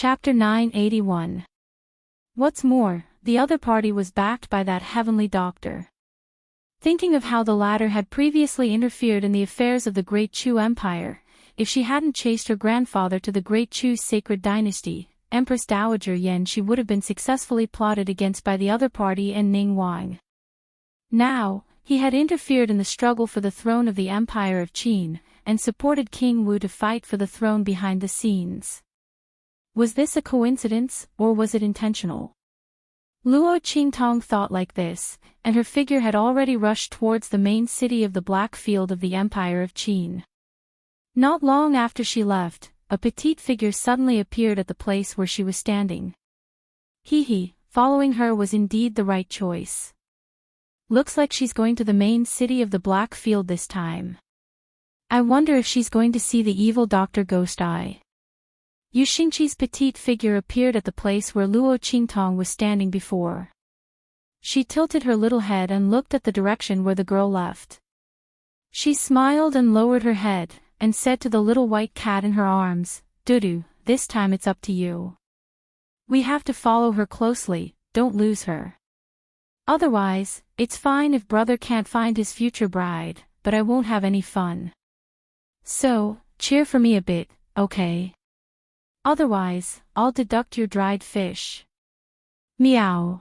Chapter 981. What's more, the other party was backed by that heavenly doctor. Thinking of how the latter had previously interfered in the affairs of the Great Chu Empire, if she hadn't chased her grandfather to the Great Chu's sacred dynasty, Empress Dowager Yan, she would have been successfully plotted against by the other party and Ning Wang. Now, he had interfered in the struggle for the throne of the Empire of Qin, and supported King Wu to fight for the throne behind the scenes. Was this a coincidence, or was it intentional? Luo Qingtong thought like this, and her figure had already rushed towards the main city of the Black Field of the Empire of Qin. Not long after she left, a petite figure suddenly appeared at the place where she was standing. Following her was indeed the right choice. Looks like she's going to the main city of the Black Field this time. I wonder if she's going to see the evil Dr. Ghost Eye. Yu Xingqi's petite figure appeared at the place where Luo Qingtong was standing before. She tilted her little head and looked at the direction where the girl left. She smiled and lowered her head, and said to the little white cat in her arms, "Dudu, this time it's up to you. We have to follow her closely, don't lose her. Otherwise, it's fine if brother can't find his future bride, but I won't have any fun. So, cheer for me a bit, okay? Otherwise, I'll deduct your dried fish." Meow.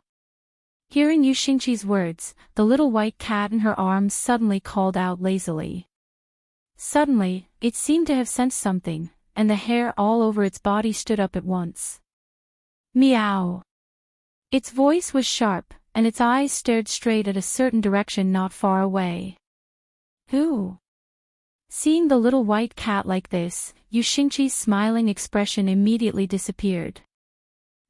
Hearing Yu Xingqi's words, the little white cat in her arms suddenly called out lazily. Suddenly, it seemed to have sensed something, and the hair all over its body stood up at once. Meow. Its voice was sharp, and its eyes stared straight at a certain direction not far away. Who? Seeing the little white cat like this, Yu Xingqi's smiling expression immediately disappeared.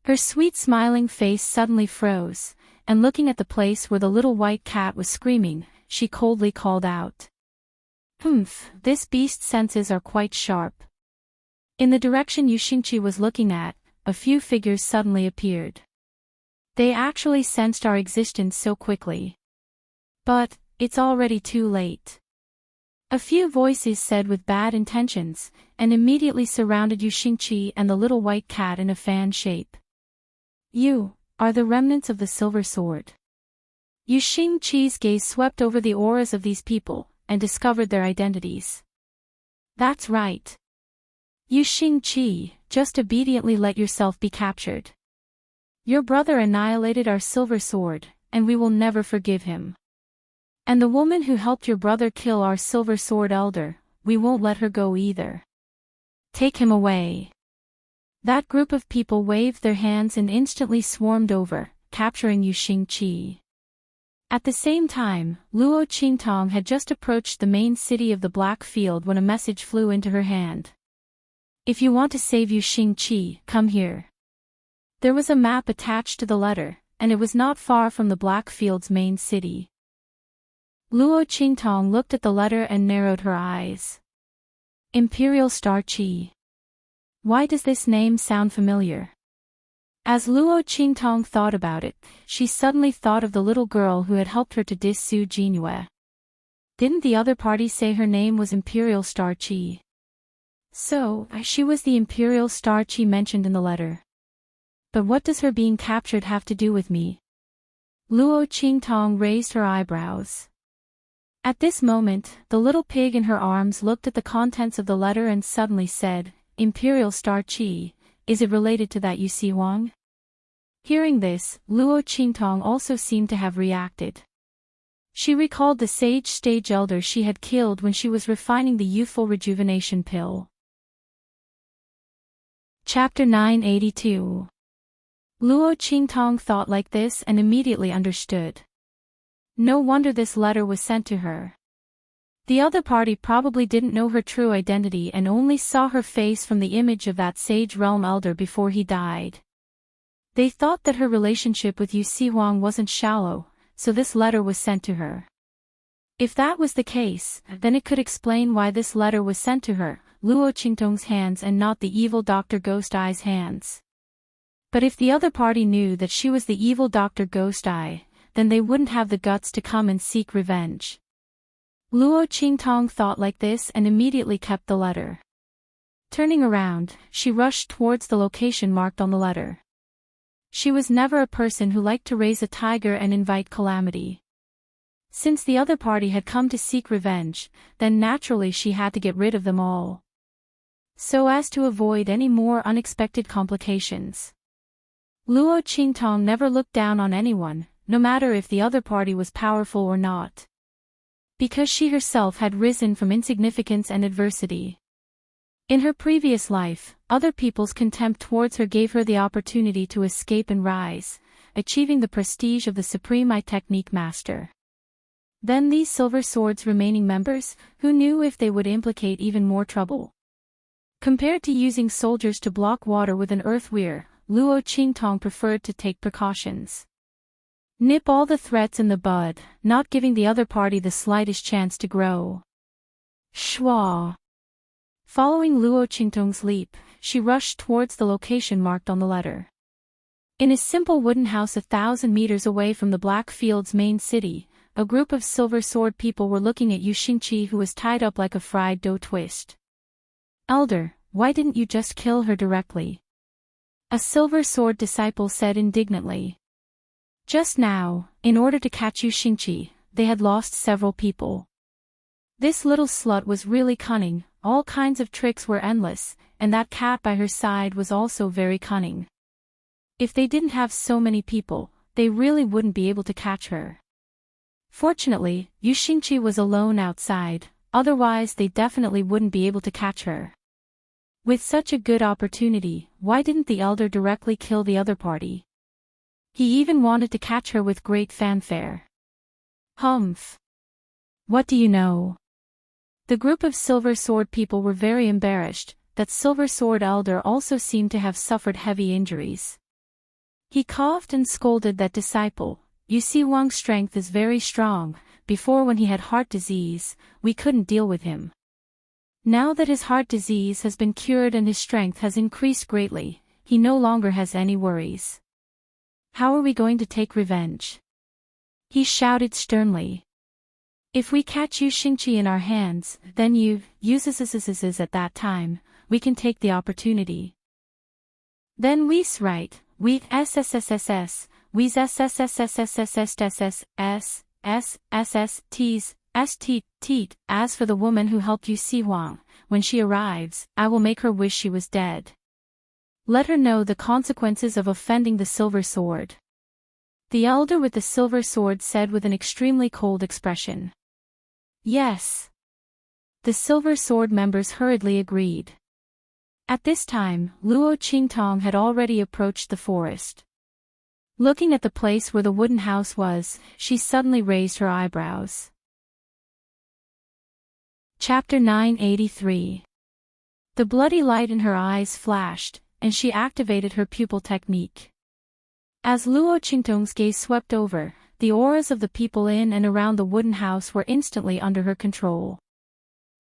Her sweet smiling face suddenly froze, and looking at the place where the little white cat was screaming, she coldly called out. This beast's senses are quite sharp. In the direction Yu Xingqi was looking at, a few figures suddenly appeared. They actually sensed our existence so quickly. But, it's already too late. A few voices said with bad intentions, and immediately surrounded Yu Xingqi and the little white cat in a fan shape. You are the remnants of the silver sword. Yu Xingqi's gaze swept over the auras of these people, and discovered their identities. That's right. Yu Xingqi, just obediently let yourself be captured. Your brother annihilated our silver sword, and we will never forgive him. And the woman who helped your brother kill our silver sword elder, we won't let her go either. Take him away. That group of people waved their hands and instantly swarmed over, capturing Yu Xingqi. At the same time, Luo Qingtong had just approached the main city of the Black Field when a message flew into her hand. If you want to save Yu Xingqi, come here. There was a map attached to the letter, and it was not far from the Black Field's main city. Luo Qingtong looked at the letter and narrowed her eyes. Imperial Star Qi. Why does this name sound familiar? As Luo Qingtong thought about it, she suddenly thought of the little girl who had helped her to dis Su Jinue. Didn't the other party say her name was Imperial Star Qi? So, she was the Imperial Star Qi mentioned in the letter. But what does her being captured have to do with me? Luo Qingtong raised her eyebrows. At this moment, the little pig in her arms looked at the contents of the letter and suddenly said, Imperial Star Qi, is it related to that Yu Xiwang? Hearing this, Luo Qingtong also seemed to have reacted. She recalled the sage stage elder she had killed when she was refining the youthful rejuvenation pill. Chapter 982. Luo Qingtong thought like this and immediately understood. No wonder this letter was sent to her. The other party probably didn't know her true identity and only saw her face from the image of that sage realm elder before he died. They thought that her relationship with Yu Xiwang wasn't shallow, so this letter was sent to her. If that was the case, then it could explain why this letter was sent to her, Luo Qingtong's hands and not the evil Dr. Ghost Eye's hands. But if the other party knew that she was the evil Dr. Ghost Eye, then they wouldn't have the guts to come and seek revenge. Luo Qingtong thought like this and immediately kept the letter. Turning around, she rushed towards the location marked on the letter. She was never a person who liked to raise a tiger and invite calamity. Since the other party had come to seek revenge, then naturally she had to get rid of them all, so as to avoid any more unexpected complications. Luo Qingtong never looked down on anyone, no matter if the other party was powerful or not, because she herself had risen from insignificance and adversity. In her previous life, other people's contempt towards her gave her the opportunity to escape and rise, achieving the prestige of the Supreme Eye Technique Master. Then these Silver Sword's remaining members, who knew if they would implicate even more trouble? Compared to using soldiers to block water with an earth weir, Luo Qingtong preferred to take precautions. Nip all the threats in the bud, not giving the other party the slightest chance to grow. Schwa. Following Luo Qingtong's leap, she rushed towards the location marked on the letter. In a simple wooden house 1,000 meters away from the Black Field's main city, a group of Silver Sword people were looking at Yu Xingqi, who was tied up like a fried dough twist. "Elder, why didn't you just kill her directly?" a Silver Sword disciple said indignantly. Just now, in order to catch Yu Xingqi, they had lost several people. This little slut was really cunning, all kinds of tricks were endless, and that cat by her side was also very cunning. If they didn't have so many people, they really wouldn't be able to catch her. Fortunately, Yu Xingqi was alone outside, otherwise they definitely wouldn't be able to catch her. With such a good opportunity, why didn't the elder directly kill the other party? He even wanted to catch her with great fanfare. Humph. What do you know? The group of Silver Sword people were very embarrassed. That Silver Sword elder also seemed to have suffered heavy injuries. He coughed and scolded that disciple. "You see, Wang's strength is very strong. Before, when he had heart disease, we couldn't deal with him. Now that his heart disease has been cured and his strength has increased greatly, he no longer has any worries. How are we going to take revenge?" he shouted sternly. "If we catch Yu Xingqi in our hands, then you uses at that time, we can take the opportunity. Then we's right, we SSSSS, we's SSSSSSSSSSSST. As for the woman who helped you see Wang, when she arrives, I will make her wish she was dead. Let her know the consequences of offending the Silver Sword." The elder with the Silver Sword said with an extremely cold expression. "Yes." The Silver Sword members hurriedly agreed. At this time, Luo Qingtong had already approached the forest. Looking at the place where the wooden house was, she suddenly raised her eyebrows. Chapter 983. The bloody light in her eyes flashed, and she activated her pupil technique. As Luo Qingtong's gaze swept over, the auras of the people in and around the wooden house were instantly under her control.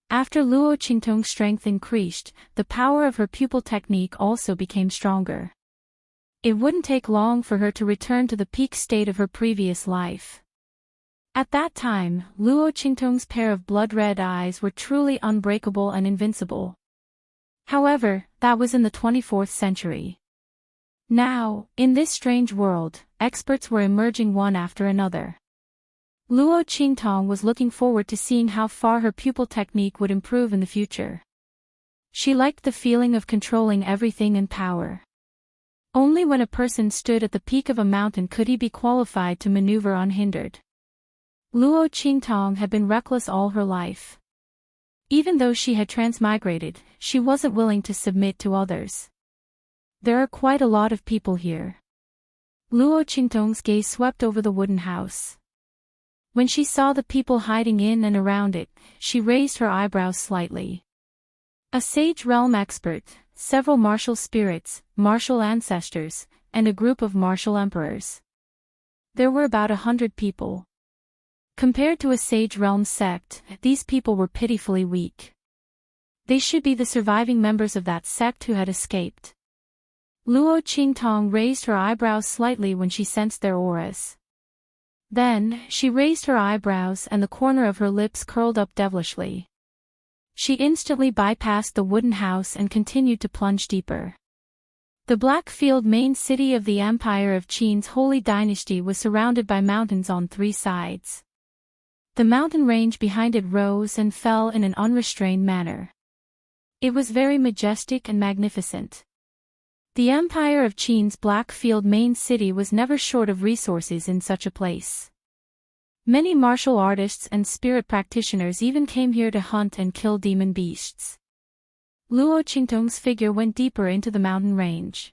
After Luo Qingtong's strength increased, the power of her pupil technique also became stronger. It wouldn't take long for her to return to the peak state of her previous life. At that time, Luo Qingtong's pair of blood-red eyes were truly unbreakable and invincible. However, that was in the 24th century. Now, in this strange world, experts were emerging one after another. Luo Qingtong was looking forward to seeing how far her pupil technique would improve in the future. She liked the feeling of controlling everything and power. Only when a person stood at the peak of a mountain could he be qualified to maneuver unhindered. Luo Qingtong had been reckless all her life. Even though she had transmigrated, she wasn't willing to submit to others. There are quite a lot of people here. Luo Qingtong's gaze swept over the wooden house. When she saw the people hiding in and around it, she raised her eyebrows slightly. A sage realm expert, several martial spirits, martial ancestors, and a group of martial emperors. There were about 100 people. Compared to a sage realm sect, these people were pitifully weak. They should be the surviving members of that sect who had escaped. Luo Qingtong raised her eyebrows slightly when she sensed their auras. Then, she raised her eyebrows and the corner of her lips curled up devilishly. She instantly bypassed the wooden house and continued to plunge deeper. The Blackfield main city of the Empire of Qin's Holy Dynasty was surrounded by mountains on 3 sides. The mountain range behind it rose and fell in an unrestrained manner. It was very majestic and magnificent. The Empire of Qin's Blackfield main city was never short of resources in such a place. Many martial artists and spirit practitioners even came here to hunt and kill demon beasts. Luo Qingtong's figure went deeper into the mountain range.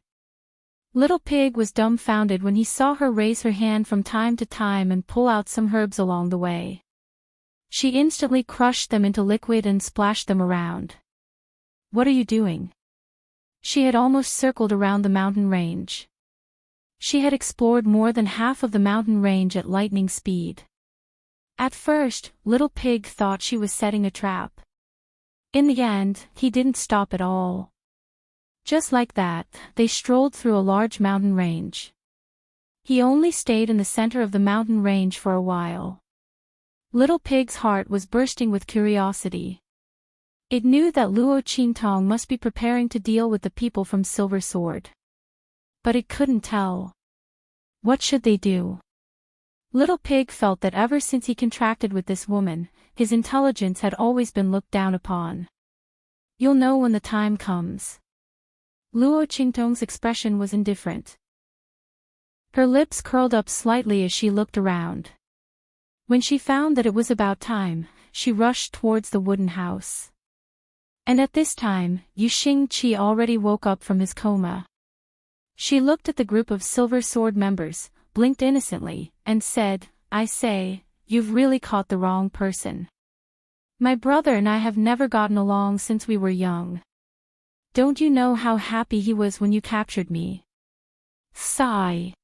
Little Pig was dumbfounded when he saw her raise her hand from time to time and pull out some herbs along the way. She instantly crushed them into liquid and splashed them around. "What are you doing?" She had almost circled around the mountain range. She had explored more than half of the mountain range at lightning speed. At first, Little Pig thought she was setting a trap. In the end, he didn't stop at all. Just like that, they strolled through a large mountain range. He only stayed in the center of the mountain range for a while. Little Pig's heart was bursting with curiosity. It knew that Luo Qingtong must be preparing to deal with the people from Silver Sword. But it couldn't tell. What should they do? Little Pig felt that ever since he contracted with this woman, his intelligence had always been looked down upon. "You'll know when the time comes." Luo Qingtong's expression was indifferent. Her lips curled up slightly as she looked around. When she found that it was about time, she rushed towards the wooden house. And at this time, Yu Xingqi already woke up from his coma. She looked at the group of Silver Sword members, blinked innocently, and said, "I say, you've really caught the wrong person. My brother and I have never gotten along since we were young. Don't you know how happy he was when you captured me?" Sigh.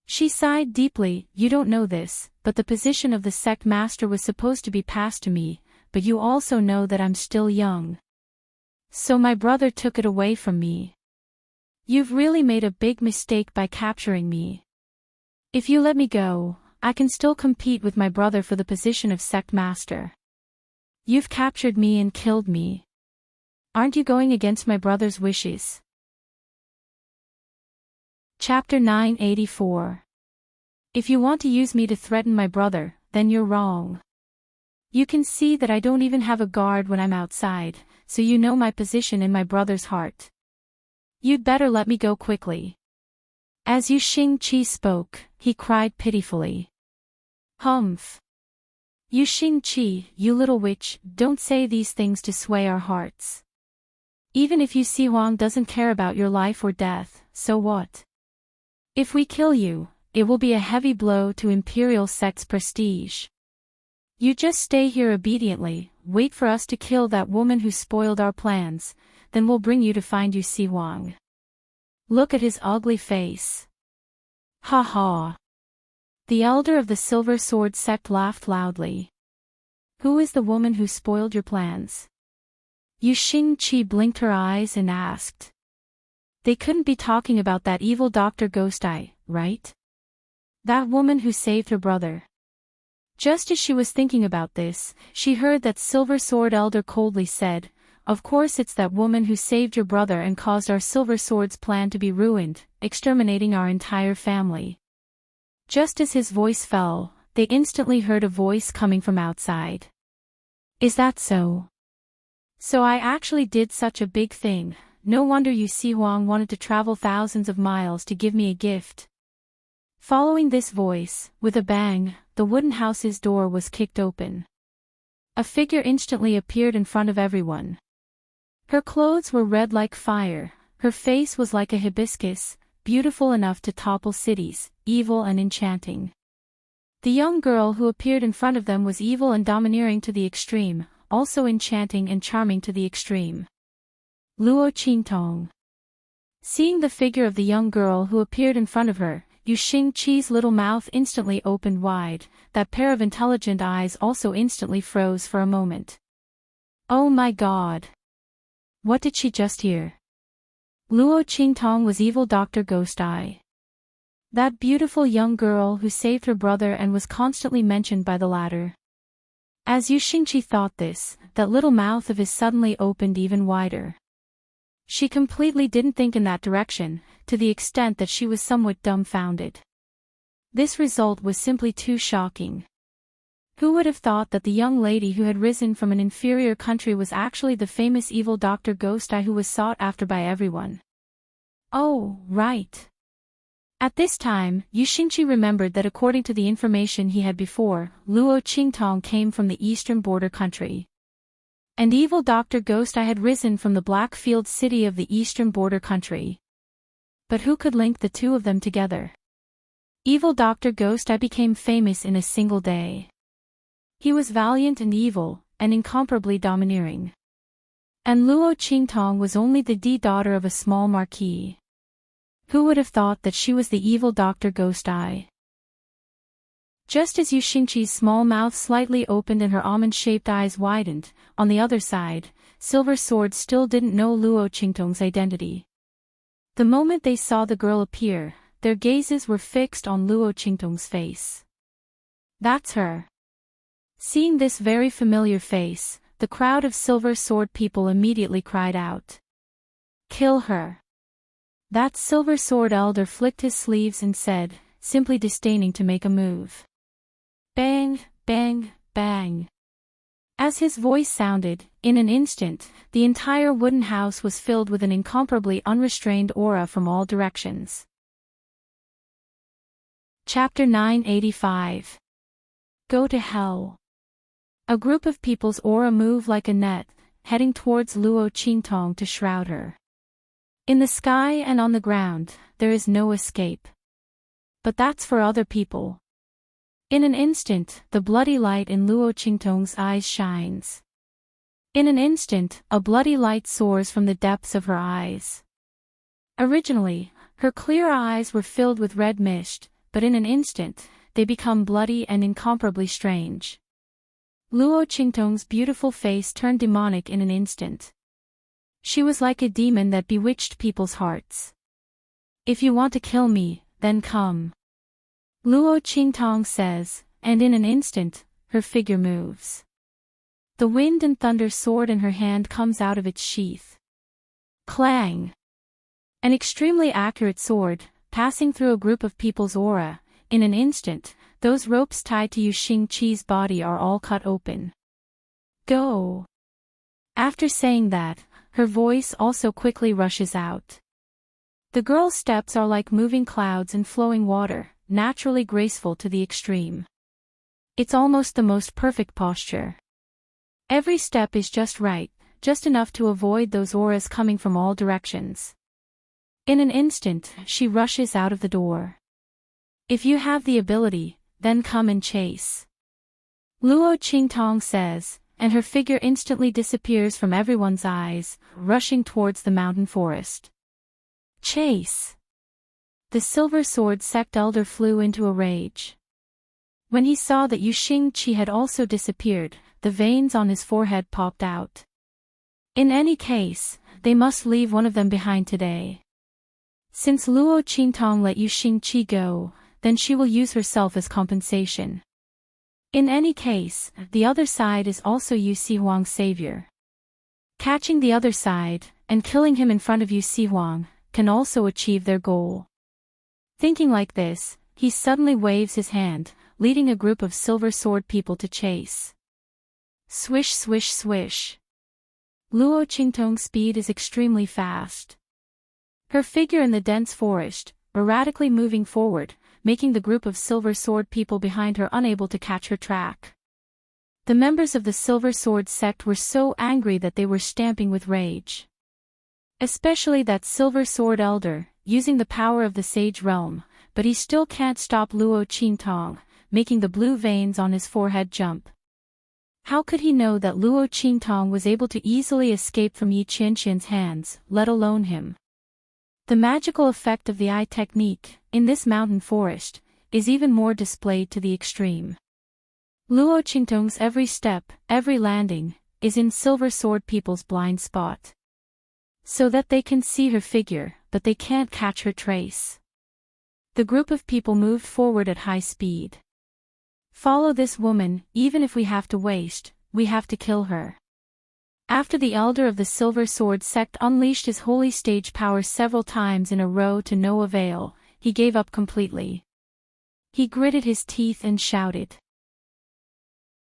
She sighed deeply. "You don't know this, but the position of the sect master was supposed to be passed to me, but you also know that I'm still young. So my brother took it away from me. You've really made a big mistake by capturing me. If you let me go, I can still compete with my brother for the position of sect master. You've captured me and killed me. Aren't you going against my brother's wishes?" Chapter 984. If you want to use me to threaten my brother, then you're wrong. You can see that I don't even have a guard when I'm outside, so you know my position in my brother's heart. You'd better let me go quickly. As Yu Xingqi spoke, he cried pitifully. "Humph. Yu Xingqi, you little witch, don't say these things to sway our hearts. Even if Yu Sihuang doesn't care about your life or death, so what? If we kill you, it will be a heavy blow to Imperial Sect's prestige. You just stay here obediently, wait for us to kill that woman who spoiled our plans, then we'll bring you to find Yu Sihuang. Look at his ugly face." Ha ha. The elder of the Silver Sword sect laughed loudly. "Who is the woman who spoiled your plans?" Yu Xingqi blinked her eyes and asked. They couldn't be talking about that evil Dr. Ghost Eye, right? That woman who saved her brother. Just as she was thinking about this, she heard that Silver Sword elder coldly said, "Of course it's that woman who saved your brother and caused our Silver Sword's plan to be ruined, exterminating our entire family." Just as his voice fell, they instantly heard a voice coming from outside. "Is that so? So I actually did such a big thing. No wonder Yu Sihuang wanted to travel thousands of miles to give me a gift." Following this voice, with a bang, the wooden house's door was kicked open. A figure instantly appeared in front of everyone. Her clothes were red like fire, her face was like a hibiscus, beautiful enough to topple cities, evil and enchanting. The young girl who appeared in front of them was evil and domineering to the extreme, also enchanting and charming to the extreme. Luo Qingtong. Seeing the figure of the young girl who appeared in front of her, Yu Xingqi's little mouth instantly opened wide, that pair of intelligent eyes also instantly froze for a moment. Oh my god! What did she just hear? Luo Qingtong was evil Dr. Ghost Eye. That beautiful young girl who saved her brother and was constantly mentioned by the latter. As Yu Xingqi thought this, that little mouth of his suddenly opened even wider. She completely didn't think in that direction, to the extent that she was somewhat dumbfounded. This result was simply too shocking. Who would have thought that the young lady who had risen from an inferior country was actually the famous evil Dr. Ghost Eye who was sought after by everyone? Oh, right. At this time, Yu Xingqi remembered that according to the information he had before, Luo Qingtong came from the eastern border country. And evil Dr. Ghost Eye had risen from the Blackfield city of the eastern border country. But who could link the two of them together? Evil Dr. Ghost Eye became famous in a single day. He was valiant and evil, and incomparably domineering. And Luo Qingtong was only the daughter of a small marquis. Who would have thought that she was the evil Dr. Ghost Eye? Just as Yu Xingqi's small mouth slightly opened and her almond-shaped eyes widened, on the other side, Silver Sword still didn't know Luo Qingtong's identity. The moment they saw the girl appear, their gazes were fixed on Luo Qingtong's face. That's her. Seeing this very familiar face, the crowd of Silver Sword people immediately cried out. Kill her. That Silver Sword elder flicked his sleeves and said, simply disdaining to make a move. Bang, bang, bang. As his voice sounded, in an instant, the entire wooden house was filled with an incomparably unrestrained aura from all directions. Chapter 985. Go to hell. A group of people's aura moved like a net, heading towards Luo Qingtong to shroud her. In the sky and on the ground, there is no escape. But that's for other people. In an instant, the bloody light in Luo Qingtong's eyes shines. In an instant, a bloody light soars from the depths of her eyes. Originally, her clear eyes were filled with red mist, but in an instant, they become bloody and incomparably strange. Luo Qingtong's beautiful face turned demonic in an instant. She was like a demon that bewitched people's hearts. If you want to kill me, then come. Luo Qingtong says, and in an instant, her figure moves. The wind and thunder sword in her hand comes out of its sheath. Clang! An extremely accurate sword, passing through a group of people's aura. In an instant, those ropes tied to Yu Xingqi's body are all cut open. Go! After saying that, her voice also quickly rushes out. The girl's steps are like moving clouds and flowing water, naturally graceful to the extreme. It's almost the most perfect posture. Every step is just right, just enough to avoid those auras coming from all directions. In an instant, she rushes out of the door. If you have the ability, then come and chase. Luo Qingtong says, and her figure instantly disappears from everyone's eyes, rushing towards the mountain forest. Chase! The Silver Sword sect elder flew into a rage. When he saw that Yu Xingqi had also disappeared, the veins on his forehead popped out. In any case, they must leave one of them behind today. Since Luo Qingtong let Yu Xingqi go, then she will use herself as compensation. In any case, the other side is also Yu Sihuang's savior. Catching the other side, and killing him in front of Yu Sihuang, can also achieve their goal. Thinking like this, he suddenly waves his hand, leading a group of Silver Sword people to chase. Swish swish swish. Luo Qingtong's speed is extremely fast. Her figure in the dense forest, erratically moving forward, making the group of Silver Sword people behind her unable to catch her track. The members of the Silver Sword sect were so angry that they were stamping with rage. Especially that Silver Sword elder, using the power of the Sage Realm, but he still can't stop Luo Qingtong, making the blue veins on his forehead jump. How could he know that Luo Qingtong was able to easily escape from Yi Qianqian's hands, let alone him? The magical effect of the eye technique, in this mountain forest, is even more displayed to the extreme. Luo Qingtong's every step, every landing, is in Silver Sword people's blind spot. So that they can see her figure, but they can't catch her trace. The group of people moved forward at high speed. Follow this woman, even if we have to waste, we have to kill her. After the elder of the Silver Sword sect unleashed his holy stage power several times in a row to no avail, he gave up completely. He gritted his teeth and shouted.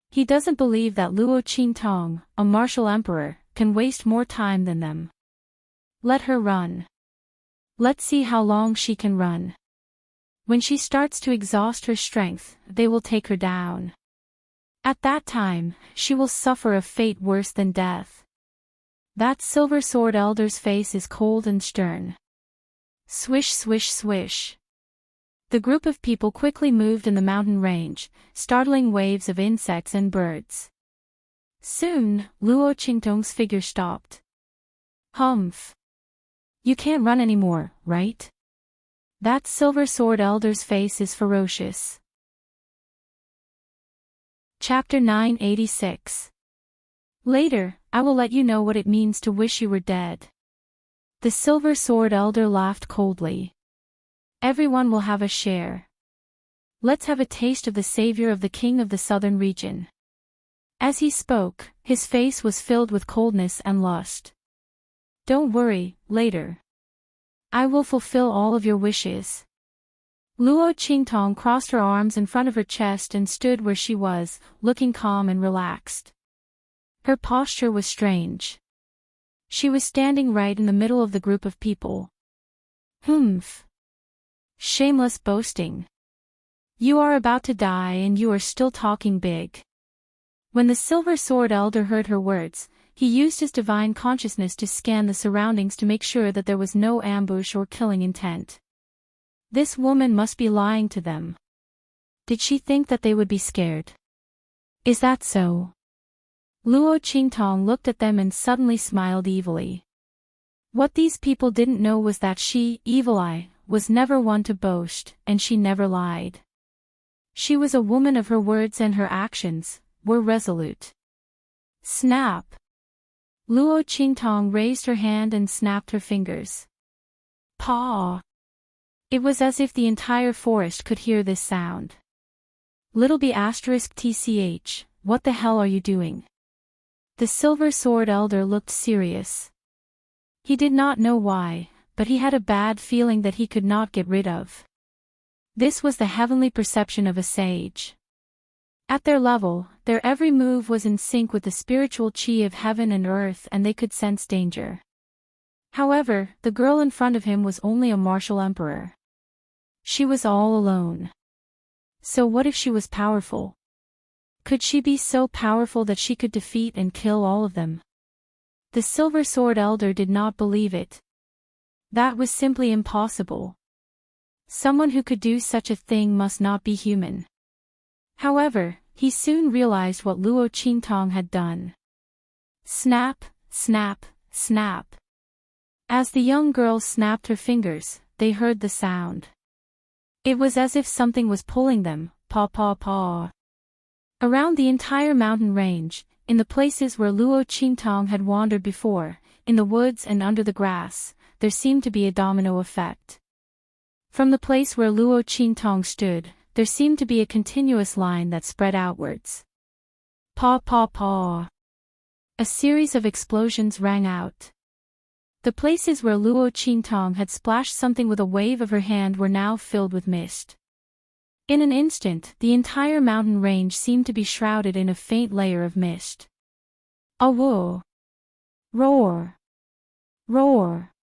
He doesn't believe that Luo Qingtong, a martial emperor, can waste more time than them. Let her run. Let's see how long she can run. When she starts to exhaust her strength, they will take her down. At that time, she will suffer a fate worse than death. That Silver Sword elder's face is cold and stern. Swish, swish, swish. The group of people quickly moved in the mountain range, startling waves of insects and birds. Soon, Luo Qingtong's figure stopped. Humph. You can't run anymore, right? That Silver Sword elder's face is ferocious. Chapter 986. Later, I will let you know what it means to wish you were dead. The Silver Sword elder laughed coldly. Everyone will have a share. Let's have a taste of the savior of the king of the southern region. As he spoke, his face was filled with coldness and lust. Don't worry, later. I will fulfill all of your wishes. Luo Qingtong crossed her arms in front of her chest and stood where she was, looking calm and relaxed. Her posture was strange. She was standing right in the middle of the group of people. Humph. Shameless boasting. You are about to die and you are still talking big. When the Silver Sword elder heard her words, he used his divine consciousness to scan the surroundings to make sure that there was no ambush or killing intent. This woman must be lying to them. Did she think that they would be scared? Is that so? Luo Qingtong looked at them and suddenly smiled evilly. What these people didn't know was that she, Evil Eye, was never one to boast, and she never lied. She was a woman of her words and her actions were resolute. Snap! Luo Qingtong raised her hand and snapped her fingers. Paw! It was as if the entire forest could hear this sound. Little b asterisk tch, what the hell are you doing? The Silver Sword elder looked serious. He did not know why, but he had a bad feeling that he could not get rid of. This was the heavenly perception of a sage. At their level, their every move was in sync with the spiritual chi of heaven and earth and they could sense danger. However, the girl in front of him was only a martial emperor. She was all alone. So what if she was powerful? Could she be so powerful that she could defeat and kill all of them? The Silver Sword elder did not believe it. That was simply impossible. Someone who could do such a thing must not be human. However, he soon realized what Luo Qingtong had done. Snap, snap, snap. As the young girl snapped her fingers, they heard the sound. It was as if something was pulling them, paw paw paw. Around the entire mountain range, in the places where Luo Qingtong had wandered before, in the woods and under the grass, there seemed to be a domino effect. From the place where Luo Qingtong stood, there seemed to be a continuous line that spread outwards. Paw paw paw. A series of explosions rang out. The places where Luo Qingtong had splashed something with a wave of her hand were now filled with mist. In an instant, the entire mountain range seemed to be shrouded in a faint layer of mist. Awoo! Roar! Roar!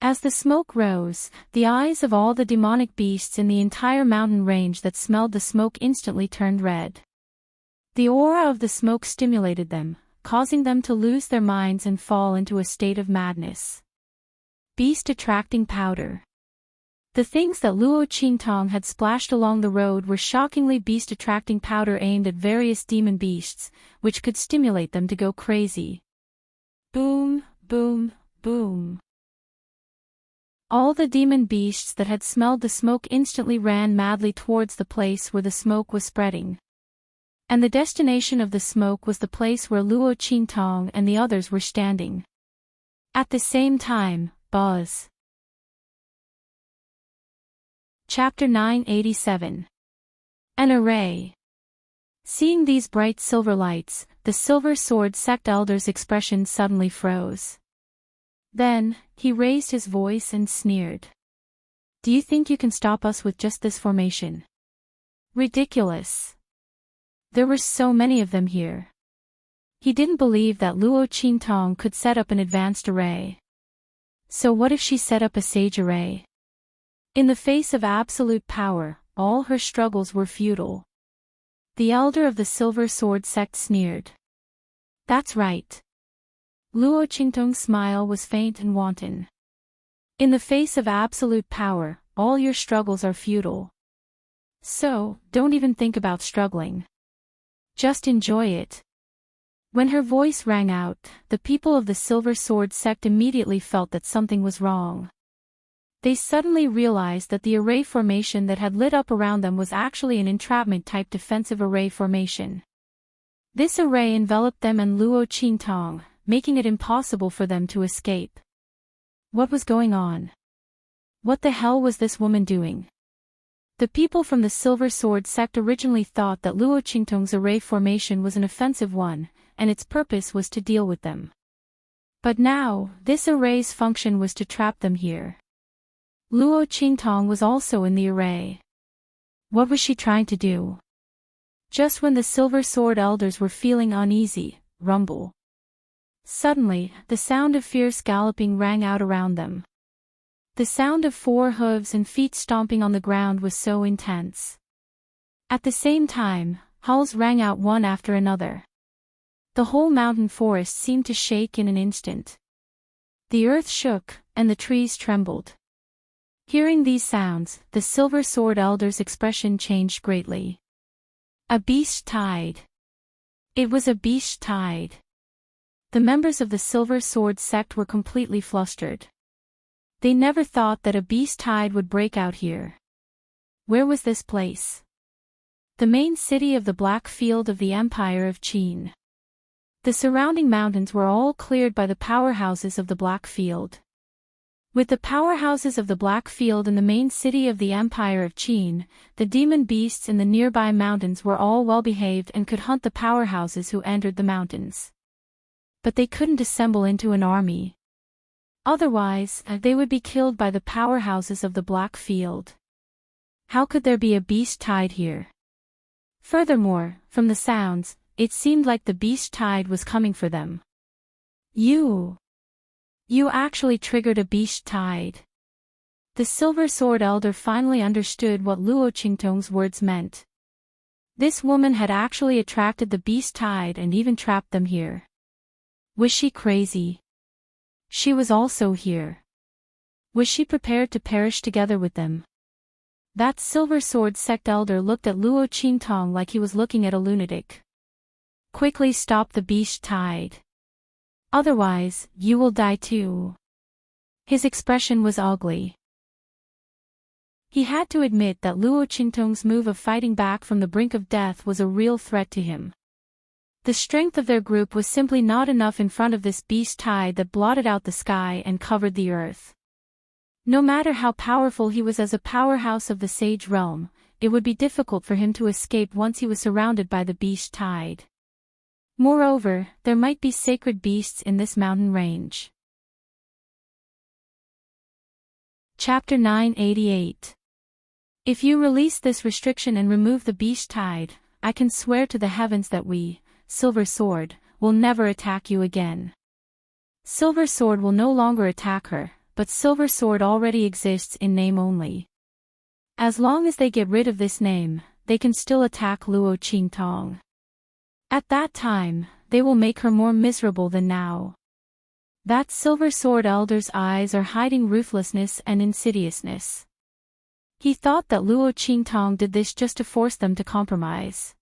As the smoke rose, the eyes of all the demonic beasts in the entire mountain range that smelled the smoke instantly turned red. The aura of the smoke stimulated them, causing them to lose their minds and fall into a state of madness. Beast-attracting powder. The things that Luo Qingtong had splashed along the road were shockingly beast-attracting powder aimed at various demon beasts, which could stimulate them to go crazy. Boom, boom, boom. All the demon beasts that had smelled the smoke instantly ran madly towards the place where the smoke was spreading. And the destination of the smoke was the place where Luo Qingtong and the others were standing. At the same time, buzz. Chapter 987. An array. Seeing these bright silver lights, the Silver Sword Sect Elder's expression suddenly froze. Then, he raised his voice and sneered. Do you think you can stop us with just this formation? Ridiculous. There were so many of them here. He didn't believe that Luo Qingtong could set up an advanced array. So what if she set up a sage array? In the face of absolute power, all her struggles were futile. The elder of the Silver Sword Sect sneered. That's right. Luo Qingtong's smile was faint and wanton. In the face of absolute power, all your struggles are futile. So, don't even think about struggling. Just enjoy it. When her voice rang out, the people of the Silver Sword Sect immediately felt that something was wrong. They suddenly realized that the array formation that had lit up around them was actually an entrapment-type defensive array formation. This array enveloped them and Luo Qingtong, making it impossible for them to escape. What was going on? What the hell was this woman doing? The people from the Silver Sword Sect originally thought that Luo Qingtong's array formation was an offensive one, and its purpose was to deal with them. But now, this array's function was to trap them here. Luo Qingtong was also in the array. What was she trying to do? Just when the Silver Sword Elders were feeling uneasy, rumble. Suddenly, the sound of fierce galloping rang out around them. The sound of 4 hooves and feet stomping on the ground was so intense. At the same time, howls rang out one after another. The whole mountain forest seemed to shake in an instant. The earth shook, and the trees trembled. Hearing these sounds, the Silver Sword Elder's expression changed greatly. A beast tide. It was a beast tide. The members of the Silver Sword Sect were completely flustered. They never thought that a beast tide would break out here. Where was this place? The main city of the Black Field of the Empire of Qin. The surrounding mountains were all cleared by the powerhouses of the Black Field. With the powerhouses of the Black Field in the main city of the Empire of Qin, the demon beasts in the nearby mountains were all well-behaved and could hunt the powerhouses who entered the mountains. But they couldn't assemble into an army. Otherwise, they would be killed by the powerhouses of the Black Field. How could there be a beast tide here? Furthermore, from the sounds, it seemed like the beast tide was coming for them. You actually triggered a beast tide. The Silver Sword Elder finally understood what Luo Qingtong's words meant. This woman had actually attracted the beast tide and even trapped them here. Was she crazy? She was also here. Was she prepared to perish together with them? That Silver Sword Sect Elder looked at Luo Qingtong like he was looking at a lunatic. Quickly stop the beast tide. Otherwise, you will die too. His expression was ugly. He had to admit that Luo Qingtong's move of fighting back from the brink of death was a real threat to him. The strength of their group was simply not enough in front of this beast tide that blotted out the sky and covered the earth. No matter how powerful he was as a powerhouse of the Sage Realm, it would be difficult for him to escape once he was surrounded by the beast tide. Moreover, there might be sacred beasts in this mountain range. Chapter 988. If you release this restriction and remove the beast tide, I can swear to the heavens that we, Silver Sword, will never attack you again. Silver Sword will no longer attack her, but Silver Sword already exists in name only. As long as they get rid of this name, they can still attack Luo Qingtong. At that time, they will make her more miserable than now. That Silver Sword Elder's eyes are hiding ruthlessness and insidiousness. He thought that Luo Qingtong did this just to force them to compromise.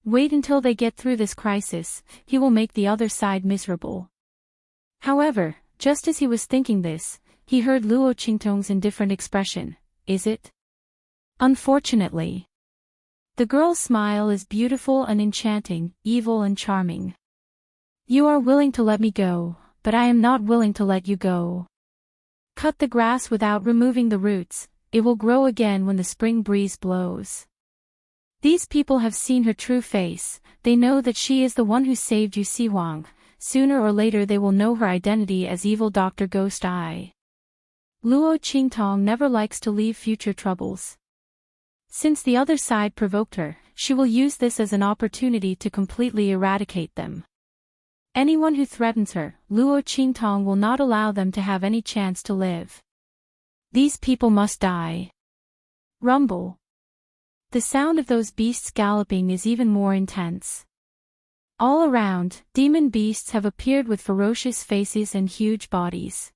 Wait until they get through this crisis, he will make the other side miserable. However, just as he was thinking this, he heard Luo Qingtong's indifferent expression. Is it? Unfortunately. The girl's smile is beautiful and enchanting, evil and charming. You are willing to let me go, but I am not willing to let you go. Cut the grass without removing the roots, it will grow again when the spring breeze blows. These people have seen her true face, they know that she is the one who saved Yu Siwang. Sooner or later they will know her identity as evil Dr. Ghost Eye. Luo Qingtong never likes to leave future troubles. Since the other side provoked her, she will use this as an opportunity to completely eradicate them. Anyone who threatens her, Luo Qingtong will not allow them to have any chance to live. These people must die. Rumble. The sound of those beasts galloping is even more intense. All around, demon beasts have appeared with ferocious faces and huge bodies.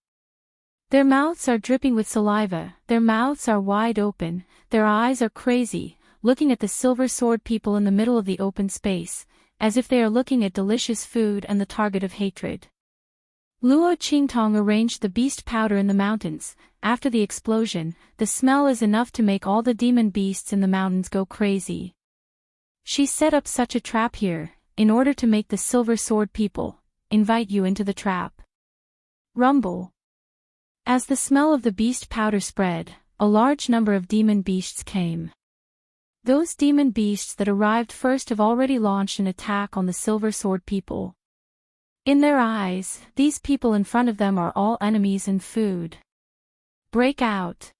Their mouths are dripping with saliva, their mouths are wide open, their eyes are crazy, looking at the silver sword people in the middle of the open space, as if they are looking at delicious food and the target of hatred. Luo Qingtong arranged the beast powder in the mountains. After the explosion, the smell is enough to make all the demon beasts in the mountains go crazy. She set up such a trap here, in order to make the silver sword people invite you into the trap. Rumble. As the smell of the beast powder spread, a large number of demon beasts came. Those demon beasts that arrived first have already launched an attack on the silver sword people. In their eyes, these people in front of them are all enemies and food. Break out.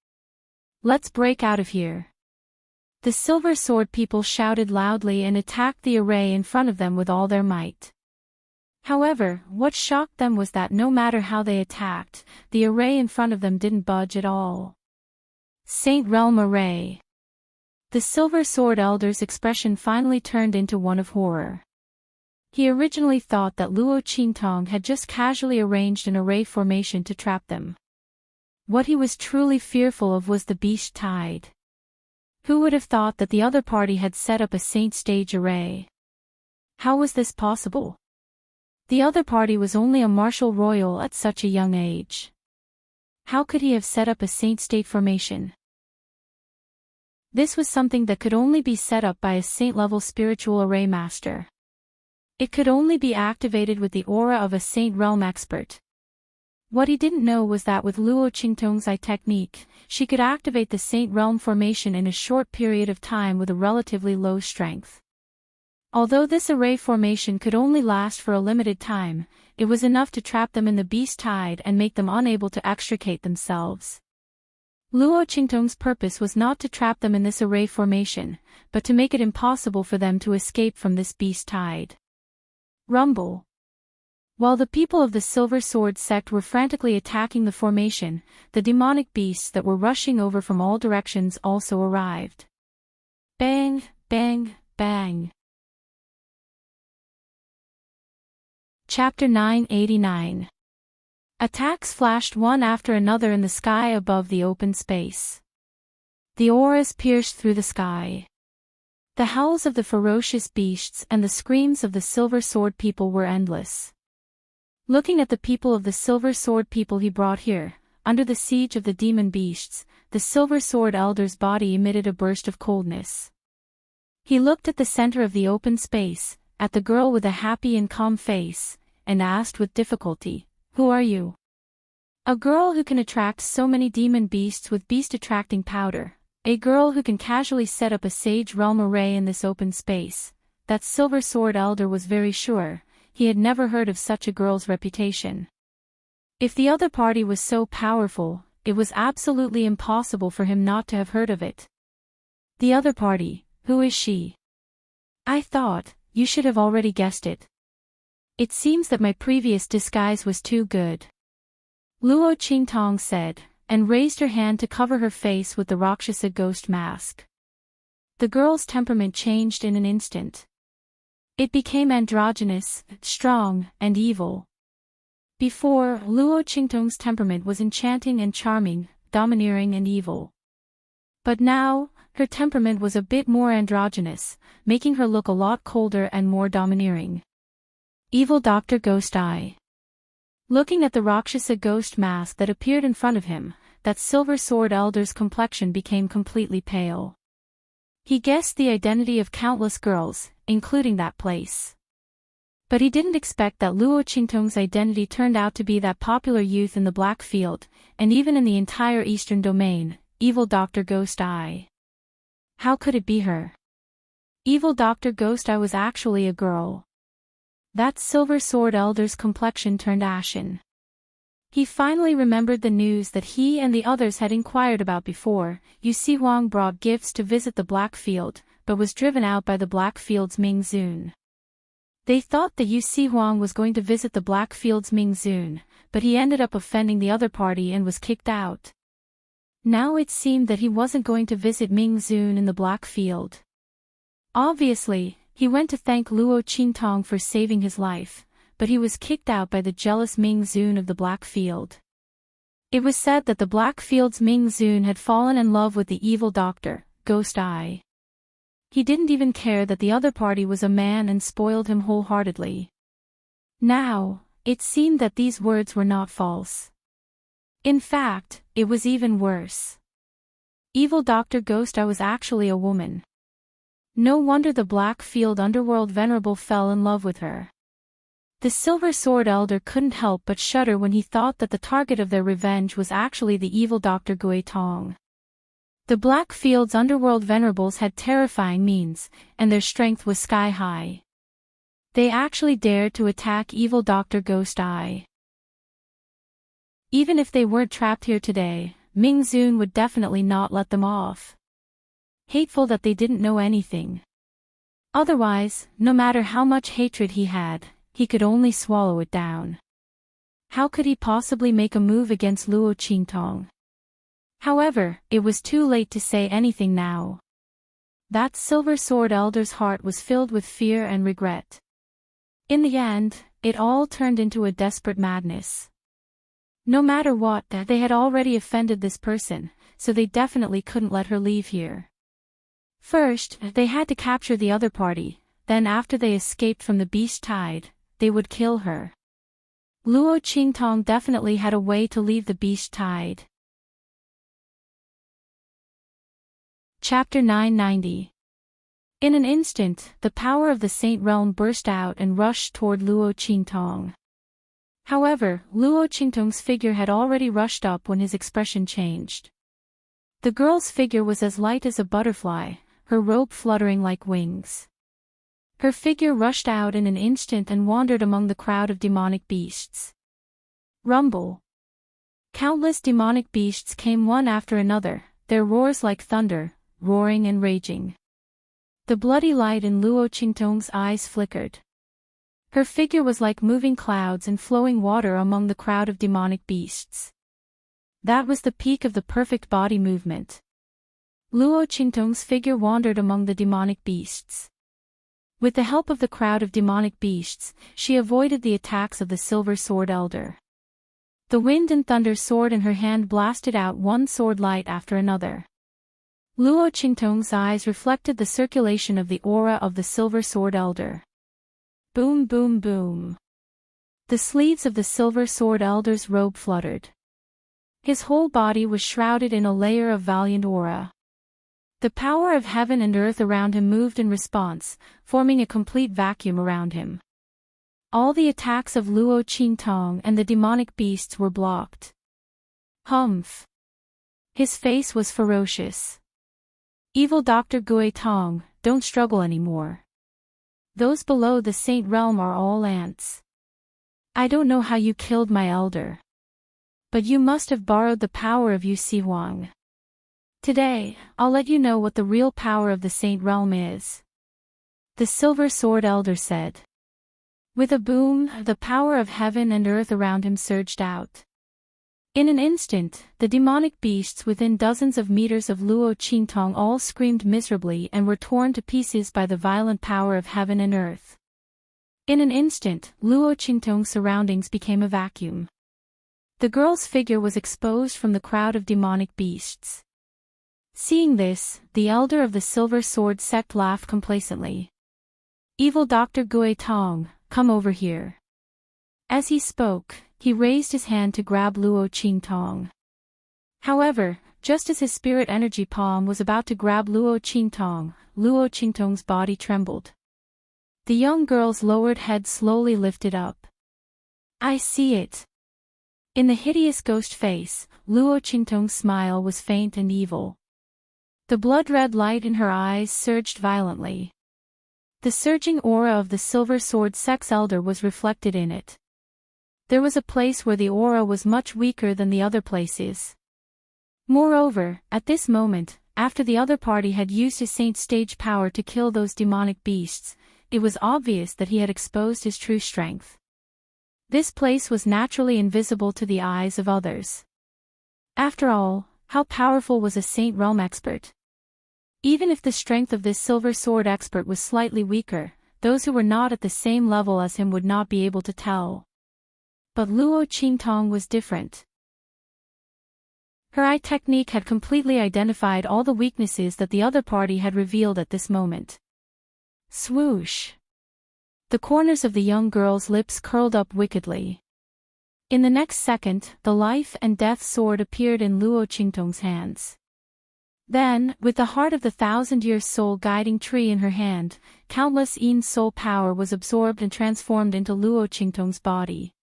Let's break out of here. The silver sword people shouted loudly and attacked the array in front of them with all their might. However, what shocked them was that no matter how they attacked, the array in front of them didn't budge at all. Saint Realm Array. The Silver Sword Elder's expression finally turned into one of horror. He originally thought that Luo Qingtong had just casually arranged an array formation to trap them. What he was truly fearful of was the beast tide. Who would have thought that the other party had set up a saint stage array? How was this possible? The other party was only a martial royal at such a young age. How could he have set up a saint state formation? This was something that could only be set up by a saint-level spiritual array master. It could only be activated with the aura of a saint realm expert. What he didn't know was that with Luo Qingtong's eye technique, she could activate the saint realm formation in a short period of time with a relatively low strength. Although this array formation could only last for a limited time, it was enough to trap them in the beast tide and make them unable to extricate themselves. Luo Qingtong's purpose was not to trap them in this array formation, but to make it impossible for them to escape from this beast tide. Rumble. While the people of the Silver Sword sect were frantically attacking the formation, the demonic beasts that were rushing over from all directions also arrived. Bang, bang, bang. Chapter 989. Attacks flashed one after another in the sky above the open space. The auras pierced through the sky. The howls of the ferocious beasts and the screams of the Silver Sword people were endless. Looking at the people of the Silver Sword people he brought here, under the siege of the demon beasts, the Silver Sword Elder's body emitted a burst of coldness. He looked at the center of the open space, at the girl with a happy and calm face, and asked with difficulty, "Who are you?" "A girl who can attract so many demon beasts with beast-attracting powder. A girl who can casually set up a Sage Realm array in this open space." That Silver Sword Elder was very sure. He had never heard of such a girl's reputation. If the other party was so powerful, it was absolutely impossible for him not to have heard of it. "The other party, who is she?" "I thought, you should have already guessed it. It seems that my previous disguise was too good," Luo Qingtong said, and raised her hand to cover her face with the Rakshasa ghost mask. The girl's temperament changed in an instant. It became androgynous, strong, and evil. Before, Luo Qingtong's temperament was enchanting and charming, domineering and evil. But now, her temperament was a bit more androgynous, making her look a lot colder and more domineering. Evil Dr. Ghost Eye. Looking at the Rakshasa ghost mask that appeared in front of him, that Silver Sword Elder's complexion became completely pale. He guessed the identity of countless girls, including that place. But he didn't expect that Luo Qingtong's identity turned out to be that popular youth in the Black Field, and even in the entire Eastern Domain, Evil Dr. Ghost Eye. How could it be her? Evil Dr. Ghost, I was actually a girl. That Silver Sword Elder's complexion turned ashen. He finally remembered the news that he and the others had inquired about before. Yu Si Huang brought gifts to visit the Black Field, but was driven out by the Black Field's Ming Zun. They thought that Yu Si Huang was going to visit the Black Field's Ming Zun, but he ended up offending the other party and was kicked out. Now it seemed that he wasn't going to visit Ming Zun in the Black Field. Obviously, he went to thank Luo Qingtong for saving his life, but he was kicked out by the jealous Ming Zun of the Black Field. It was said that the Black Field's Ming Zun had fallen in love with the evil Dr. Ghost Eye. He didn't even care that the other party was a man and spoiled him wholeheartedly. Now, it seemed that these words were not false. In fact, it was even worse. Evil Dr. Ghost Eye was actually a woman. No wonder the Black Field Underworld Venerable fell in love with her. The Silver Sword Elder couldn't help but shudder when he thought that the target of their revenge was actually the evil Dr. Gui Tong. The Black Field's Underworld Venerables had terrifying means, and their strength was sky high. They actually dared to attack evil Dr. Ghost Eye. Even if they weren't trapped here today, Ming Zun would definitely not let them off. Hateful that they didn't know anything. Otherwise, no matter how much hatred he had, he could only swallow it down. How could he possibly make a move against Luo Qingtong? However, it was too late to say anything now. That Silver Sword Elder's heart was filled with fear and regret. In the end, it all turned into a desperate madness. No matter what, they had already offended this person, so they definitely couldn't let her leave here. First, they had to capture the other party, then after they escaped from the Beast Tide, they would kill her. Luo Qingtong definitely had a way to leave the Beast Tide. Chapter 990. In an instant, the power of the Saint Realm burst out and rushed toward Luo Qingtong. However, Luo Qingtong's figure had already rushed up when his expression changed. The girl's figure was as light as a butterfly, her robe fluttering like wings. Her figure rushed out in an instant and wandered among the crowd of demonic beasts. Rumble. Countless demonic beasts came one after another, their roars like thunder, roaring and raging. The bloody light in Luo Qingtong's eyes flickered. Her figure was like moving clouds and flowing water among the crowd of demonic beasts. That was the peak of the perfect body movement. Luo Qingtong's figure wandered among the demonic beasts. With the help of the crowd of demonic beasts, she avoided the attacks of the Silver Sword Elder. The wind and thunder sword in her hand blasted out one sword light after another. Luo Qingtong's eyes reflected the circulation of the aura of the Silver Sword Elder. Boom boom boom. The sleeves of the Silver Sword Elder's robe fluttered. His whole body was shrouded in a layer of valiant aura. The power of heaven and earth around him moved in response, forming a complete vacuum around him. All the attacks of Luo Qingtong and the demonic beasts were blocked. Humph. His face was ferocious. Evil Dr. Gui Tong, don't struggle anymore. Those below the Saint Realm are all ants. I don't know how you killed my elder. But you must have borrowed the power of Yu Si Huang. Today, I'll let you know what the real power of the Saint Realm is. The Silver Sword Elder said. With a boom, the power of heaven and earth around him surged out. In an instant, the demonic beasts within dozens of meters of Luo Qingtong all screamed miserably and were torn to pieces by the violent power of heaven and earth. In an instant, Luo Qingtong's surroundings became a vacuum. The girl's figure was exposed from the crowd of demonic beasts. Seeing this, the elder of the Silver Sword sect laughed complacently. Evil Dr. Gui Tong, come over here. As he spoke, he raised his hand to grab Luo Qingtong. However, just as his spirit energy palm was about to grab Luo Qingtong's body trembled. The young girl's lowered head slowly lifted up. I see it. In the hideous ghost face, Luo Qingtong's smile was faint and evil. The blood-red light in her eyes surged violently. The surging aura of the Silver Sword Sex Elder was reflected in it. There was a place where the aura was much weaker than the other places. Moreover, at this moment, after the other party had used his saint stage power to kill those demonic beasts, it was obvious that he had exposed his true strength. This place was naturally invisible to the eyes of others. After all, how powerful was a Saint Realm expert? Even if the strength of this Silver Sword expert was slightly weaker, those who were not at the same level as him would not be able to tell. But Luo Qingtong was different. Her eye technique had completely identified all the weaknesses that the other party had revealed at this moment. Swoosh! The corners of the young girl's lips curled up wickedly. In the next second, the life and death sword appeared in Luo Qingtong's hands. Then, with the heart of the thousand-year soul guiding tree in her hand, countless Yin soul power was absorbed and transformed into Luo Qingtong's body.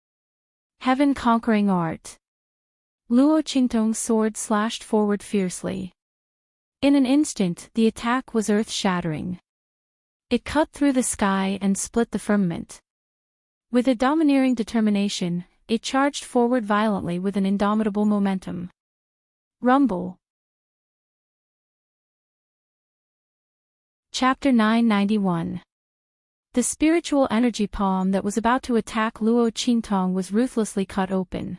Heaven-conquering art. Luo Qingtong's sword slashed forward fiercely. In an instant, the attack was earth-shattering. It cut through the sky and split the firmament. With a domineering determination, it charged forward violently with an indomitable momentum. Rumble. Chapter 991. The spiritual energy palm that was about to attack Luo Qingtong was ruthlessly cut open.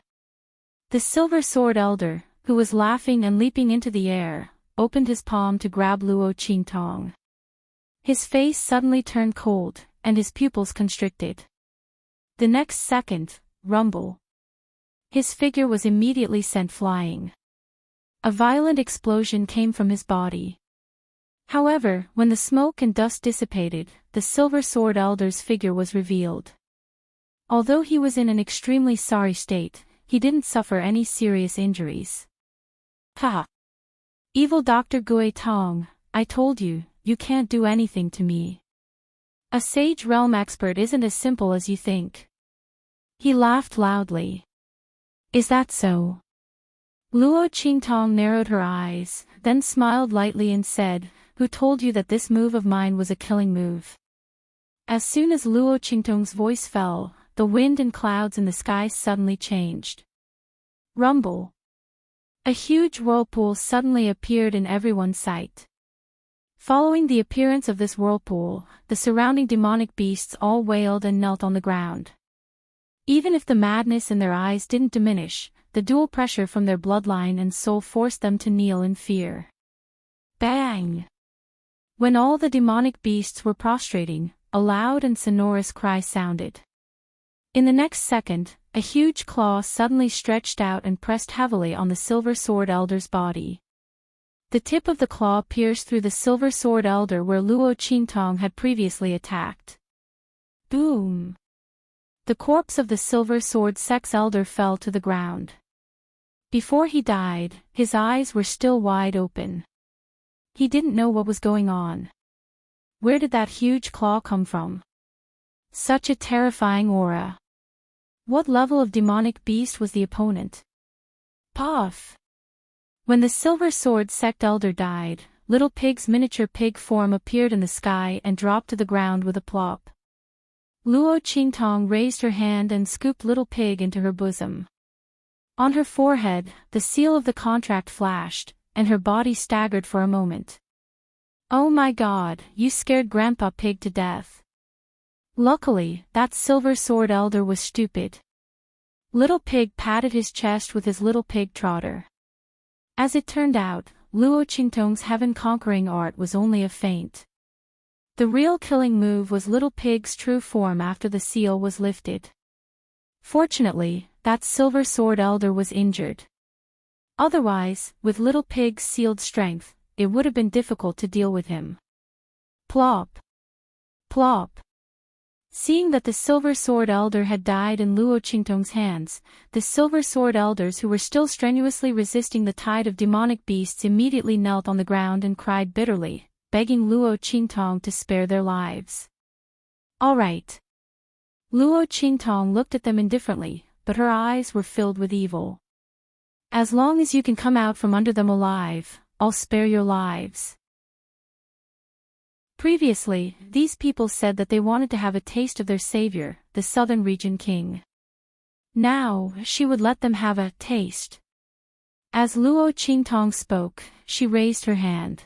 The Silver Sword Elder, who was laughing and leaping into the air, opened his palm to grab Luo Qingtong. His face suddenly turned cold, and his pupils constricted. The next second, rumble. His figure was immediately sent flying. A violent explosion came from his body. However, when the smoke and dust dissipated, the Silver Sword Elder's figure was revealed. Although he was in an extremely sorry state, he didn't suffer any serious injuries. Ha! Evil Dr. Gui Tong, I told you, you can't do anything to me. A Sage Realm expert isn't as simple as you think. He laughed loudly. Is that so? Luo Qingtong narrowed her eyes, then smiled lightly and said, Who told you that this move of mine was a killing move? As soon as Luo Qingtong's voice fell, the wind and clouds in the sky suddenly changed. Rumble. A huge whirlpool suddenly appeared in everyone's sight. Following the appearance of this whirlpool, the surrounding demonic beasts all wailed and knelt on the ground. Even if the madness in their eyes didn't diminish, the dual pressure from their bloodline and soul forced them to kneel in fear. Bang! When all the demonic beasts were prostrating, a loud and sonorous cry sounded. In the next second, a huge claw suddenly stretched out and pressed heavily on the Silver Sword Elder's body. The tip of the claw pierced through the Silver Sword Elder where Luo Qingtong had previously attacked. Boom! The corpse of the Silver Sword Sex Elder fell to the ground. Before he died, his eyes were still wide open. He didn't know what was going on. Where did that huge claw come from? Such a terrifying aura. What level of demonic beast was the opponent? Puff! When the Silver Sword Sect Elder died, Little Pig's miniature pig form appeared in the sky and dropped to the ground with a plop. Luo Qingtong raised her hand and scooped Little Pig into her bosom. On her forehead, the seal of the contract flashed, and her body staggered for a moment. Oh my God, you scared Grandpa Pig to death. Luckily, that Silver Sword Elder was stupid. Little Pig patted his chest with his little pig trotter. As it turned out, Luo Qingtong's heaven-conquering art was only a feint. The real killing move was Little Pig's true form after the seal was lifted. Fortunately, that Silver Sword Elder was injured. Otherwise, with Little Pig's sealed strength, it would have been difficult to deal with him. Plop! Plop! Seeing that the Silver Sword Elder had died in Luo Qingtong's hands, the Silver Sword Elders who were still strenuously resisting the tide of demonic beasts immediately knelt on the ground and cried bitterly, begging Luo Qingtong to spare their lives. All right. Luo Qingtong looked at them indifferently, but her eyes were filled with evil. As long as you can come out from under them alive, I'll spare your lives. Previously, these people said that they wanted to have a taste of their savior, the Southern Region King. Now, she would let them have a taste. As Luo Qingtong spoke, she raised her hand.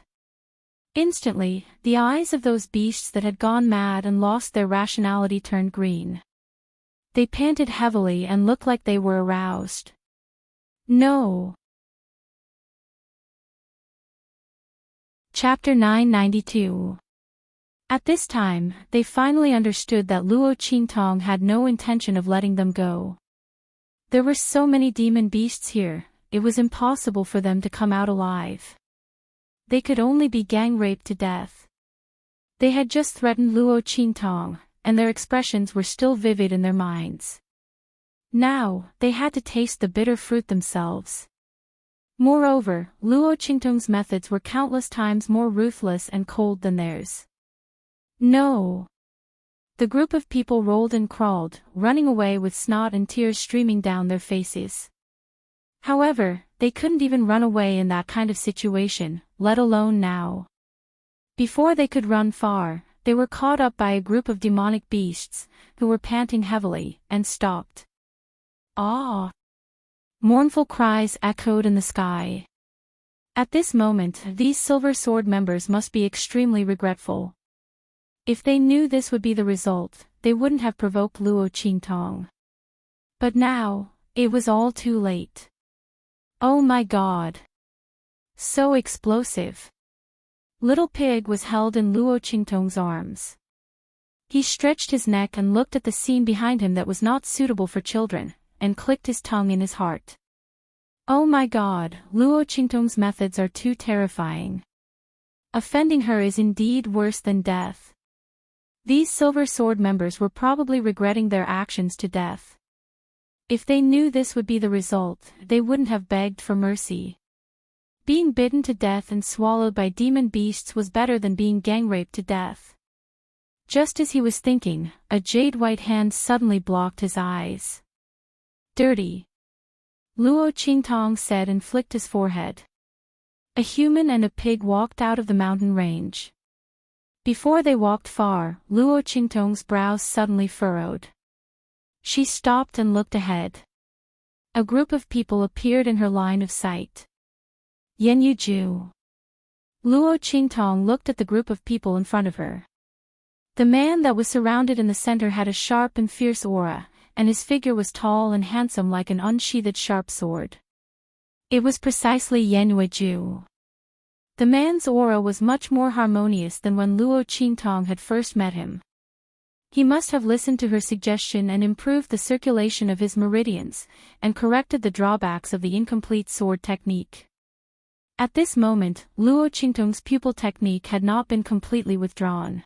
Instantly, the eyes of those beasts that had gone mad and lost their rationality turned green. They panted heavily and looked like they were aroused. No. Chapter 992. At this time, they finally understood that Luo Qingtong had no intention of letting them go. There were so many demon beasts here, it was impossible for them to come out alive. They could only be gang-raped to death. They had just threatened Luo Qingtong, and their expressions were still vivid in their minds. Now, they had to taste the bitter fruit themselves. Moreover, Luo Qingtong's methods were countless times more ruthless and cold than theirs. No. The group of people rolled and crawled, running away with snot and tears streaming down their faces. However, they couldn't even run away in that kind of situation, let alone now. Before they could run far, they were caught up by a group of demonic beasts, who were panting heavily, and stopped. Ah! Mournful cries echoed in the sky. At this moment, these Silver Sword members must be extremely regretful. If they knew this would be the result, they wouldn't have provoked Luo Qingtong. But now, it was all too late. Oh my God! So explosive. Little Pig was held in Luo Qingtong's arms. He stretched his neck and looked at the scene behind him that was not suitable for children, and clicked his tongue in his heart. Oh my God, Luo Qingtong's methods are too terrifying. Offending her is indeed worse than death. These Silver Sword members were probably regretting their actions to death. If they knew this would be the result, they wouldn't have begged for mercy. Being bitten to death and swallowed by demon beasts was better than being gang-raped to death. Just as he was thinking, a jade-white hand suddenly blocked his eyes. Dirty. Luo Qingtong said and flicked his forehead. A human and a pig walked out of the mountain range. Before they walked far, Luo Qingtong's brows suddenly furrowed. She stopped and looked ahead. A group of people appeared in her line of sight. Yenyu. Luo Qingtong looked at the group of people in front of her. The man that was surrounded in the center had a sharp and fierce aura, and his figure was tall and handsome like an unsheathed sharp sword. It was precisely Yenyu. The man's aura was much more harmonious than when Luo Qingtong had first met him. He must have listened to her suggestion and improved the circulation of his meridians, and corrected the drawbacks of the incomplete sword technique. At this moment, Luo Qingtong's pupil technique had not been completely withdrawn.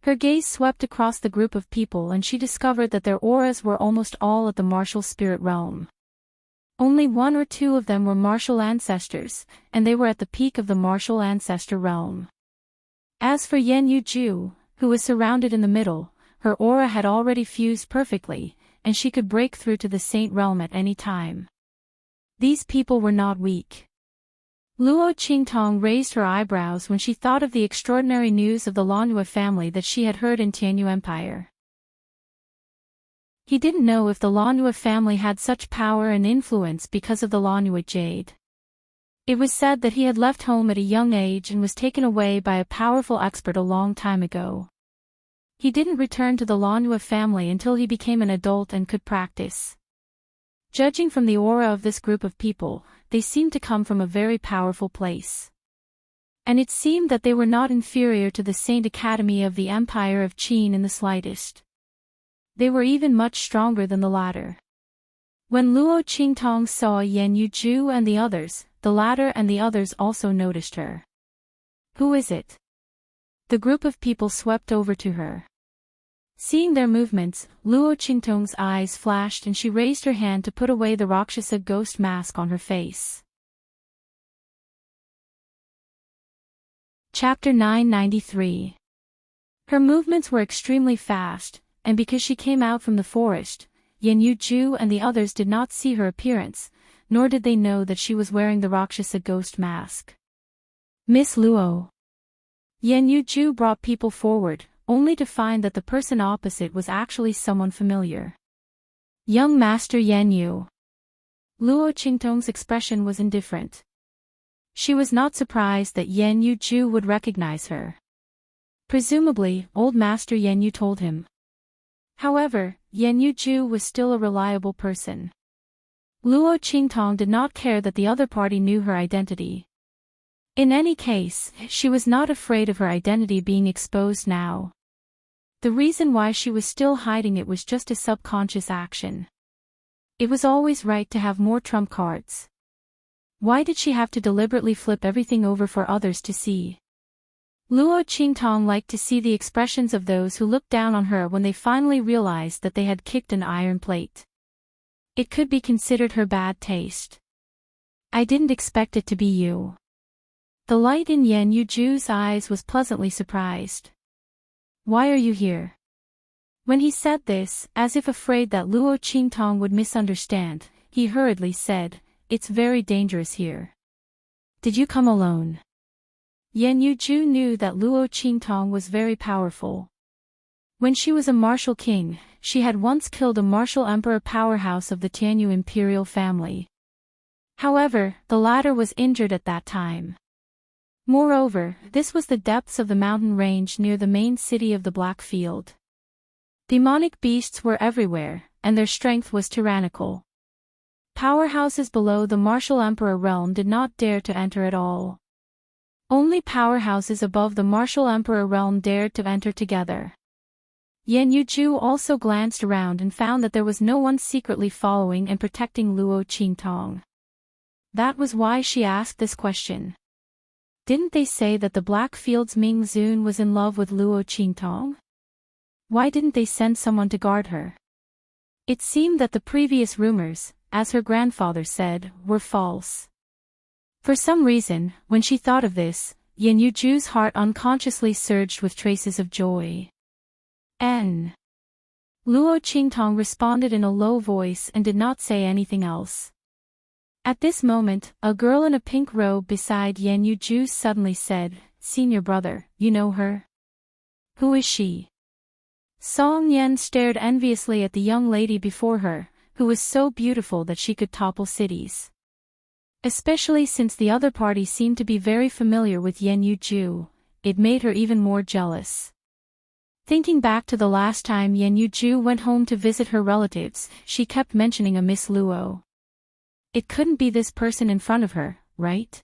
Her gaze swept across the group of people and she discovered that their auras were almost all at the martial spirit realm. Only one or two of them were martial ancestors, and they were at the peak of the martial ancestor realm. As for Yenyu, who was surrounded in the middle, her aura had already fused perfectly, and she could break through to the saint realm at any time. These people were not weak. Luo Qingtong raised her eyebrows when she thought of the extraordinary news of the Lanhua family that she had heard in Tianyu Empire. He didn't know if the Lanhua family had such power and influence because of the Lanhua jade. It was said that he had left home at a young age and was taken away by a powerful expert a long time ago. He didn't return to the Lanhua family until he became an adult and could practice. Judging from the aura of this group of people, they seemed to come from a very powerful place. And it seemed that they were not inferior to the Saint Academy of the Empire of Qin in the slightest. They were even much stronger than the latter. When Luo Qingtong saw Yenyu and the latter and the others also noticed her. Who is it? The group of people swept over to her. Seeing their movements, Luo Qingtong's eyes flashed and she raised her hand to put away the Rakshasa ghost mask on her face. Chapter 993. Her movements were extremely fast, and because she came out from the forest, Yenyu and the others did not see her appearance, nor did they know that she was wearing the Rakshasa ghost mask. Miss Luo. Yan Yu brought people forward, only to find that the person opposite was actually someone familiar. Young Master Yan Yu. Luo Qingtong's expression was indifferent. She was not surprised that Yan Yu would recognize her. Presumably, old Master Yan Yu told him. However, Yan Yu was still a reliable person. Luo Qingtong did not care that the other party knew her identity. In any case, she was not afraid of her identity being exposed now. The reason why she was still hiding it was just a subconscious action. It was always right to have more trump cards. Why did she have to deliberately flip everything over for others to see? Luo Qingtong liked to see the expressions of those who looked down on her when they finally realized that they had kicked an iron plate. It could be considered her bad taste. I didn't expect it to be you. The light in Yan Yuju's eyes was pleasantly surprised. Why are you here? When he said this, as if afraid that Luo Qingtong would misunderstand, he hurriedly said, "It's very dangerous here. Did you come alone?" Yan Yuju knew that Luo Qingtong was very powerful. When she was a martial king, she had once killed a martial emperor powerhouse of the Tianyu imperial family. However, the latter was injured at that time. Moreover, this was the depths of the mountain range near the main city of the Black Field. Demonic beasts were everywhere, and their strength was tyrannical. Powerhouses below the martial emperor realm did not dare to enter at all. Only powerhouses above the martial emperor realm dared to enter together. Yan Yuju also glanced around and found that there was no one secretly following and protecting Luo Qingtong. That was why she asked this question. Didn't they say that the Black Field's Ming Zun was in love with Luo Qingtong? Why didn't they send someone to guard her? It seemed that the previous rumors, as her grandfather said, were false. For some reason, when she thought of this, Yan Yuju's heart unconsciously surged with traces of joy. Luo Qingtong responded in a low voice and did not say anything else. At this moment, a girl in a pink robe beside Yan Yuju suddenly said, "Senior brother, you know her? Who is she?" Song Yan stared enviously at the young lady before her, who was so beautiful that she could topple cities. Especially since the other party seemed to be very familiar with Yan Yuju, it made her even more jealous. Thinking back to the last time Yan Yuju went home to visit her relatives, she kept mentioning a Miss Luo. It couldn't be this person in front of her, right?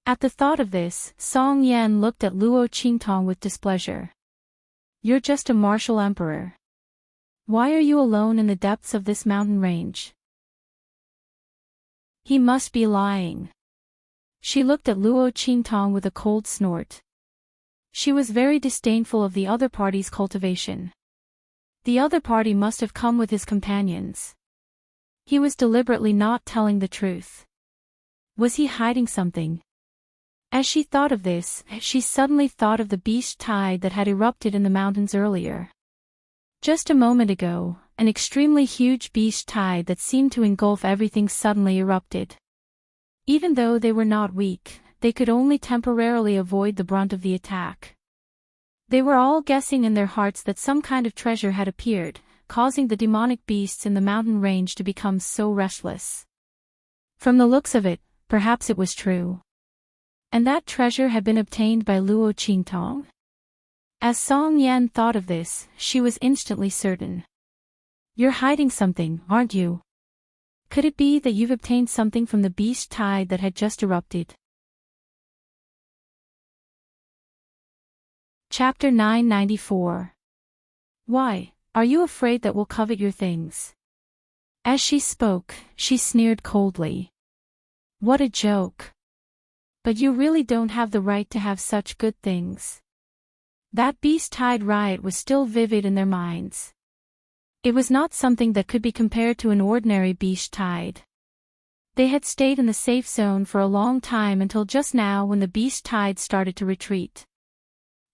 At the thought of this, Song Yan looked at Luo Qingtong with displeasure. You're just a martial emperor. Why are you alone in the depths of this mountain range? He must be lying. She looked at Luo Qingtong with a cold snort. She was very disdainful of the other party's cultivation. The other party must have come with his companions. He was deliberately not telling the truth. Was he hiding something? As she thought of this, she suddenly thought of the beast tide that had erupted in the mountains earlier. Just a moment ago, an extremely huge beast tide that seemed to engulf everything suddenly erupted. Even though they were not weak, they could only temporarily avoid the brunt of the attack. They were all guessing in their hearts that some kind of treasure had appeared, causing the demonic beasts in the mountain range to become so restless. From the looks of it, perhaps it was true. And that treasure had been obtained by Luo Qingtong? As Song Yan thought of this, she was instantly certain. You're hiding something, aren't you? Could it be that you've obtained something from the beast tide that had just erupted? Chapter 994. Why, are you afraid that we'll covet your things? As she spoke, she sneered coldly. What a joke. But you really don't have the right to have such good things. That beast tide riot was still vivid in their minds. It was not something that could be compared to an ordinary beast tide. They had stayed in the safe zone for a long time until just now when the beast tide started to retreat.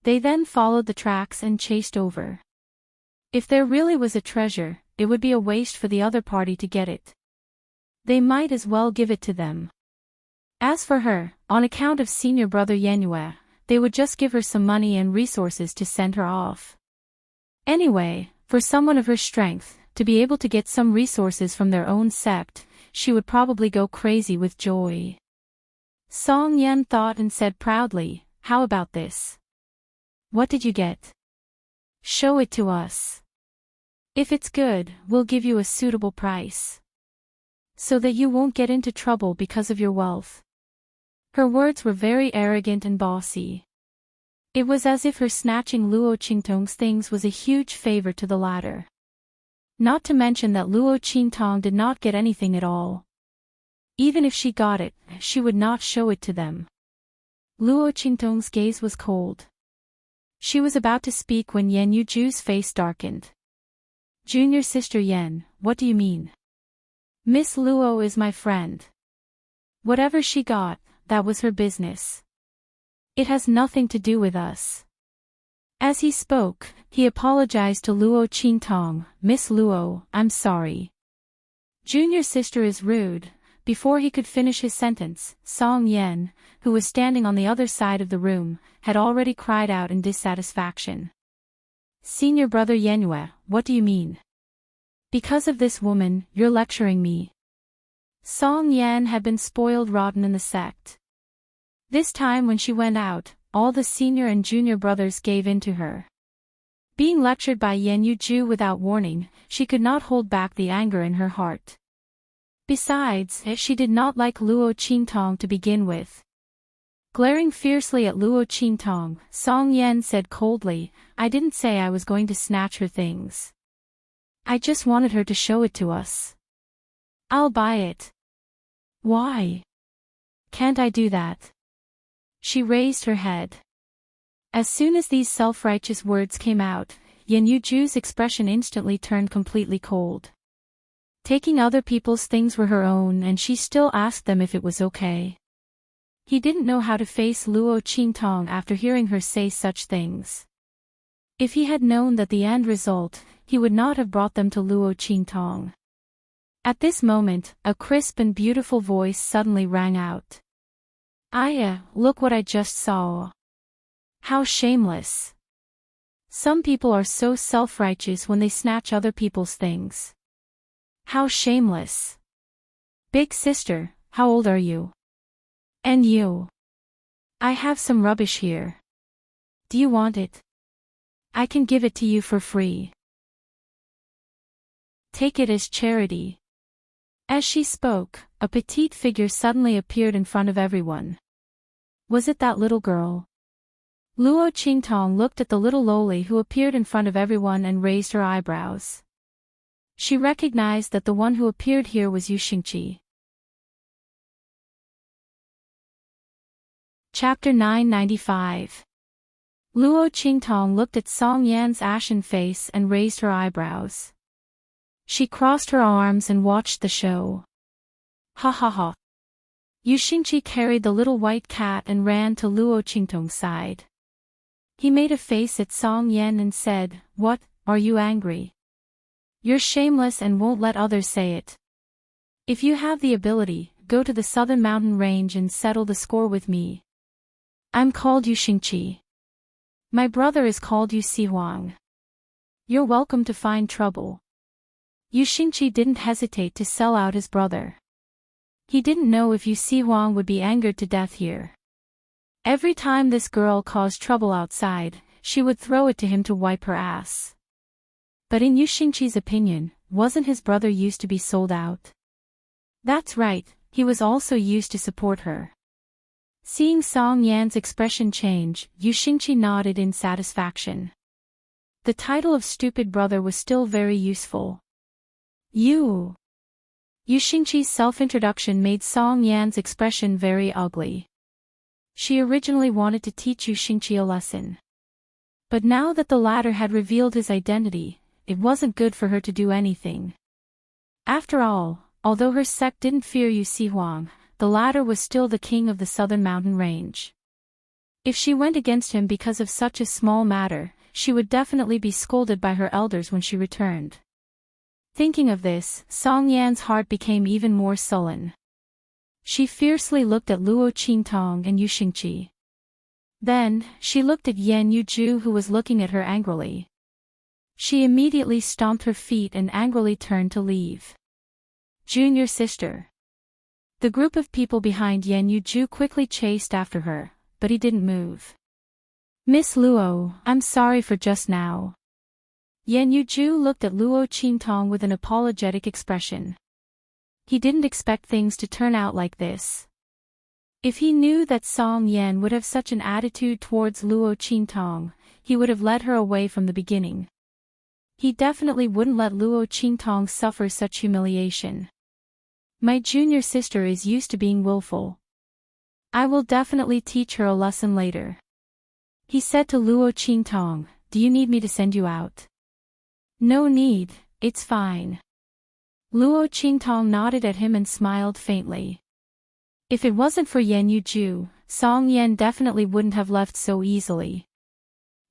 They then followed the tracks and chased over. If there really was a treasure, it would be a waste for the other party to get it. They might as well give it to them. As for her, on account of senior brother Yanyue, they would just give her some money and resources to send her off. Anyway, for someone of her strength, to be able to get some resources from their own sect, she would probably go crazy with joy. Song Yen thought and said proudly, "How about this? What did you get? Show it to us. If it's good, we'll give you a suitable price. So that you won't get into trouble because of your wealth." Her words were very arrogant and bossy. It was as if her snatching Luo Qingtong's things was a huge favor to the latter. Not to mention that Luo Qingtong did not get anything at all. Even if she got it, she would not show it to them. Luo Qingtong's gaze was cold. She was about to speak when Yan Yuju's face darkened. "Junior sister Yan, what do you mean? Miss Luo is my friend. Whatever she got, that was her business. It has nothing to do with us." As he spoke, he apologized to Luo Qingtong. "Miss Luo, I'm sorry. Junior sister is rude." Before he could finish his sentence, Song Yen, who was standing on the other side of the room, had already cried out in dissatisfaction. "Senior brother Yenyue, what do you mean? Because of this woman, you're lecturing me." Song Yan had been spoiled rotten in the sect. This time when she went out, all the senior and junior brothers gave in to her. Being lectured by Yan Yuju without warning, she could not hold back the anger in her heart. Besides, she did not like Luo Qingtong to begin with. Glaring fiercely at Luo Qingtong, Song Yen said coldly, "I didn't say I was going to snatch her things. I just wanted her to show it to us. I'll buy it." "Why? Can't I do that?" She raised her head. As soon as these self-righteous words came out, Yan Yuju's expression instantly turned completely cold. Taking other people's things were her own and she still asked them if it was okay. He didn't know how to face Luo Qingtong after hearing her say such things. If he had known that the end result, he would not have brought them to Luo Qingtong. At this moment, a crisp and beautiful voice suddenly rang out. "Aya, look what I just saw. How shameless. Some people are so self-righteous when they snatch other people's things. How shameless. Big sister, how old are you? And you? I have some rubbish here. Do you want it? I can give it to you for free. Take it as charity." As she spoke, a petite figure suddenly appeared in front of everyone. Was it that little girl? Luo Qingtong looked at the little loli who appeared in front of everyone and raised her eyebrows. She recognized that the one who appeared here was Yu Xingqi. Chapter 995. Luo Qingtong looked at Song Yan's ashen face and raised her eyebrows. She crossed her arms and watched the show. "Ha ha ha." Yu Xingqi carried the little white cat and ran to Luo Qingtong's side. He made a face at Song Yan and said, "What, are you angry? You're shameless and won't let others say it. If you have the ability, go to the southern mountain range and settle the score with me. I'm called Yu Xingqi. My brother is called Yu Sihuang. You're welcome to find trouble." Yu Xingqi didn't hesitate to sell out his brother. He didn't know if Yu Sihuang would be angered to death here. Every time this girl caused trouble outside, she would throw it to him to wipe her ass. But in Yu Xingqi's opinion, wasn't his brother used to be sold out? That's right, he was also used to support her. Seeing Song Yan's expression change, Yu Xingqi nodded in satisfaction. The title of stupid brother was still very useful. Yu Xingqi's self-introduction made Song Yan's expression very ugly. She originally wanted to teach Yu Xingqi a lesson. But now that the latter had revealed his identity, it wasn't good for her to do anything. After all, although her sect didn't fear Yu Sihuang, the latter was still the king of the southern mountain range. If she went against him because of such a small matter, she would definitely be scolded by her elders when she returned. Thinking of this, Song Yan's heart became even more sullen. She fiercely looked at Luo Qingtong and Yu Xingqi. Then, she looked at Yan Yuju, who was looking at her angrily. She immediately stomped her feet and angrily turned to leave. Junior sister. The group of people behind Yan Yuju quickly chased after her, but he didn't move. Miss Luo, I'm sorry for just now. Yan Yuju looked at Luo Qingtong with an apologetic expression. He didn't expect things to turn out like this. If he knew that Song Yan would have such an attitude towards Luo Qingtong, he would have led her away from the beginning. He definitely wouldn't let Luo Qingtong suffer such humiliation. My junior sister is used to being willful. I will definitely teach her a lesson later. He said to Luo Qingtong, do you need me to send you out? No need, it's fine. Luo Qingtong nodded at him and smiled faintly. If it wasn't for Yan Yuju, Song Yan definitely wouldn't have left so easily.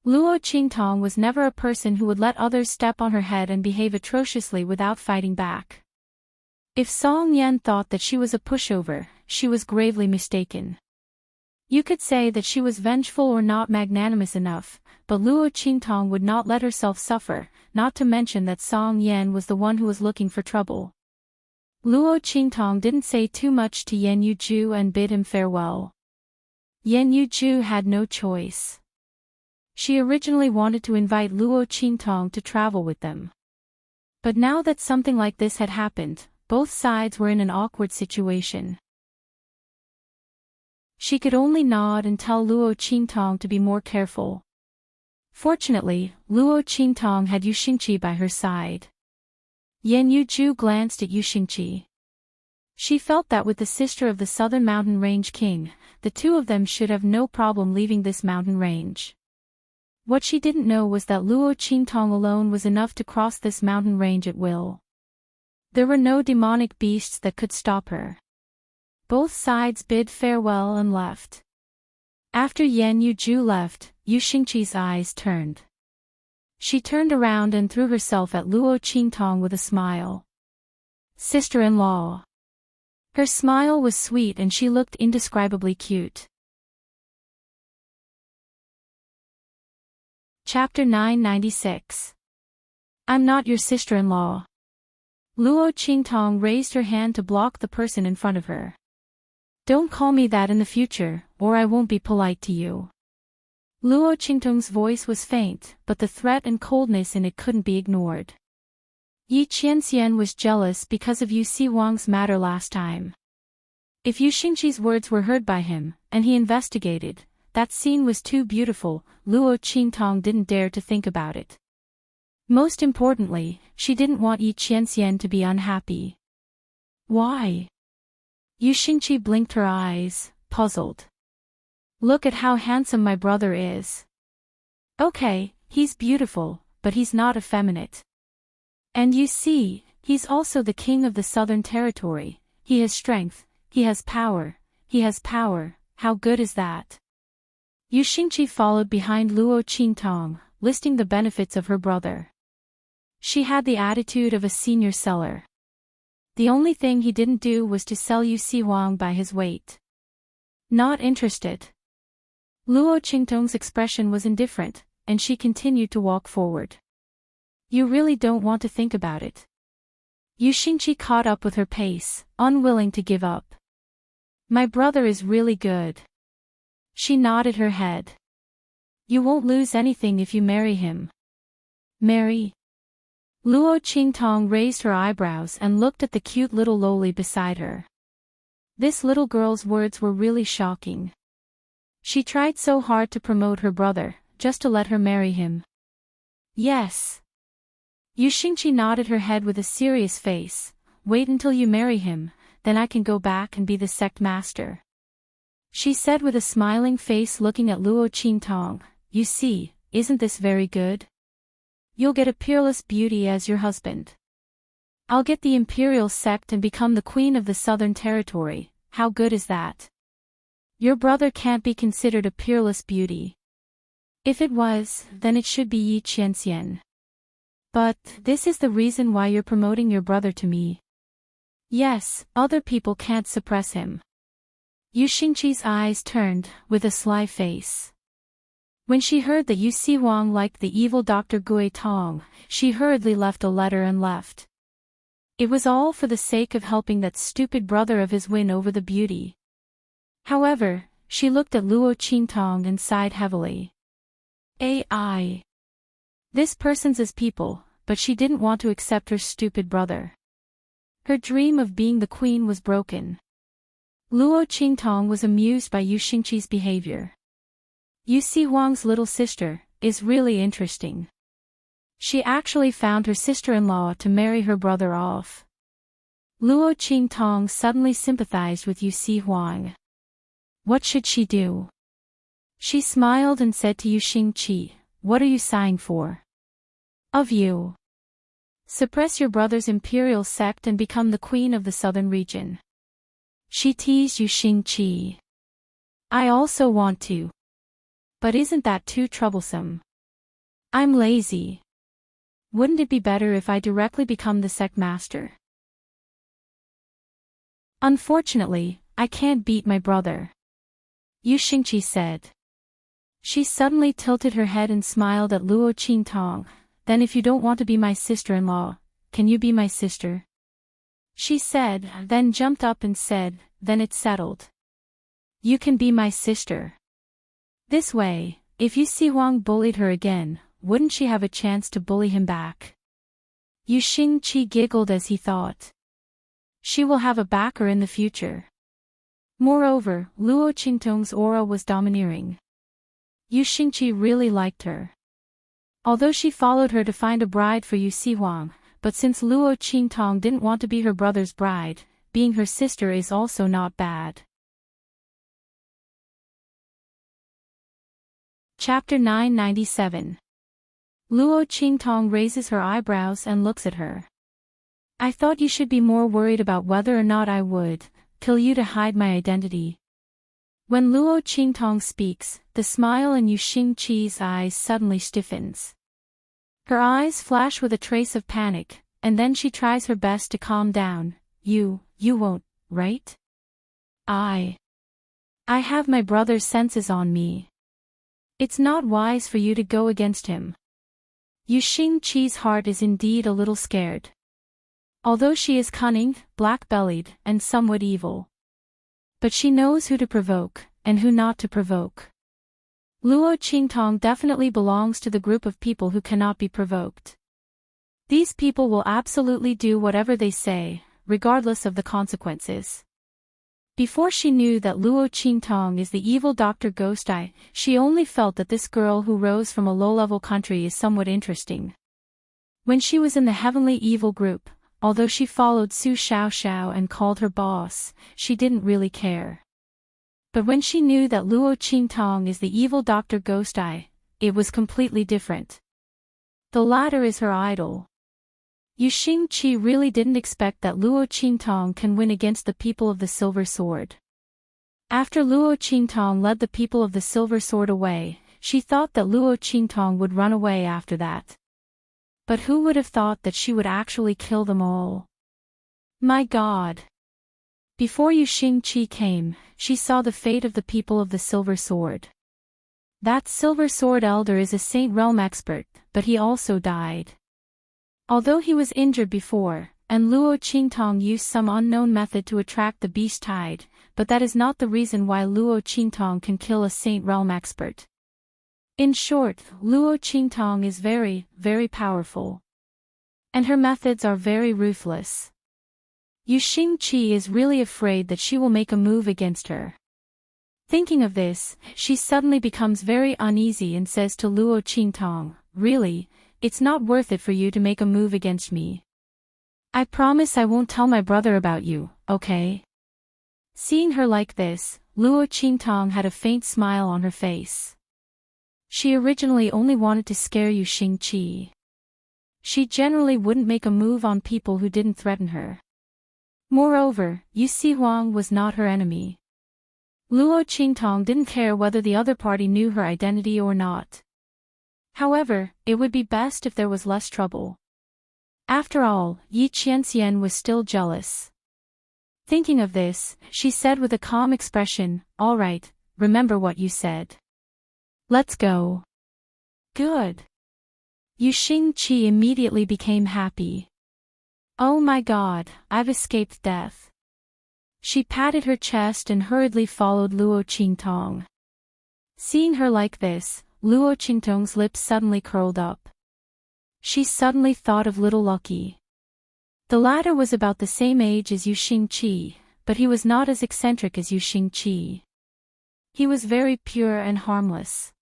Luo Qingtong was never a person who would let others step on her head and behave atrociously without fighting back. If Song Yan thought that she was a pushover, she was gravely mistaken. You could say that she was vengeful or not magnanimous enough, but Luo Qingtong would not let herself suffer, not to mention that Song Yan was the one who was looking for trouble. Luo Qingtong didn't say too much to Yan Yuju and bid him farewell. Yan Yuju had no choice. She originally wanted to invite Luo Qingtong to travel with them. But now that something like this had happened, both sides were in an awkward situation. She could only nod and tell Luo Qingtong to be more careful. Fortunately, Luo Qingtong had Yu Xingqi by her side. Yan Yuju glanced at Yu Xingqi. She felt that with the sister of the Southern Mountain Range King, the two of them should have no problem leaving this mountain range. What she didn't know was that Luo Qingtong alone was enough to cross this mountain range at will. There were no demonic beasts that could stop her. Both sides bid farewell and left. After Yan Yuju left, Yu Xingqi's eyes turned. She turned around and threw herself at Luo Qingtong with a smile. Sister-in-law. Her smile was sweet and she looked indescribably cute. Chapter 996. I'm not your sister-in-law. Luo Qingtong raised her hand to block the person in front of her. Don't call me that in the future, or I won't be polite to you. Luo Qingtong's voice was faint, but the threat and coldness in it couldn't be ignored. Yi Qianxian was jealous because of Yu Siwang's matter last time. If Yu Xingqi's words were heard by him, and he investigated, that scene was too beautiful, Luo Qingtong didn't dare to think about it. Most importantly, she didn't want Yi Qianxian to be unhappy. Why? Yu Xingqi blinked her eyes, puzzled. Look at how handsome my brother is. Okay, he's beautiful, but he's not effeminate. And you see, he's also the king of the Southern Territory. He has strength, he has power, how good is that? Yu Xingqi followed behind Luo Qingtong, listing the benefits of her brother. She had the attitude of a senior seller. The only thing he didn't do was to sell Yu Siwang by his weight. Not interested. Luo Qingtong's expression was indifferent, and she continued to walk forward. You really don't want to think about it. Yu Xingqi caught up with her pace, unwilling to give up. My brother is really good. She nodded her head. You won't lose anything if you marry him. Marry? Luo Qingtong raised her eyebrows and looked at the cute little loli beside her. This little girl's words were really shocking. She tried so hard to promote her brother, just to let her marry him. Yes. Yu Xingqi nodded her head with a serious face. Wait until you marry him, then I can go back and be the sect master. She said with a smiling face looking at Luo Qingtong, you see, isn't this very good? You'll get a peerless beauty as your husband. I'll get the imperial sect and become the queen of the Southern Territory. How good is that? Your brother can't be considered a peerless beauty. If it was, then it should be Yi Qianxian. But, this is the reason why you're promoting your brother to me. Yes, other people can't suppress him. Yu Xingqi's eyes turned, with a sly face. When she heard that Yu Si Huang liked the evil Dr. Gui Tong, she hurriedly left a letter and left. It was all for the sake of helping that stupid brother of his win over the beauty. However, she looked at Luo Qingtong and sighed heavily. AI. This person's as people, but she didn't want to accept her stupid brother. Her dream of being the queen was broken. Luo Qingtong was amused by Yu Xingqi's behavior. Yu Si Huang's little sister is really interesting. She actually found her sister-in-law to marry her brother off. Luo Qingtong suddenly sympathized with Yu Si Huang. What should she do? She smiled and said to Yu Xingqi, "What are you sighing for?" "Of you. Suppress your brother's imperial sect and become the queen of the southern region." She teased Yu Xingqi. "I also want to. But isn't that too troublesome? I'm lazy. Wouldn't it be better if I directly become the sect master?" "Unfortunately, I can't beat my brother," Yu Xingqi said. She suddenly tilted her head and smiled at Luo Qingtong. "Then if you don't want to be my sister-in-law, can you be my sister?" She said, then jumped up and said, "Then it's settled. You can be my sister." This way, if Yu Si Huang bullied her again, wouldn't she have a chance to bully him back? Yu Xingqi giggled as he thought. She will have a backer in the future. Moreover, Luo Qingtong's aura was domineering. Yu Xingqi really liked her. Although she followed her to find a bride for Yu Si Huang, but since Luo Qingtong didn't want to be her brother's bride, being her sister is also not bad. Chapter 997. Luo Qingtong raises her eyebrows and looks at her. "I thought you should be more worried about whether or not I would kill you to hide my identity." When Luo Qingtong speaks, the smile in Yu Xingqi's eyes suddenly stiffens. Her eyes flash with a trace of panic, and then she tries her best to calm down. You won't, right?" I have my brother's senses on me. It's not wise for you to go against him." Yu Xingqi's heart is indeed a little scared. Although she is cunning, black-bellied, and somewhat evil. But she knows who to provoke, and who not to provoke. Luo Qingtong definitely belongs to the group of people who cannot be provoked. These people will absolutely do whatever they say, regardless of the consequences. Before she knew that Luo Qingtong is the evil Dr. Ghost Eye, she only felt that this girl who rose from a low-level country is somewhat interesting. When she was in the heavenly evil group, although she followed Su Xiaoxiao and called her boss, she didn't really care. But when she knew that Luo Qingtong is the evil Dr. Ghost Eye, it was completely different. The latter is her idol. Yu Xingqi really didn't expect that Luo Qingtong can win against the people of the Silver Sword. After Luo Qingtong led the people of the Silver Sword away, she thought that Luo Qingtong would run away after that. But who would have thought that she would actually kill them all? My God! Before Yu Xingqi came, she saw the fate of the people of the Silver Sword. That Silver Sword elder is a Saint Realm expert, but he also died. Although he was injured before, and Luo Qingtong used some unknown method to attract the beast tide, but that is not the reason why Luo Qingtong can kill a Saint Realm expert. In short, Luo Qingtong is very, very powerful. And her methods are very ruthless. Yu Xingqi is really afraid that she will make a move against her. Thinking of this, she suddenly becomes very uneasy and says to Luo Qingtong, "Really, it's not worth it for you to make a move against me. I promise I won't tell my brother about you, okay?" Seeing her like this, Luo Qingtong had a faint smile on her face. She originally only wanted to scare Yu Xingqi. She generally wouldn't make a move on people who didn't threaten her. Moreover, Yu Si Huang was not her enemy. Luo Qingtong didn't care whether the other party knew her identity or not. However, it would be best if there was less trouble. After all, Yi Qianxian was still jealous. Thinking of this, she said with a calm expression, "All right, remember what you said. Let's go." Good. Yu Xingqi immediately became happy. Oh my god, I've escaped death. She patted her chest and hurriedly followed Luo Qingtong. Seeing her like this, Luo Qingtong's lips suddenly curled up. She suddenly thought of little Lucky. The latter was about the same age as Yu Xingqi, but he was not as eccentric as Yu Xingqi. He was very pure and harmless.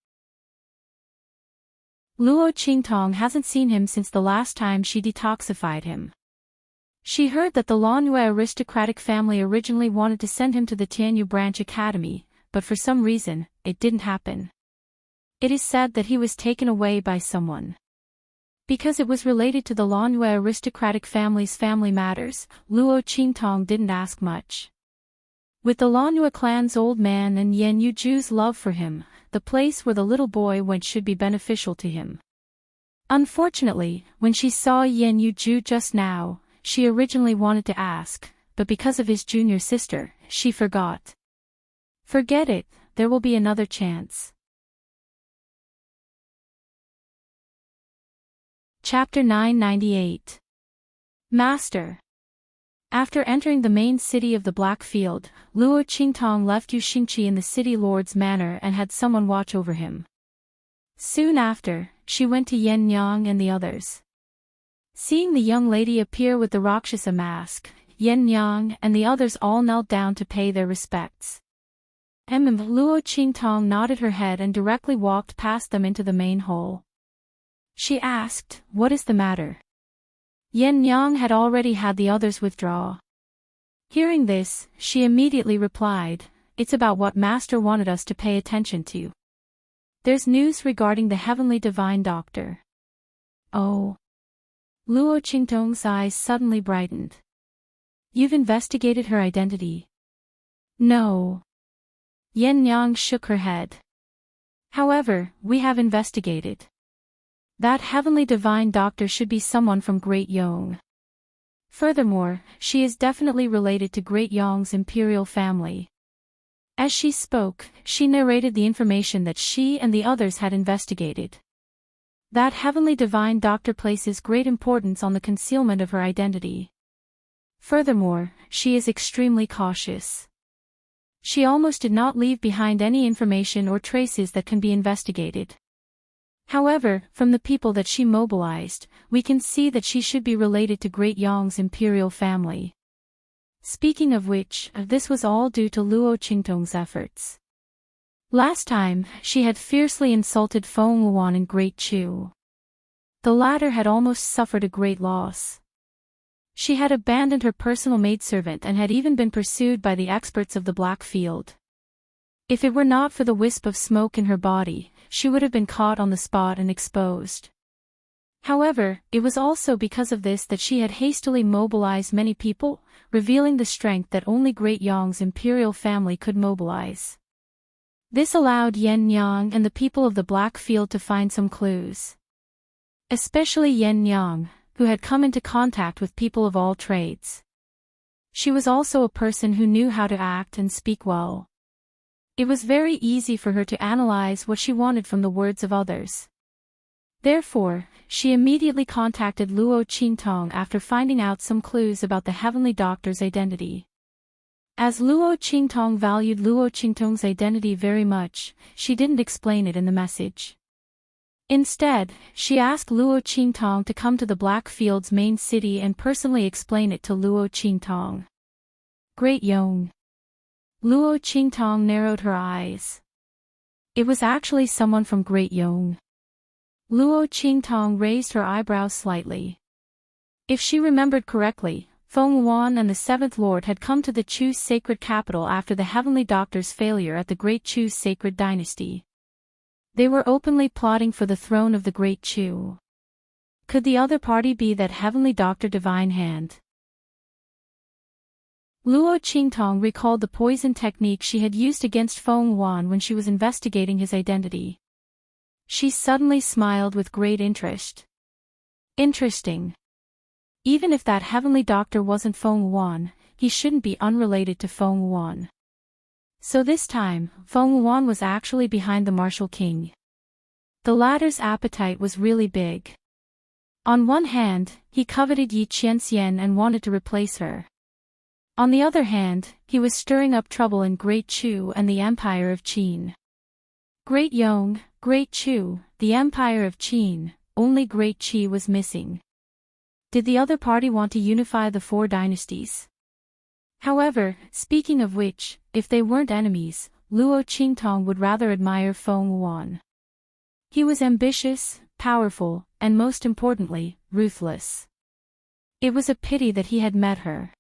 Luo Qingtong hasn't seen him since the last time she detoxified him. She heard that the Langyue aristocratic family originally wanted to send him to the Tianyu Branch Academy, but for some reason, it didn't happen. It is said that he was taken away by someone. Because it was related to the Langyue aristocratic family's family matters, Luo Qingtong didn't ask much. With the Langyue clan's old man and Yan Yuju's love for him, the place where the little boy went should be beneficial to him. Unfortunately, when she saw Yan Yuju just now, she originally wanted to ask, but because of his junior sister, she forgot. Forget it, there will be another chance. Chapter 998. Master. After entering the main city of the Black Field, Luo Qingtong left Yu Xingqi in the city lord's manor and had someone watch over him. Soon after, she went to Yan Yang and the others. Seeing the young lady appear with the Rakshasa mask, Yan Yang and the others all knelt down to pay their respects. Luo Qingtong nodded her head and directly walked past them into the main hall. She asked, "What is the matter?" Yan Yang had already had the others withdraw. Hearing this, she immediately replied, "It's about what Master wanted us to pay attention to. There's news regarding the Heavenly Divine Doctor." Oh. Luo Qingtong's eyes suddenly brightened. "You've investigated her identity?" "No." Yan Yang shook her head. "However, we have investigated. That Heavenly Divine Doctor should be someone from Great Yong. Furthermore, she is definitely related to Great Yong's imperial family." As she spoke, she narrated the information that she and the others had investigated. That Heavenly Divine Doctor places great importance on the concealment of her identity. Furthermore, she is extremely cautious. She almost did not leave behind any information or traces that can be investigated. However, from the people that she mobilized, we can see that she should be related to Great Yong's imperial family. Speaking of which, this was all due to Luo Qingtong's efforts. Last time, she had fiercely insulted Feng Wuan and Great Chu. The latter had almost suffered a great loss. She had abandoned her personal maidservant and had even been pursued by the experts of the Black Field. If it were not for the wisp of smoke in her body, she would have been caught on the spot and exposed. However, it was also because of this that she had hastily mobilized many people, revealing the strength that only Great Yong's imperial family could mobilize. This allowed Yan Yang and the people of the Black Field to find some clues. Especially Yan Yang, who had come into contact with people of all trades. She was also a person who knew how to act and speak well. It was very easy for her to analyze what she wanted from the words of others. Therefore, she immediately contacted Luo Qingtong after finding out some clues about the Heavenly Doctor's identity. As Luo Qingtong valued Luo Qingtong's identity very much, she didn't explain it in the message. Instead, she asked Luo Qingtong to come to the Black Field's main city and personally explain it to Luo Qingtong. Great Yong. Luo Qingtong narrowed her eyes. It was actually someone from Great Yong. Luo Qingtong raised her eyebrows slightly. If she remembered correctly, Feng Wuan and the Seventh Lord had come to the Chu's sacred capital after the Heavenly Doctor's failure at the Great Chu's sacred dynasty. They were openly plotting for the throne of the Great Chu. Could the other party be that Heavenly Doctor Divine Hand? Luo Qingtong recalled the poison technique she had used against Feng Wuan when she was investigating his identity. She suddenly smiled with great interest. Interesting. Even if that Heavenly Doctor wasn't Feng Wuan, he shouldn't be unrelated to Feng Wuan. So this time, Feng Wuan was actually behind the Martial King. The latter's appetite was really big. On one hand, he coveted Yi Qianxian and wanted to replace her. On the other hand, he was stirring up trouble in Great Chu and the Empire of Qin. Great Yong, Great Chu, the Empire of Qin, only Great Qi was missing. Did the other party want to unify the four dynasties? However, speaking of which, if they weren't enemies, Luo Qingtong would rather admire Feng Wuan. He was ambitious, powerful, and most importantly, ruthless. It was a pity that he had met her.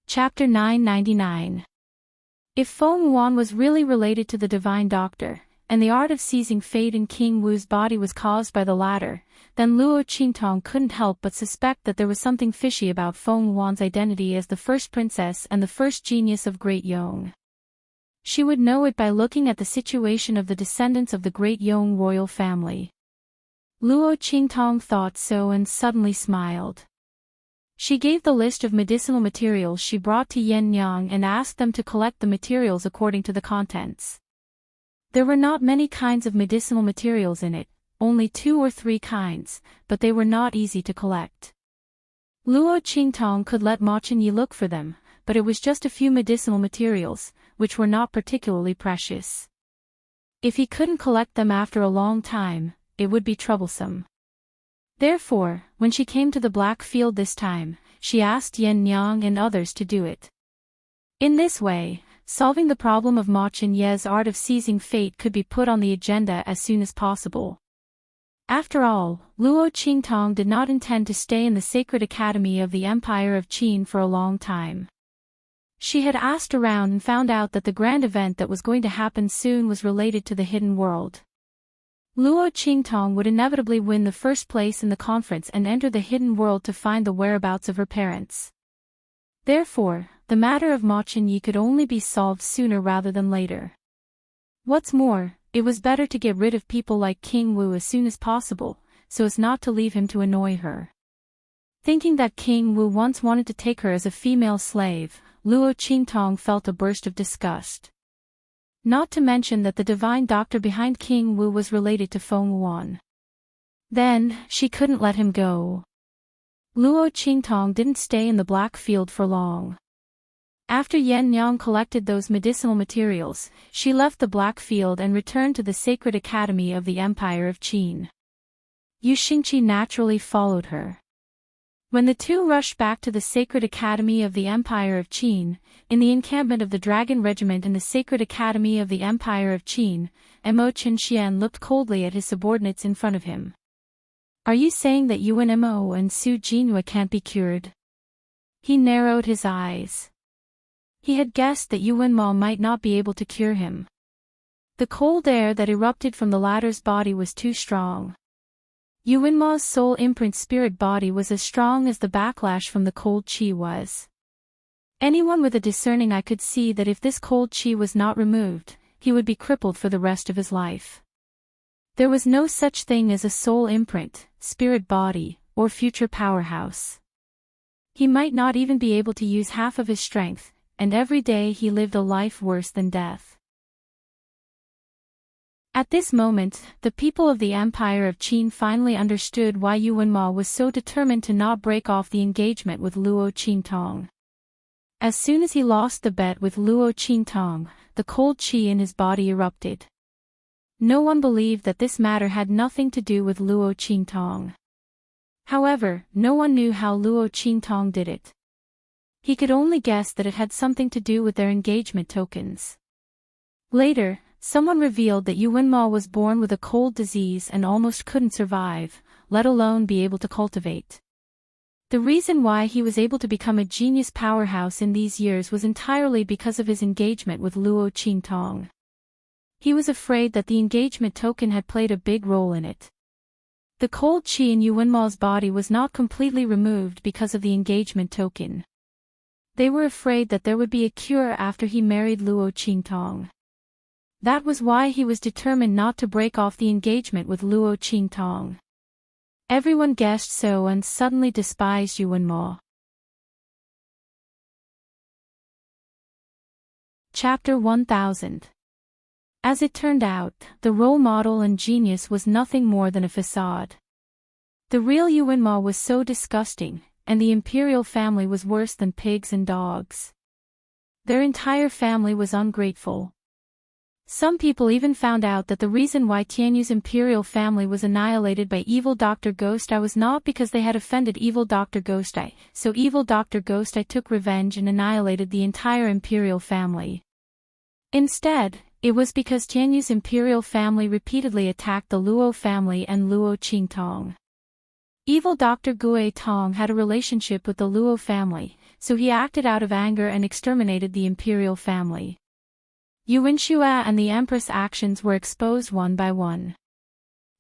Chapter 999. If Feng Wuan was really related to the Divine Doctor, and the art of seizing fate in King Wu's body was caused by the latter, then Luo Qingtong couldn't help but suspect that there was something fishy about Feng Wuan's identity as the first princess and the first genius of Great Yong. She would know it by looking at the situation of the descendants of the Great Yong royal family. Luo Qingtong thought so and suddenly smiled. She gave the list of medicinal materials she brought to Yen Yang and asked them to collect the materials according to the contents. There were not many kinds of medicinal materials in it, only 2 or 3 kinds, but they were not easy to collect. Luo Qingtong could let Ma Chenyi look for them, but it was just a few medicinal materials, which were not particularly precious. If he couldn't collect them after a long time, it would be troublesome. Therefore, when she came to the Black Field this time, she asked Yen Yang and others to do it. In this way, solving the problem of Ma Chenyi's art of seizing fate could be put on the agenda as soon as possible. After all, Luo Qingtong did not intend to stay in the Sacred Academy of the Empire of Qin for a long time. She had asked around and found out that the grand event that was going to happen soon was related to the hidden world. Luo Qingtong would inevitably win the first place in the conference and enter the hidden world to find the whereabouts of her parents. Therefore, the matter of Ma Chenyi could only be solved sooner rather than later. What's more, it was better to get rid of people like King Wu as soon as possible, so as not to leave him to annoy her. Thinking that King Wu once wanted to take her as a female slave, Luo Qingtong felt a burst of disgust. Not to mention that the Divine Doctor behind King Wu was related to Feng Wuan. Then, she couldn't let him go. Luo Qingtong didn't stay in the Black Field for long. After Yen Yang collected those medicinal materials, she left the Black Field and returned to the Sacred Academy of the Empire of Qin. Yu Xingqi naturally followed her. When the two rushed back to the Sacred Academy of the Empire of Qin, in the encampment of the Dragon Regiment in the Sacred Academy of the Empire of Qin, Mo Chenxian looked coldly at his subordinates in front of him. Are you saying that Yuan Mo and Su Jinhua can't be cured? He narrowed his eyes. He had guessed that Yuan Mo might not be able to cure him. The cold air that erupted from the latter's body was too strong. Yuan Mo's soul imprint spirit body was as strong as the backlash from the cold qi was. Anyone with a discerning eye could see that if this cold qi was not removed, he would be crippled for the rest of his life. There was no such thing as a soul imprint, spirit body, or future powerhouse. He might not even be able to use half of his strength, and every day he lived a life worse than death. At this moment, the people of the Empire of Qin finally understood why Yuan Ma was so determined to not break off the engagement with Luo Qingtong. As soon as he lost the bet with Luo Qingtong, the cold qi in his body erupted. No one believed that this matter had nothing to do with Luo Qingtong. However, no one knew how Luo Qingtong did it. He could only guess that it had something to do with their engagement tokens. Later, someone revealed that Yuan Ma was born with a cold disease and almost couldn't survive, let alone be able to cultivate. The reason why he was able to become a genius powerhouse in these years was entirely because of his engagement with Luo Qingtong. He was afraid that the engagement token had played a big role in it. The cold qi in Yuan Ma's body was not completely removed because of the engagement token. They were afraid that there would be a cure after he married Luo Qingtong. That was why he was determined not to break off the engagement with Luo Qingtong. Everyone guessed so and suddenly despised Yuan Ma. Chapter 1000. As it turned out, the role model and genius was nothing more than a facade. The real Yuanma was so disgusting, and the imperial family was worse than pigs and dogs. Their entire family was ungrateful. Some people even found out that the reason why Tianyu's imperial family was annihilated by evil Dr. Ghostai was not because they had offended evil Dr. Ghostai, so evil Dr. Ghostai took revenge and annihilated the entire imperial family. Instead, it was because Tianyu's imperial family repeatedly attacked the Luo family and Luo Qingtong. Evil Dr. Gue Tong had a relationship with the Luo family, so he acted out of anger and exterminated the imperial family. Yuan Shua and the Empress' actions were exposed one by one.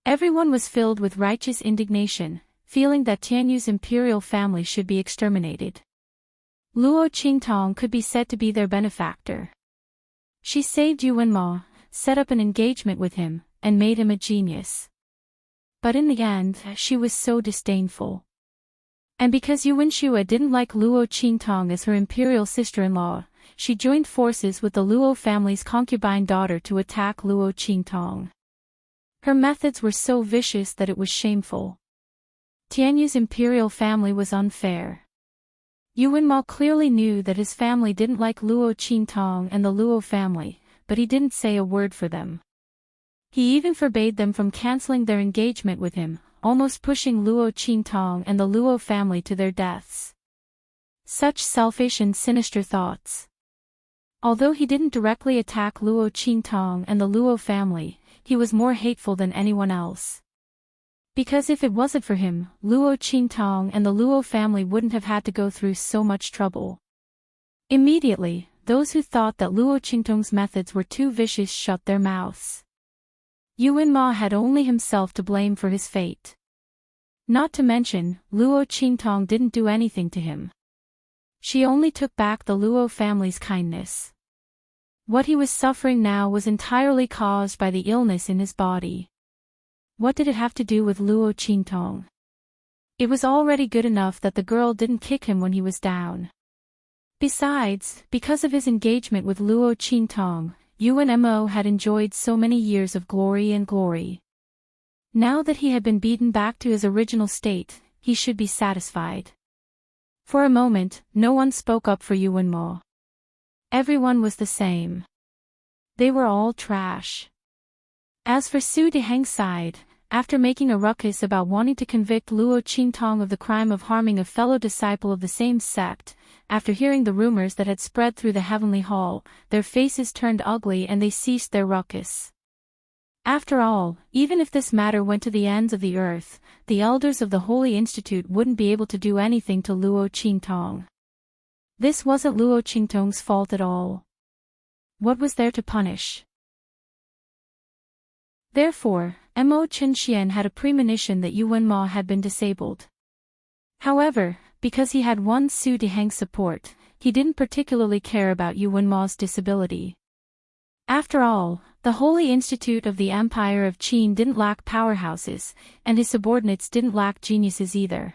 Everyone was filled with righteous indignation, feeling that Tianyu's imperial family should be exterminated. Luo Qingtong could be said to be their benefactor. She saved Yuanma, set up an engagement with him, and made him a genius. But in the end, she was so disdainful. And because Yuan Shua didn't like Luo Qingtong as her imperial sister-in-law, she joined forces with the Luo family's concubine daughter to attack Luo Qingtong. Her methods were so vicious that it was shameful. Tianyu's imperial family was unfair. Yuanma clearly knew that his family didn't like Luo Qingtong and the Luo family, but he didn't say a word for them. He even forbade them from canceling their engagement with him, almost pushing Luo Qingtong and the Luo family to their deaths. Such selfish and sinister thoughts. Although he didn't directly attack Luo Qingtong and the Luo family, he was more hateful than anyone else. Because if it wasn't for him, Luo Qingtong and the Luo family wouldn't have had to go through so much trouble. Immediately, those who thought that Luo Qingtong's methods were too vicious shut their mouths. Yuanma had only himself to blame for his fate. Not to mention, Luo Qingtong didn't do anything to him. She only took back the Luo family's kindness. What he was suffering now was entirely caused by the illness in his body. What did it have to do with Luo Qingtong? It was already good enough that the girl didn't kick him when he was down. Besides, because of his engagement with Luo Qingtong, Yuan had enjoyed so many years of glory and glory. Now that he had been beaten back to his original state, he should be satisfied. For a moment, no one spoke up for Yuanma. Everyone was the same. They were all trash. As for Su Deheng's side, after making a ruckus about wanting to convict Luo Qingtong of the crime of harming a fellow disciple of the same sect, after hearing the rumors that had spread through the heavenly hall, their faces turned ugly and they ceased their ruckus. After all, even if this matter went to the ends of the earth, the elders of the Holy Institute wouldn't be able to do anything to Luo Qingtong. This wasn't Luo Qingtong's fault at all. What was there to punish? Therefore, Mo Chenxian had a premonition that Yuanma had been disabled. However, because he had won Su Deheng's support, he didn't particularly care about Yuanma's disability. After all, the Holy Institute of the Empire of Qin didn't lack powerhouses, and his subordinates didn't lack geniuses either.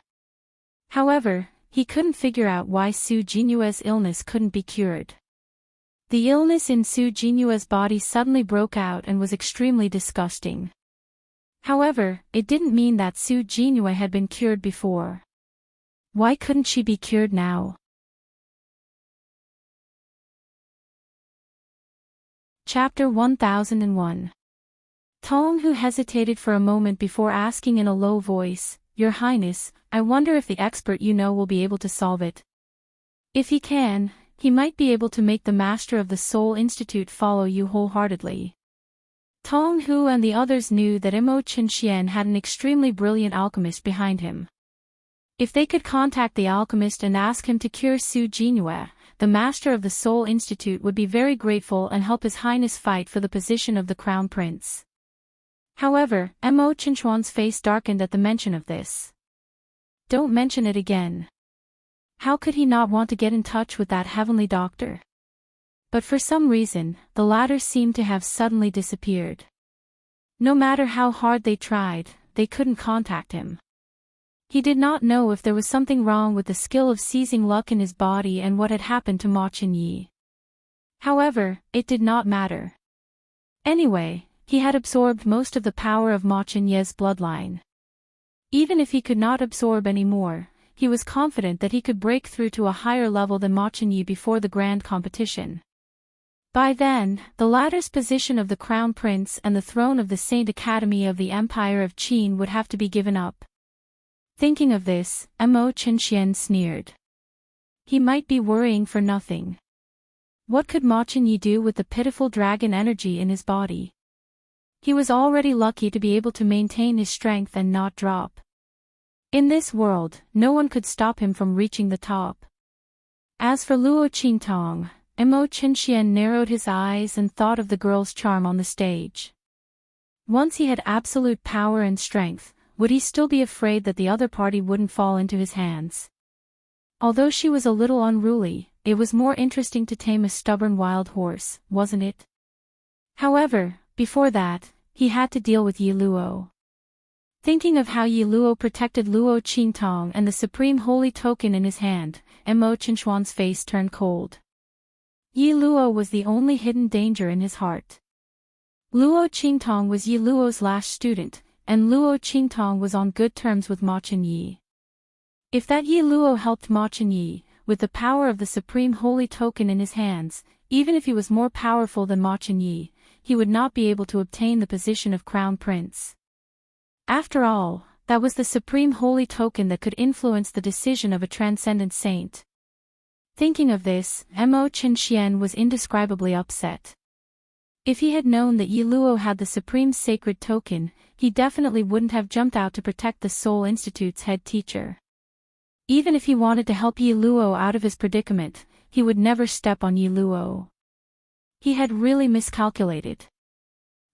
However, he couldn't figure out why Su Jinyue's illness couldn't be cured. The illness in Su Jinyue's body suddenly broke out and was extremely disgusting. However, it didn't mean that Su Jinyue had been cured before. Why couldn't she be cured now? Chapter 1001. Tong Hu hesitated for a moment before asking in a low voice, "Your Highness, I wonder if the expert you know will be able to solve it. If he can, he might be able to make the master of the Soul Institute follow you wholeheartedly." Tong Hu and the others knew that Mo Chenxian had an extremely brilliant alchemist behind him. If they could contact the alchemist and ask him to cure Su Jinyue, the master of the Soul Institute would be very grateful and help His Highness fight for the position of the Crown Prince. However, Mo Chenchuan's face darkened at the mention of this. Don't mention it again. How could he not want to get in touch with that heavenly doctor? But for some reason, the latter seemed to have suddenly disappeared. No matter how hard they tried, they couldn't contact him. He did not know if there was something wrong with the skill of seizing luck in his body and what had happened to Ma Chenyi. However, it did not matter. Anyway, he had absorbed most of the power of Ma Chenye's bloodline. Even if he could not absorb any more, he was confident that he could break through to a higher level than Ma Chenye before the grand competition. By then, the latter's position of the Crown Prince and the throne of the Saint Academy of the Empire of Qin would have to be given up. Thinking of this, Mo Chenxian sneered. He might be worrying for nothing. What could Ma Chenye do with the pitiful dragon energy in his body? He was already lucky to be able to maintain his strength and not drop. In this world, no one could stop him from reaching the top. As for Luo Qintong, Mo Chenxian narrowed his eyes and thought of the girl's charm on the stage. Once he had absolute power and strength, would he still be afraid that the other party wouldn't fall into his hands? Although she was a little unruly, it was more interesting to tame a stubborn wild horse, wasn't it? However, before that, he had to deal with Yi Luo. Thinking of how Yi Luo protected Luo Qintong and the supreme holy token in his hand, Mo Chenxuan's face turned cold. Yi Luo was the only hidden danger in his heart. Luo Qintong was Yi Luo's last student, and Luo Qintong was on good terms with Ma Chenye. If that Yi Luo helped Ma Chenye, with the power of the supreme holy token in his hands, even if he was more powerful than Ma Chenye, he would not be able to obtain the position of Crown Prince. After all, that was the supreme holy token that could influence the decision of a transcendent saint. Thinking of this, Mo Chenxian was indescribably upset. If he had known that Yi Luo had the supreme sacred token, he definitely wouldn't have jumped out to protect the Seoul Institute's head teacher. Even if he wanted to help Yi Luo out of his predicament, he would never step on Yi Luo. He had really miscalculated.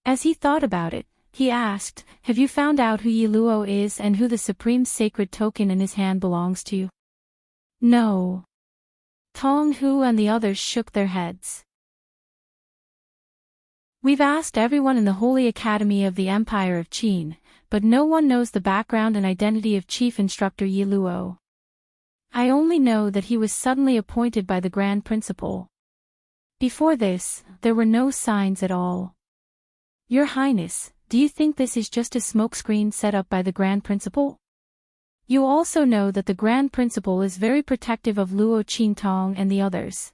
As he thought about it, he asked, "Have you found out who Yi Luo is and who the supreme sacred token in his hand belongs to?" "No." Tong Hu and the others shook their heads. "We've asked everyone in the Holy Academy of the Empire of Qin, but no one knows the background and identity of Chief Instructor Yi Luo. I only know that he was suddenly appointed by the Grand Principal. Before this, there were no signs at all. Your Highness, do you think this is just a smokescreen set up by the Grand Principal? You also know that the Grand Principal is very protective of Luo Qintong and the others.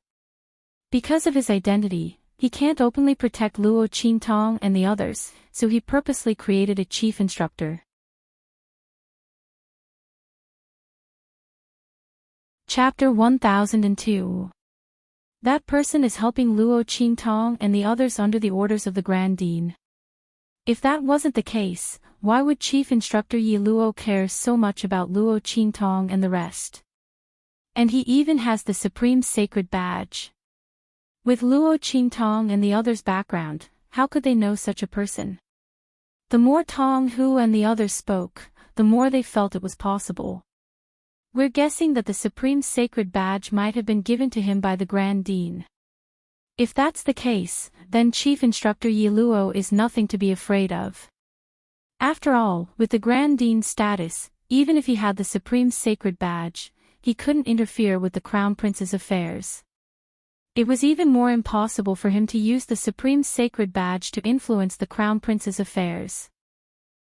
Because of his identity, he can't openly protect Luo Qintong and the others, so he purposely created a chief instructor." Chapter 1002. That person is helping Luo Qintong and the others under the orders of the Grand Dean. If that wasn't the case, why would Chief Instructor Yi Luo care so much about Luo Qintong and the rest? And he even has the Supreme Sacred Badge. With Luo Qintong and the others' background, how could they know such a person? The more Tong Hu and the others spoke, the more they felt it was possible. We're guessing that the Supreme Sacred Badge might have been given to him by the Grand Dean. If that's the case, then Chief Instructor Yi Luo is nothing to be afraid of. After all, with the Grand Dean's status, even if he had the Supreme Sacred Badge, he couldn't interfere with the Crown Prince's affairs. It was even more impossible for him to use the Supreme Sacred Badge to influence the Crown Prince's affairs.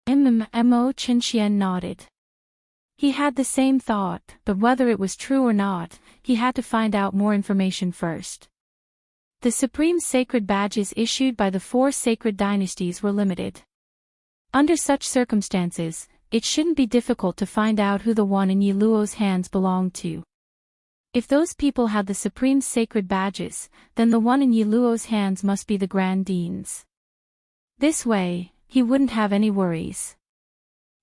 Mo Chenxian nodded. He had the same thought, but whether it was true or not, he had to find out more information first. The Supreme Sacred Badges issued by the 4 sacred dynasties were limited. Under such circumstances, it shouldn't be difficult to find out who the one in Yi Luo's hands belonged to. If those people had the Supreme Sacred Badges, then the one in Yi Luo's hands must be the Grand Dean's. This way, he wouldn't have any worries.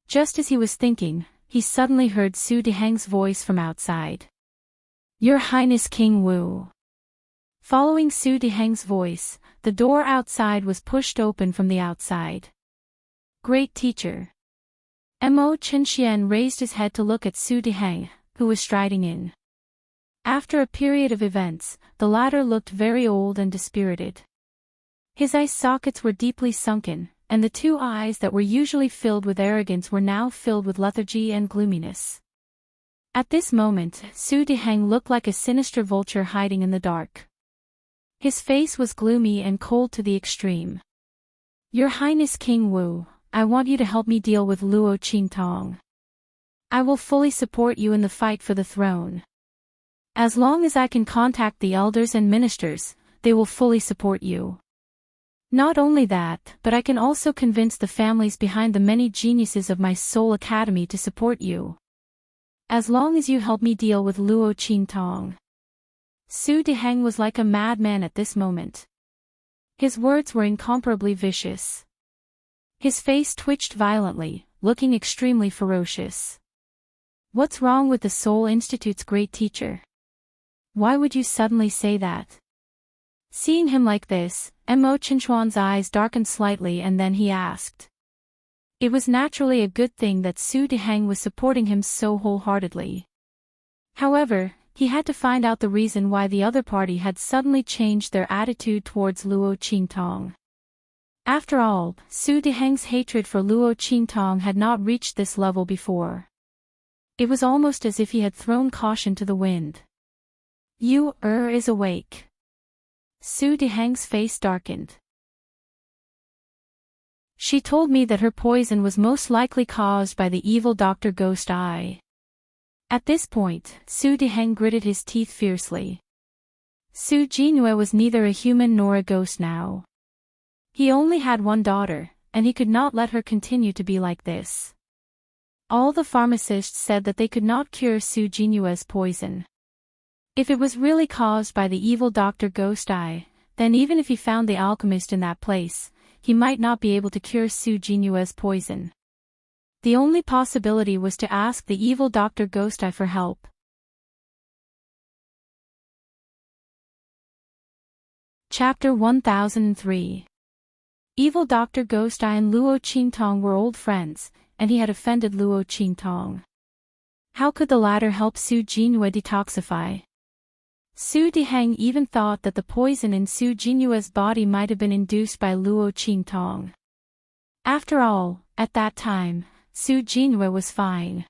Just as he was thinking, he suddenly heard Su Diheng's voice from outside. "Your Highness King Wu." Following Su Diheng's voice, the door outside was pushed open from the outside. "Great teacher." Mo Chenxian raised his head to look at Su Diheng, who was striding in. After a period of events, the latter looked very old and dispirited. His eye sockets were deeply sunken, and the 2 eyes that were usually filled with arrogance were now filled with lethargy and gloominess. At this moment, Su Diheng looked like a sinister vulture hiding in the dark. His face was gloomy and cold to the extreme. Your Highness King Wu, I want you to help me deal with Luo Qingtong. I will fully support you in the fight for the throne. As long as I can contact the elders and ministers, they will fully support you. Not only that, but I can also convince the families behind the many geniuses of my Soul Academy to support you. As long as you help me deal with Luo Qingtong. Su Diheng was like a madman at this moment. His words were incomparably vicious. His face twitched violently, looking extremely ferocious. What's wrong with the Seoul Institute's great teacher? Why would you suddenly say that? Seeing him like this, Mo Chinchuan's eyes darkened slightly and then he asked. It was naturally a good thing that Su Diheng was supporting him so wholeheartedly. However, he had to find out the reason why the other party had suddenly changed their attitude towards Luo Qingtong. After all, Su Diheng's hatred for Luo Qingtong had not reached this level before. It was almost as if he had thrown caution to the wind. You is awake. Su Diheng's face darkened. She told me that her poison was most likely caused by the evil Dr. Ghost Eye. At this point, Su Diheng gritted his teeth fiercely. Su Jinhue was neither a human nor a ghost now. He only had one daughter, and he could not let her continue to be like this. All the pharmacists said that they could not cure Su Jinhue's poison. If it was really caused by the evil Dr. Ghost Eye, then even if he found the alchemist in that place, he might not be able to cure Su Jinhue's poison. The only possibility was to ask the evil Dr. Ghost Eye for help. Chapter 1003. Evil Dr. Ghost Eye and Luo Qingtong were old friends, and he had offended Luo Qingtong. How could the latter help Su Jinhue detoxify? Su Diheng even thought that the poison in Su Jinhue's body might have been induced by Luo Qingtong. After all, at that time, Su Jinhue was fine.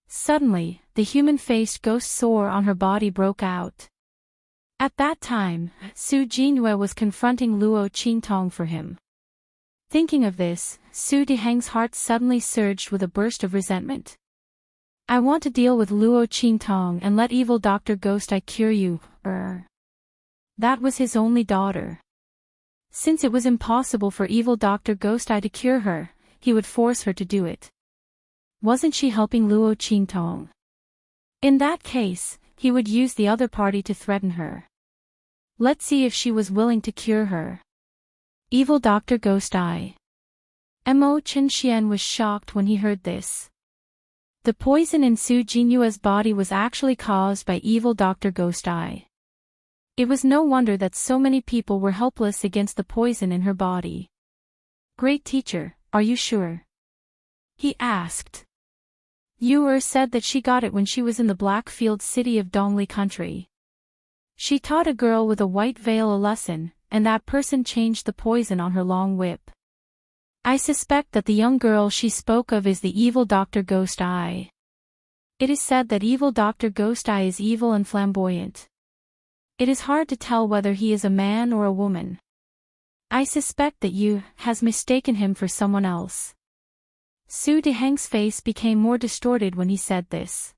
Suddenly, the human-faced ghost sore on her body broke out. At that time, Su Jinhue was confronting Luo Qingtong for him. Thinking of this, Su Diheng's heart suddenly surged with a burst of resentment. I want to deal with Luo Qingtong and let evil Dr. Ghost Eye cure you, That was his only daughter. Since it was impossible for evil Dr. Ghost Eye to cure her, he would force her to do it. Wasn't she helping Luo Qingtong? In that case, he would use the other party to threaten her. Let's see if she was willing to cure her. Evil Dr. Ghost Eye. Mo Chinxian was shocked when he heard this. The poison in Su Jinhue's body was actually caused by evil Dr. Ghost Eye. It was no wonder that so many people were helpless against the poison in her body. Great teacher, are you sure? He asked. Yu said that she got it when she was in the Blackfield city of Dongli country. She taught a girl with a white veil a lesson, and that person changed the poison on her long whip. I suspect that the young girl she spoke of is the evil Dr. Ghost Eye. It is said that evil Dr. Ghost Eye is evil and flamboyant. It is hard to tell whether he is a man or a woman. I suspect that Yu has mistaken him for someone else. Su Diheng's face became more distorted when he said this.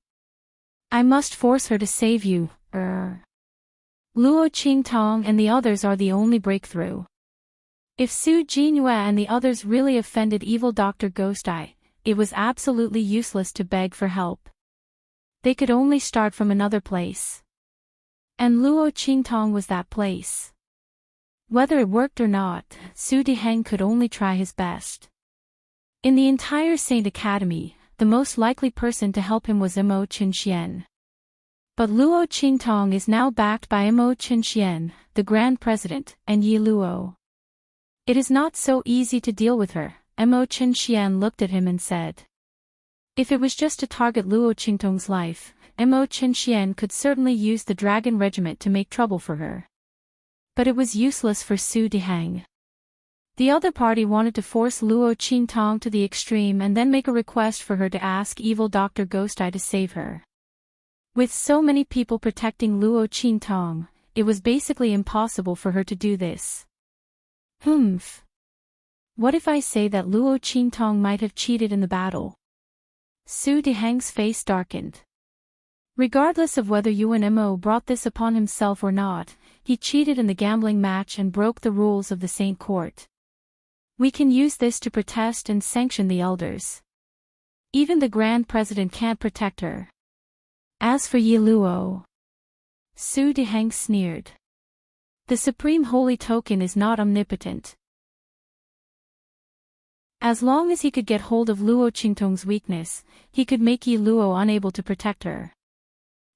I must force her to save you, Luo Qingtong and the others are the only breakthrough. If Su Jinhue and the others really offended evil Dr. Ghost Eye, it was absolutely useless to beg for help. They could only start from another place. And Luo Qingtong was that place. Whether it worked or not, Su Diheng could only try his best. In the entire Saint Academy, the most likely person to help him was Mo Chinxian. But Luo Qingtong is now backed by Mo Chinxian, the Grand President, and Yi Luo. It is not so easy to deal with her, Mo Chinxian looked at him and said. If it was just to target Luo Qingtong's life, Mo Chinxian could certainly use the Dragon Regiment to make trouble for her. But it was useless for Su Diheng. The other party wanted to force Luo Qingtong to the extreme and then make a request for her to ask evil Dr. Ghost Eye to save her. With so many people protecting Luo Qingtong, it was basically impossible for her to do this. Humph. What if I say that Luo Qingtong might have cheated in the battle? Su Diheng's face darkened. Regardless of whether Yuan Mo brought this upon himself or not, he cheated in the gambling match and broke the rules of the Saint Court. We can use this to protest and sanction the elders. Even the Grand President can't protect her. As for Yi Luo, Su Diheng sneered. The Supreme Holy Token is not omnipotent. As long as he could get hold of Luo Qingtong's weakness, he could make Yi Luo unable to protect her.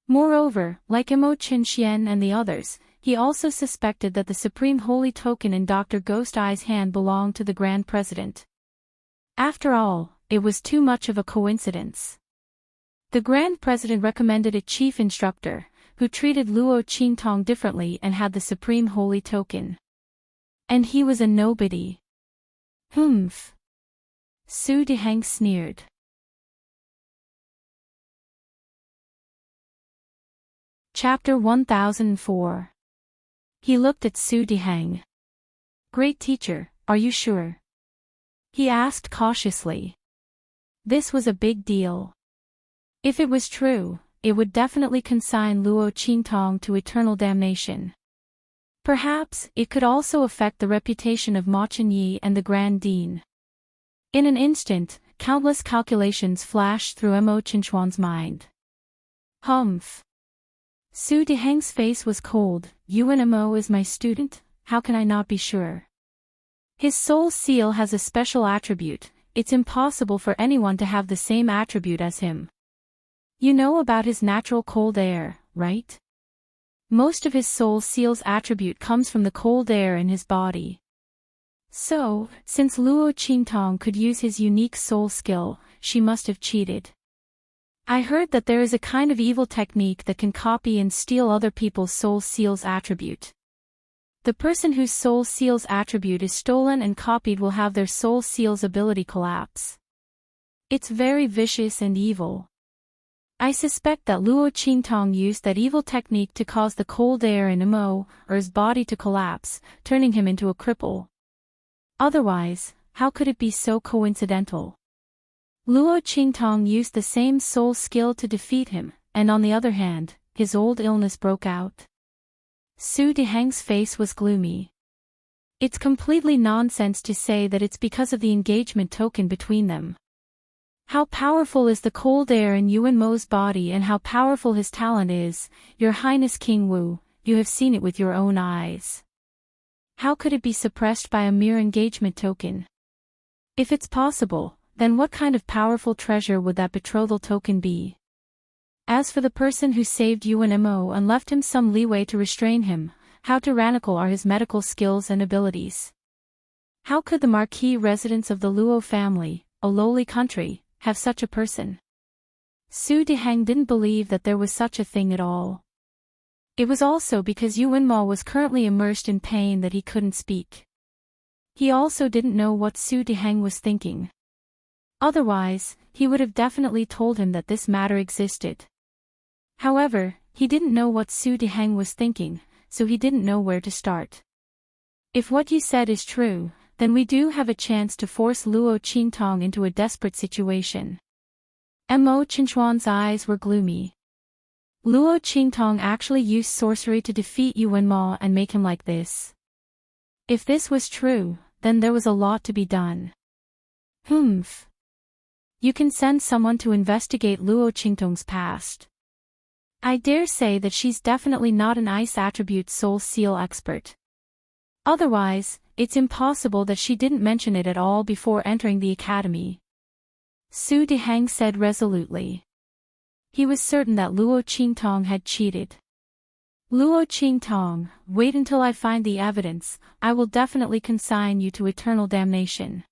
Moreover, like Mo Qinxian and the others, he also suspected that the Supreme Holy Token in Dr. Ghost Eye's hand belonged to the Grand President. After all, it was too much of a coincidence. The Grand President recommended a chief instructor, who treated Luo Qingtong differently and had the Supreme Holy Token. And he was a nobody. Humph. Su Diheng sneered. Chapter 1004. He looked at Su Diheng. Great teacher, are you sure? He asked cautiously. This was a big deal. If it was true, it would definitely consign Luo Qingtong to eternal damnation. Perhaps it could also affect the reputation of Ma Chenyi and the Grand Dean. In an instant, countless calculations flashed through Mo Qinchuan's mind. Humph. Su Diheng's face was cold. Yuan Mo is my student, how can I not be sure? His soul seal has a special attribute, it's impossible for anyone to have the same attribute as him. You know about his natural cold air, right? Most of his soul seal's attribute comes from the cold air in his body. So, since Luo Qingtong could use his unique soul skill, she must have cheated. I heard that there is a kind of evil technique that can copy and steal other people's soul seal's attribute. The person whose soul seal's attribute is stolen and copied will have their soul seal's ability collapse. It's very vicious and evil. I suspect that Luo Qingtong used that evil technique to cause the cold air in Mo, or his body to collapse, turning him into a cripple. Otherwise, how could it be so coincidental? Luo Qingtong used the same soul skill to defeat him, and on the other hand, his old illness broke out. Su Diheng's face was gloomy. It's completely nonsense to say that it's because of the engagement token between them. How powerful is the cold air in Yuan Mo's body and how powerful his talent is, Your Highness King Wu, you have seen it with your own eyes. How could it be suppressed by a mere engagement token? If it's possible, then what kind of powerful treasure would that betrothal token be? As for the person who saved Yuan Mo and left him some leeway to restrain him, how tyrannical are his medical skills and abilities? How could the marquis residents of the Luo family, a lowly country, have such a person? Su Diheng didn't believe that there was such a thing at all. It was also because Yuan Mo was currently immersed in pain that he couldn't speak. He also didn't know what Su Diheng was thinking. Otherwise, he would have definitely told him that this matter existed. However, he didn't know what Su Diheng was thinking, so he didn't know where to start. If what you said is true, then we do have a chance to force Luo Qingtong into a desperate situation. Mo Qinchuan's eyes were gloomy. Luo Qingtong actually used sorcery to defeat Yuan Mo and make him like this. If this was true, then there was a lot to be done. Humph. You can send someone to investigate Luo Qingtong's past. I dare say that she's definitely not an ice attribute soul seal expert. Otherwise, it's impossible that she didn't mention it at all before entering the academy. Su Diheng said resolutely. He was certain that Luo Qingtong had cheated. Luo Qingtong, wait until I find the evidence, I will definitely consign you to eternal damnation.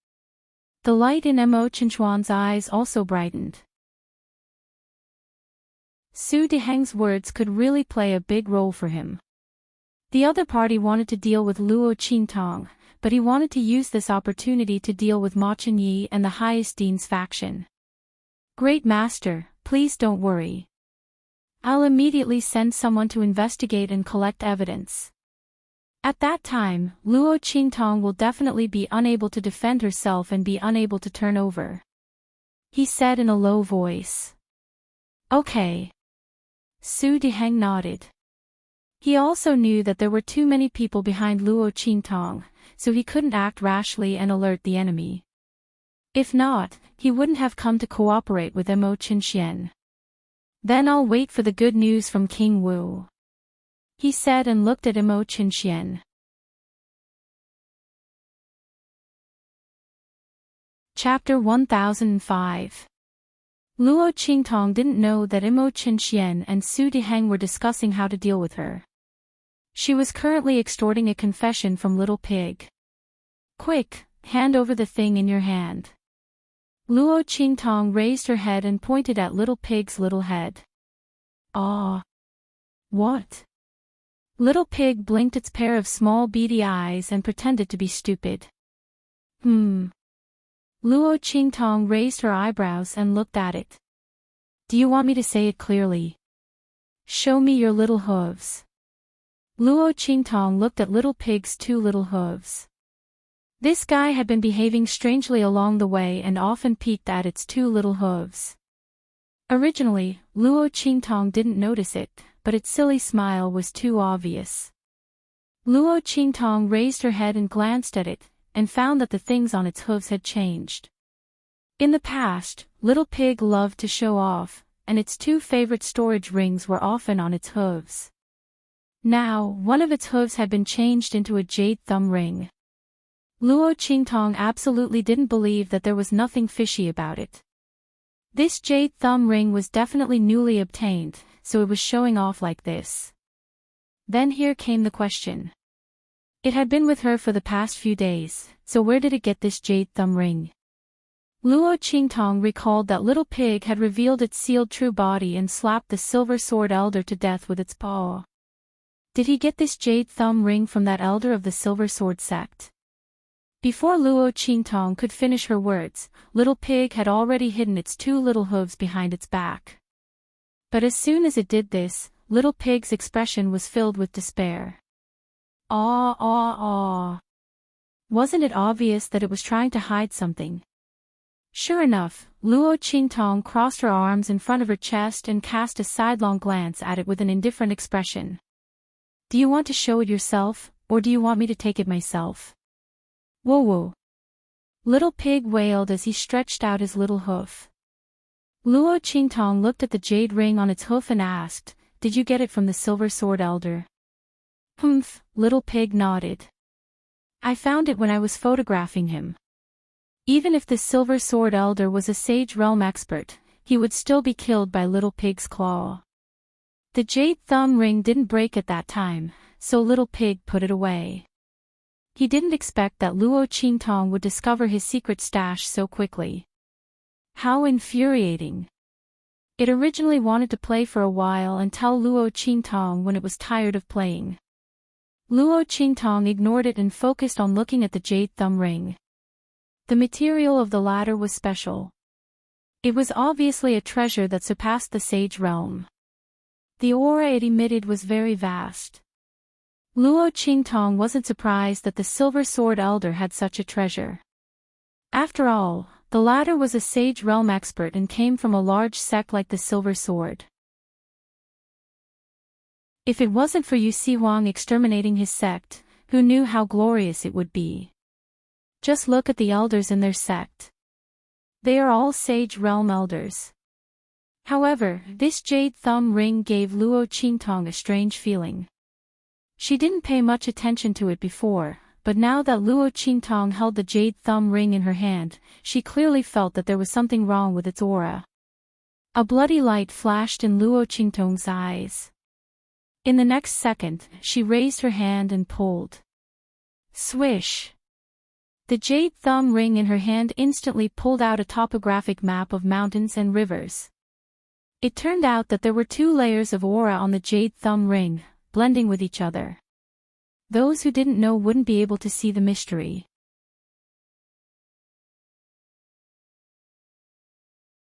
The light in Mo Qinchuan's eyes also brightened. Su Diheng's words could really play a big role for him. The other party wanted to deal with Luo Qingtong, but he wanted to use this opportunity to deal with Ma Chenyi and the highest dean's faction. Great Master, please don't worry. I'll immediately send someone to investigate and collect evidence. At that time, Luo Qingtong will definitely be unable to defend herself and be unable to turn over. He said in a low voice. Okay. Su Diheng nodded. He also knew that there were too many people behind Luo Qingtong, so he couldn't act rashly and alert the enemy. If not, he wouldn't have come to cooperate with Mo Qinxian. Then I'll wait for the good news from King Wu, he said and looked at Mo Qinxian. Chapter 1005. Luo Qingtong didn't know that Mo Qinxian and Su Diheng were discussing how to deal with her. She was currently extorting a confession from Little Pig. Quick, hand over the thing in your hand. Luo Qingtong raised her head and pointed at Little Pig's little head. Ah. What? Little Pig blinked its pair of small beady eyes and pretended to be stupid. Luo Qingtong raised her eyebrows and looked at it. Do you want me to say it clearly? Show me your little hooves. Luo Qingtong looked at Little Pig's two little hooves. This guy had been behaving strangely along the way and often peeked at its two little hooves. Originally, Luo Qingtong didn't notice it, but its silly smile was too obvious. Luo Qingtong raised her head and glanced at it, and found that the things on its hooves had changed. In the past, Little Pig loved to show off, and its two favorite storage rings were often on its hooves. Now, one of its hooves had been changed into a jade thumb ring. Luo Qingtong absolutely didn't believe that there was nothing fishy about it. This jade thumb ring was definitely newly obtained, so it was showing off like this. Then here came the question. It had been with her for the past few days, so where did it get this jade thumb ring? Luo Qingtong recalled that Little Pig had revealed its sealed true body and slapped the Silver Sword Elder to death with its paw. Did he get this jade thumb ring from that elder of the Silver Sword sect? Before Luo Qingtong could finish her words, Little Pig had already hidden its two little hooves behind its back. But as soon as it did this, Little Pig's expression was filled with despair. Aw, aw, aw. Wasn't it obvious that it was trying to hide something? Sure enough, Luo Qingtong crossed her arms in front of her chest and cast a sidelong glance at it with an indifferent expression. Do you want to show it yourself, or do you want me to take it myself? Whoa whoa. Little Pig wailed as he stretched out his little hoof. Luo Qingtong looked at the jade ring on its hoof and asked, Did you get it from the Silver Sword Elder? Humph, Little Pig nodded. I found it when I was photographing him. Even if the Silver Sword Elder was a Sage Realm expert, he would still be killed by Little Pig's claw. The jade thumb ring didn't break at that time, so Little Pig put it away. He didn't expect that Luo Qingtong would discover his secret stash so quickly. How infuriating. It originally wanted to play for a while and tell Luo Qingtong when it was tired of playing. Luo Qingtong ignored it and focused on looking at the jade thumb ring. The material of the latter was special. It was obviously a treasure that surpassed the Sage Realm. The aura it emitted was very vast. Luo Qingtong wasn't surprised that the Silver Sword Elder had such a treasure. After all, the latter was a Sage Realm expert and came from a large sect like the Silver Sword. If it wasn't for Yu Huang exterminating his sect, who knew how glorious it would be? Just look at the elders in their sect. They are all Sage Realm elders. However, this jade thumb ring gave Luo Qingtong a strange feeling. She didn't pay much attention to it before, but now that Luo Qingtong held the jade thumb ring in her hand, she clearly felt that there was something wrong with its aura. A bloody light flashed in Luo Qingtong's eyes. In the next second, she raised her hand and pulled. Swish! The jade thumb ring in her hand instantly pulled out a topographic map of mountains and rivers. It turned out that there were two layers of aura on the jade thumb ring, blending with each other. Those who didn't know wouldn't be able to see the mystery.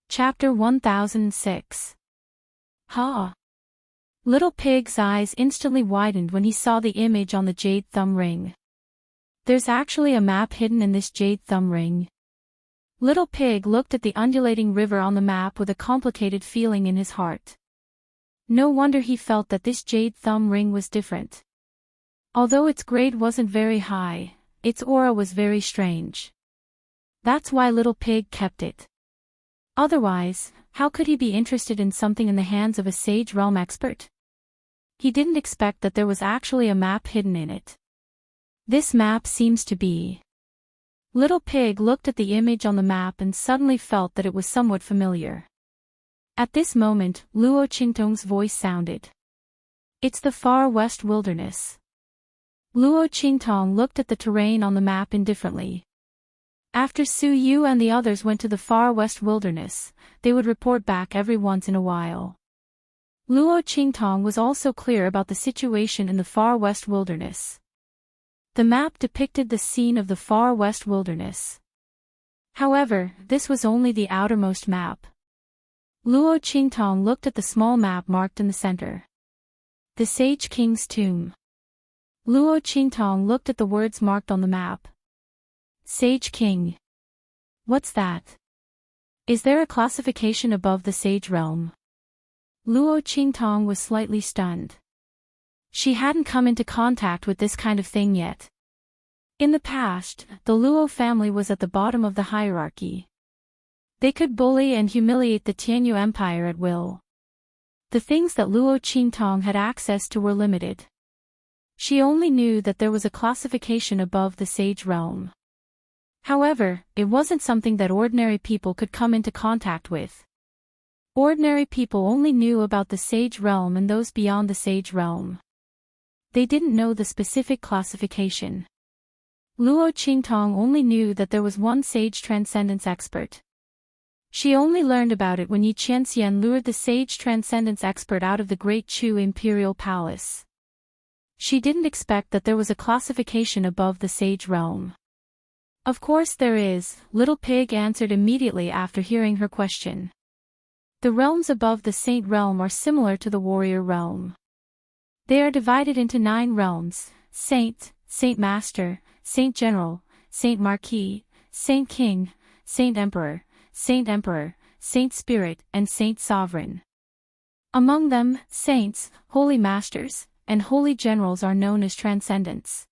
Chapter 1006. Ha! Little Pig's eyes instantly widened when he saw the image on the jade thumb ring. There's actually a map hidden in this jade thumb ring. Little Pig looked at the undulating river on the map with a complicated feeling in his heart. No wonder he felt that this jade thumb ring was different. Although its grade wasn't very high, its aura was very strange. That's why Little Pig kept it. Otherwise, how could he be interested in something in the hands of a Sage Realm expert? He didn't expect that there was actually a map hidden in it. This map seems to be... Little Pig looked at the image on the map and suddenly felt that it was somewhat familiar. At this moment, Luo Qingtong's voice sounded. It's the Far West Wilderness. Luo Qingtong looked at the terrain on the map indifferently. After Su Yu and the others went to the Far West Wilderness, they would report back every once in a while. Luo Qingtong was also clear about the situation in the Far West Wilderness. The map depicted the scene of the Far West Wilderness. However, this was only the outermost map. Luo Qingtong looked at the small map marked in the center. The Sage King's Tomb. Luo Qingtong looked at the words marked on the map. Sage King. What's that? Is there a classification above the Sage Realm? Luo Qingtong was slightly stunned. She hadn't come into contact with this kind of thing yet. In the past, the Luo family was at the bottom of the hierarchy. They could bully and humiliate the Tianyu Empire at will. The things that Luo Qingtong had access to were limited. She only knew that there was a classification above the Sage Realm. However, it wasn't something that ordinary people could come into contact with. Ordinary people only knew about the Sage Realm and those beyond the Sage Realm. They didn't know the specific classification. Luo Qingtong only knew that there was one Sage Transcendence expert. She only learned about it when Yi Qianxian lured the Sage Transcendence expert out of the Great Chu Imperial Palace. She didn't expect that there was a classification above the Sage Realm. Of course there is, Little Pig answered immediately after hearing her question. The realms above the Saint Realm are similar to the Warrior Realm. They are divided into 9 realms: Saint, Saint Master, Saint General, Saint Marquis, Saint King, Saint Emperor, Saint Spirit, and Saint Sovereign. Among them, Saints, Holy Masters, and Holy Generals are known as Transcendents.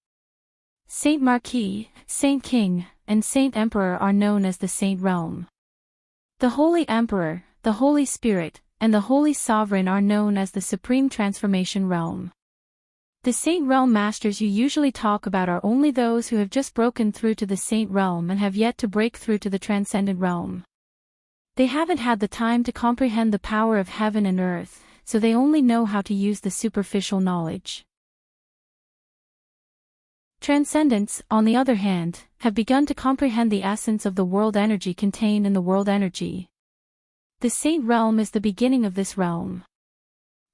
Saint Marquis, Saint King, and Saint Emperor are known as the Saint Realm. The Holy Emperor, the Holy Spirit, and the Holy Sovereign are known as the Supreme Transformation Realm. The Saint Realm Masters you usually talk about are only those who have just broken through to the Saint Realm and have yet to break through to the Transcendent Realm. They haven't had the time to comprehend the power of heaven and earth, so they only know how to use the superficial knowledge. Transcendents, on the other hand, have begun to comprehend the essence of the world energy contained in the world energy. The Saint Realm is the beginning of this realm.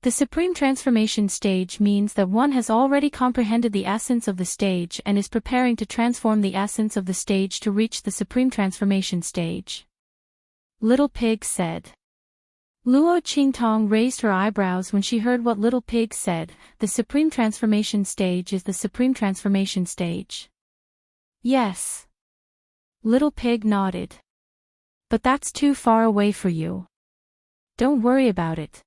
The Supreme Transformation Stage means that one has already comprehended the essence of the stage and is preparing to transform the essence of the stage to reach the Supreme Transformation Stage. Little Pig said. Luo Qingtong raised her eyebrows when she heard what Little Pig said. The Supreme Transformation Stage is the Supreme Transformation Stage. Yes. Little Pig nodded. But that's too far away for you. Don't worry about it.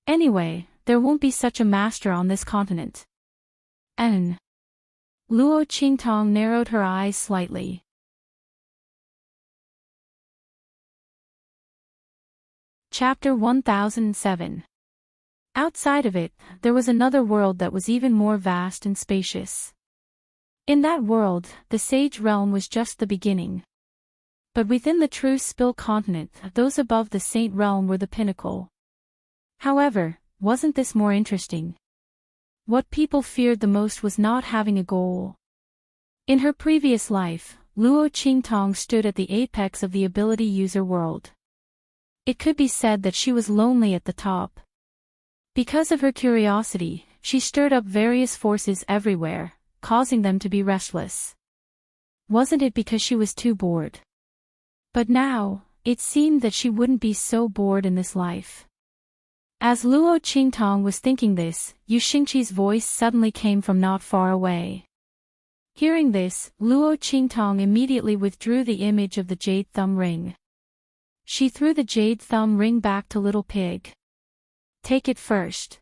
Anyway, there won't be such a master on this continent. Luo Qingtong narrowed her eyes slightly. Chapter 1007. Outside of it, there was another world that was even more vast and spacious. In that world, the Sage Realm was just the beginning. But within the true Spill continent, those above the Saint Realm were the pinnacle. However, wasn't this more interesting? What people feared the most was not having a goal. In her previous life, Luo Qingtong stood at the apex of the ability user world. It could be said that she was lonely at the top. Because of her curiosity, she stirred up various forces everywhere, causing them to be restless. Wasn't it because she was too bored? But now, it seemed that she wouldn't be so bored in this life. As Luo Qingtong was thinking this, Yu Xingqi's voice suddenly came from not far away. Hearing this, Luo Qingtong immediately withdrew the image of the jade thumb ring. She threw the jade thumb ring back to Little Pig. Take it first.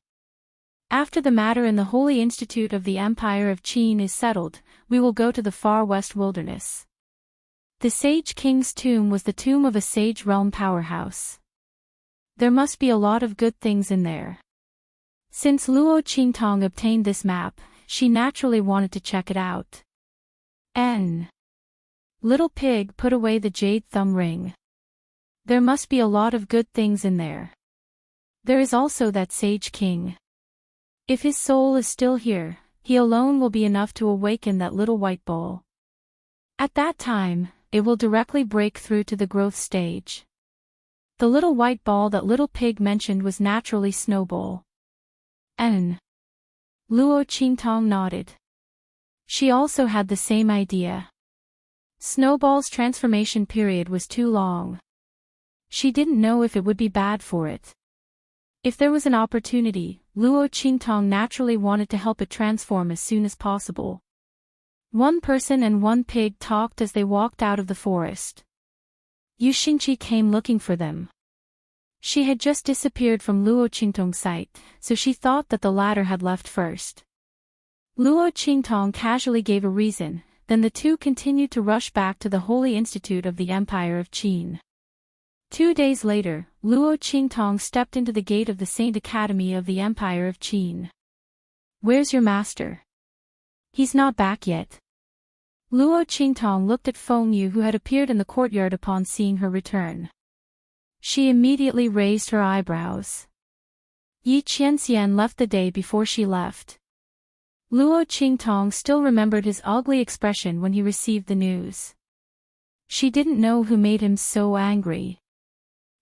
After the matter in the Holy Institute of the Empire of Qin is settled, we will go to the far west wilderness. The Sage King's tomb was the tomb of a Sage Realm powerhouse. There must be a lot of good things in there. Since Luo Qingtong obtained this map, she naturally wanted to check it out. Little Pig put away the jade thumb ring. There must be a lot of good things in there. There is also that Sage King. If his soul is still here, he alone will be enough to awaken that little white ball. At that time, it will directly break through to the growth stage. The little white ball that Little Pig mentioned was naturally Snowball. Luo Qingtong nodded. She also had the same idea. Snowball's transformation period was too long. She didn't know if it would be bad for it. If there was an opportunity, Luo Qingtong naturally wanted to help it transform as soon as possible. One person and one pig talked as they walked out of the forest. Yu Xingqi came looking for them. She had just disappeared from Luo Qingtong's sight, so she thought that the latter had left first. Luo Qingtong casually gave a reason, then the two continued to rush back to the Holy Institute of the Empire of Qin. 2 days later, Luo Qingtong stepped into the gate of the Saint Academy of the Empire of Qin. Where's your master? He's not back yet. Luo Qingtong looked at Feng Yu, who had appeared in the courtyard upon seeing her return. She immediately raised her eyebrows. Yi Qianxian left the day before she left. Luo Qingtong still remembered his ugly expression when he received the news. She didn't know who made him so angry.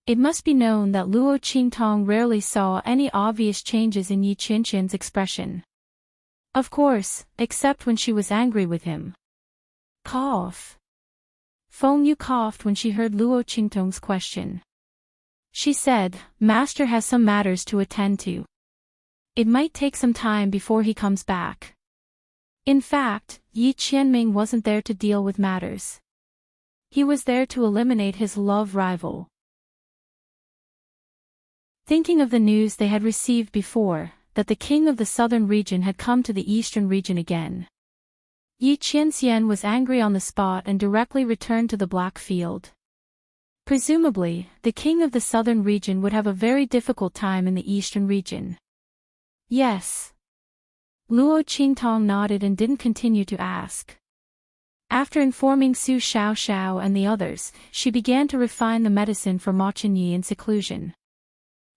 It must be known that Luo Qingtong rarely saw any obvious changes in Yi Qianxian's expression. Of course, except when she was angry with him. Cough. Feng Yu coughed when she heard Luo Qingtong's question. She said, Master has some matters to attend to. It might take some time before he comes back. In fact, Yi Qianming wasn't there to deal with matters. He was there to eliminate his love rival. Thinking of the news they had received before, that the king of the southern region had come to the eastern region again. Yi Qianxian was angry on the spot and directly returned to the Black Field. Presumably, the king of the southern region would have a very difficult time in the eastern region. Yes. Luo Qingtong nodded and didn't continue to ask. After informing Su Xiaoxiao and the others, she began to refine the medicine for Ma Qinyi in seclusion.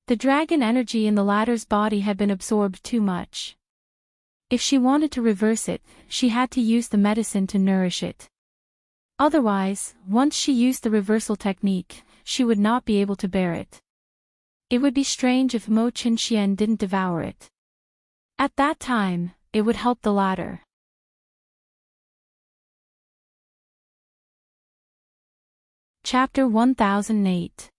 The dragon energy in the latter's body had been absorbed too much. If she wanted to reverse it, she had to use the medicine to nourish it. Otherwise, once she used the reversal technique, she would not be able to bear it. It would be strange if Mo Qinxian didn't devour it. At that time, it would help the latter. Chapter 1008.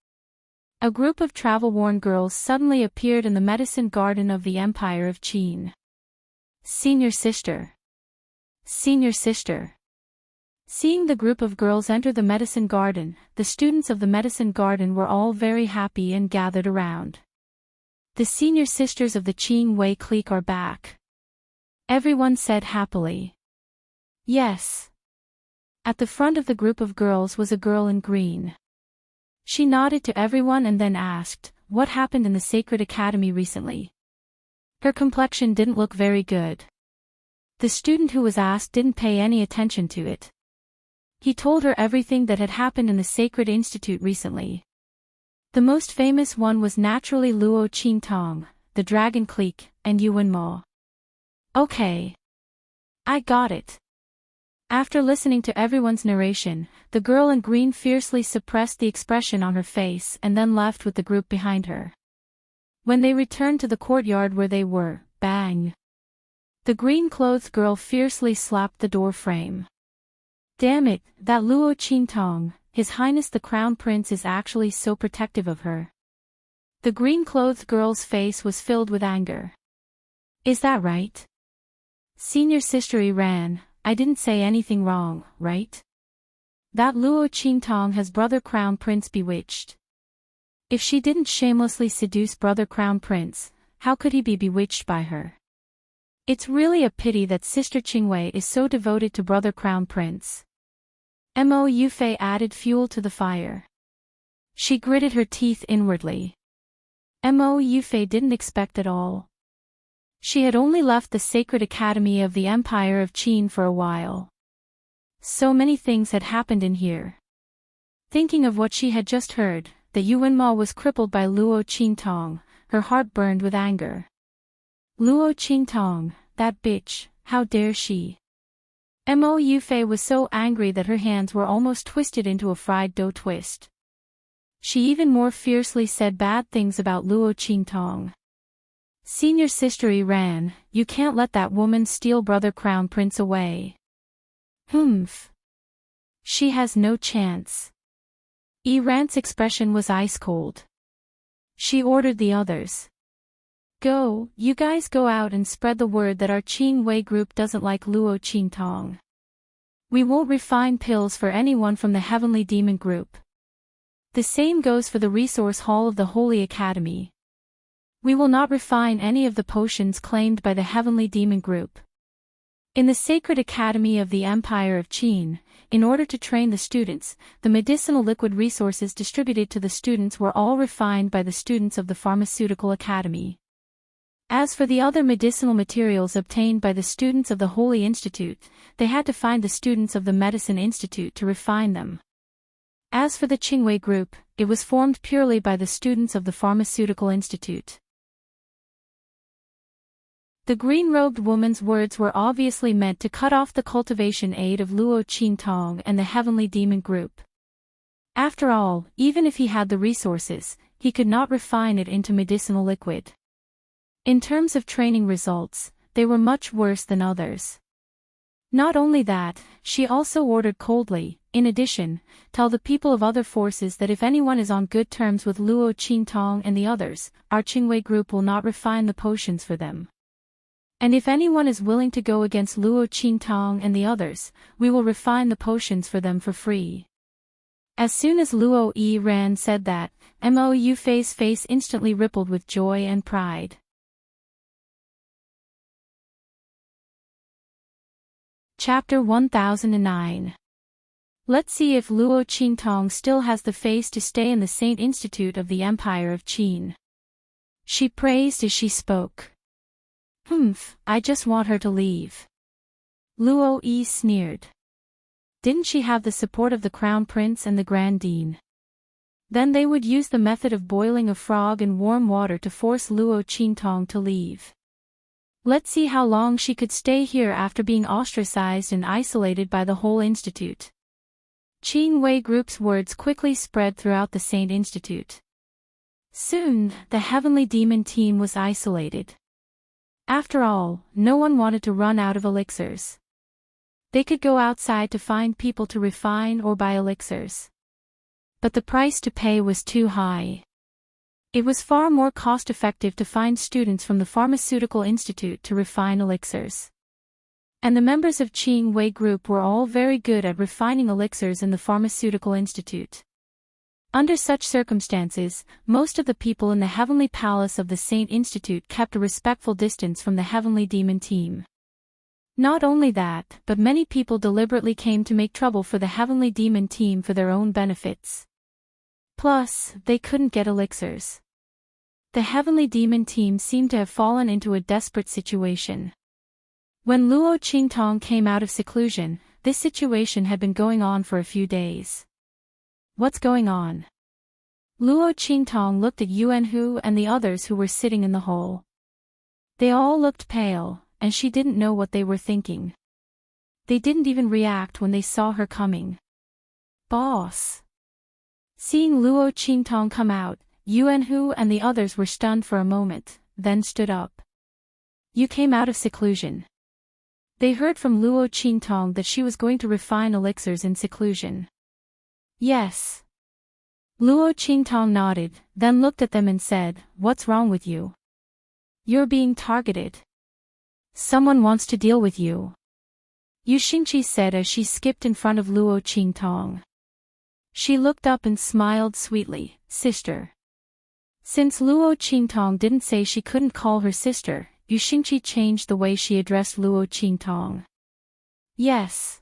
A group of travel-worn girls suddenly appeared in the medicine garden of the Empire of Qin. Senior sister. Senior sister. Seeing the group of girls enter the medicine garden, the students of the medicine garden were all very happy and gathered around. The senior sisters of the Qing Wei clique are back. Everyone said happily. Yes. At the front of the group of girls was a girl in green. She nodded to everyone and then asked, what happened in the Sacred Academy recently? Her complexion didn't look very good. The student who was asked didn't pay any attention to it. He told her everything that had happened in the Sacred Institute recently. The most famous one was naturally Luo Qingtong, the Dragon Clique, and Yuan Mo. Okay. I got it. After listening to everyone's narration, the girl in green fiercely suppressed the expression on her face and then left with the group behind her. When they returned to the courtyard where they were, bang! The green-clothed girl fiercely slapped the door frame. Damn it, that Luo Qingtong, His Highness the Crown Prince is actually so protective of her. The green-clothed girl's face was filled with anger. Is that right? Senior Sister ran, I didn't say anything wrong, right? That Luo Qingtong has Brother Crown Prince bewitched. If she didn't shamelessly seduce Brother Crown Prince, how could he be bewitched by her? It's really a pity that Sister Qingwei is so devoted to Brother Crown Prince. Mo Yufei added fuel to the fire. She gritted her teeth inwardly. Mo Yufei didn't expect at all. She had only left the sacred academy of the Empire of Qin for a while. So many things had happened in here. Thinking of what she had just heard, that Yuanma was crippled by Luo Qingtong, her heart burned with anger. Luo Qingtong, that bitch, how dare she? Mo Yufei was so angry that her hands were almost twisted into a fried dough twist. She even more fiercely said bad things about Luo Qingtong. Senior Sister ran, you can't let that woman steal Brother Crown Prince away. Humph. She has no chance. Ran's expression was ice-cold. She ordered the others. Go, you guys go out and spread the word that our Qing Wei group doesn't like Luo Qingtong. We won't refine pills for anyone from the Heavenly Demon group. The same goes for the Resource Hall of the Holy Academy. We will not refine any of the potions claimed by the Heavenly Demon group. In the Sacred Academy of the Empire of Qin, in order to train the students, the medicinal liquid resources distributed to the students were all refined by the students of the Pharmaceutical Academy. As for the other medicinal materials obtained by the students of the Holy Institute, they had to find the students of the Medicine Institute to refine them. As for the Qingwei group, it was formed purely by the students of the Pharmaceutical Institute. The green-robed woman's words were obviously meant to cut off the cultivation aid of Luo Qingtong and the Heavenly Demon group. After all, even if he had the resources, he could not refine it into medicinal liquid. In terms of training results, they were much worse than others. Not only that, she also ordered coldly, in addition, tell the people of other forces that if anyone is on good terms with Luo Qingtong and the others, our Qingwei group will not refine the potions for them. And if anyone is willing to go against Luo Qingtong and the others, we will refine the potions for them for free. As soon as Luo Ran said that, Mo Yufei's face instantly rippled with joy and pride. Chapter 1009. Let's see if Luo Qingtong still has the face to stay in the Saint Institute of the Empire of Qin. She praised as she spoke. Humph, I just want her to leave. Luo sneered. Didn't she have the support of the Crown Prince and the Grand Dean? Then they would use the method of boiling a frog in warm water to force Luo Qingtong to leave. Let's see how long she could stay here after being ostracized and isolated by the whole institute. Qin Wei Group's words quickly spread throughout the Saint Institute. Soon, the Heavenly Demon team was isolated. After all, no one wanted to run out of elixirs. They could go outside to find people to refine or buy elixirs. But the price to pay was too high. It was far more cost-effective to find students from the Pharmaceutical Institute to refine elixirs. And the members of Qing Wei Group were all very good at refining elixirs in the Pharmaceutical Institute. Under such circumstances, most of the people in the Heavenly Palace of the Saint Institute kept a respectful distance from the Heavenly Demon team. Not only that, but many people deliberately came to make trouble for the Heavenly Demon team for their own benefits. Plus, they couldn't get elixirs. The Heavenly Demon team seemed to have fallen into a desperate situation. When Luo Qingtong came out of seclusion, this situation had been going on for a few days. What's going on? Luo Qingtong looked at Yuanhu and the others who were sitting in the hall. They all looked pale, and she didn't know what they were thinking. They didn't even react when they saw her coming. Boss! Seeing Luo Qingtong come out, Yuanhu and the others were stunned for a moment, then stood up. You came out of seclusion. They heard from Luo Qingtong that she was going to refine elixirs in seclusion. Yes. Luo Qingtong nodded, then looked at them and said, "What's wrong with you? You're being targeted. Someone wants to deal with you," Yu Xingqi said as she skipped in front of Luo Qingtong. She looked up and smiled sweetly, "Sister." Since Luo Qingtong didn't say she couldn't call her sister, Yu Xingqi changed the way she addressed Luo Qingtong. "Yes."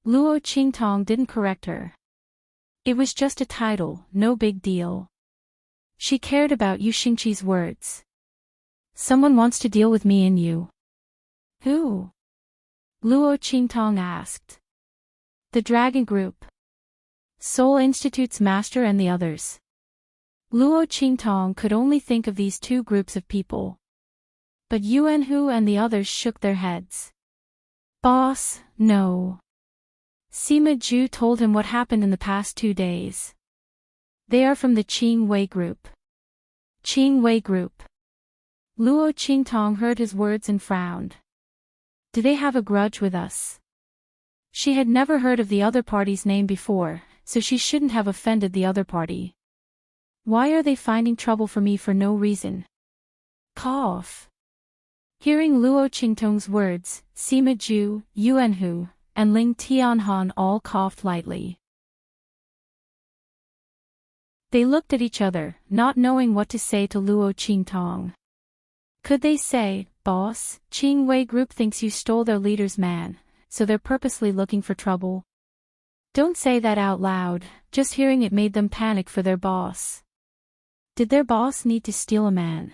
Luo Qingtong didn't correct her. It was just a title, no big deal. She cared about Yu Xingqi's words. "Someone wants to deal with me and you." "Who?" Luo Qingtong asked. "The Dragon Group. Seoul Institute's master and the others." Luo Qingtong could only think of these two groups of people. But Yuanhu and the others shook their heads. "Boss, no." Sima Ju told him what happened in the past 2 days. "They are from the Qing Wei Group." Qing Wei Group. Luo Qingtong heard his words and frowned. "Do they have a grudge with us?" She had never heard of the other party's name before, so she shouldn't have offended the other party. "Why are they finding trouble for me for no reason?" Cough. Hearing Luo Qingtong's words, Sima Ju, Yuanhu, and Ling Tianhan all coughed lightly. They looked at each other, not knowing what to say to Luo Qingtong. Could they say, "Boss, Qing Wei Group thinks you stole their leader's man, so they're purposely looking for trouble"? Don't say that out loud, just hearing it made them panic for their boss. Did their boss need to steal a man?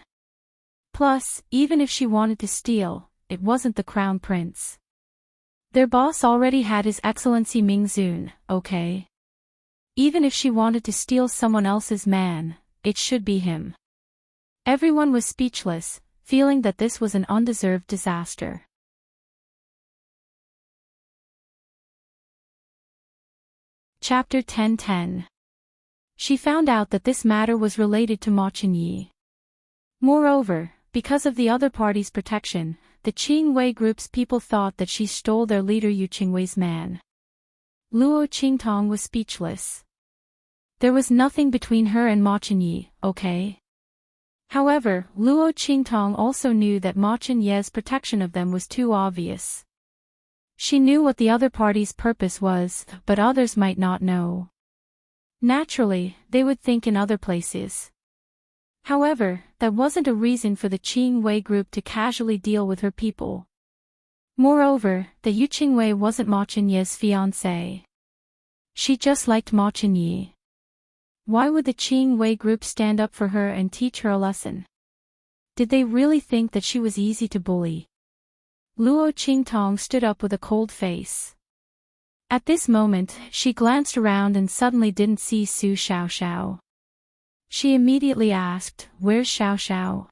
Plus, even if she wanted to steal, it wasn't the crown prince. Their boss already had His Excellency Mingzun, okay? Even if she wanted to steal someone else's man, it should be him. Everyone was speechless, feeling that this was an undeserved disaster. Chapter 10:10. She found out that this matter was related to Ma Chenyi. Moreover, because of the other party's protection, the Qing Wei Group's people thought that she stole their leader Yu Qingwei's man. Luo Qingtong was speechless. There was nothing between her and Ma Chenyi, okay? However, Luo Qingtong also knew that Ma Chenyi's protection of them was too obvious. She knew what the other party's purpose was, but others might not know. Naturally, they would think in other places. However, that wasn't a reason for the Qing Wei Group to casually deal with her people. Moreover, the Yu Qingwei wasn't Ma Chenyi's fiancé. She just liked Ma Chenyi. Why would the Qing Wei Group stand up for her and teach her a lesson? Did they really think that she was easy to bully? Luo Qingtong stood up with a cold face. At this moment, she glanced around and suddenly didn't see Su Xiaoxiao. She immediately asked, "Where's Xiaoxiao?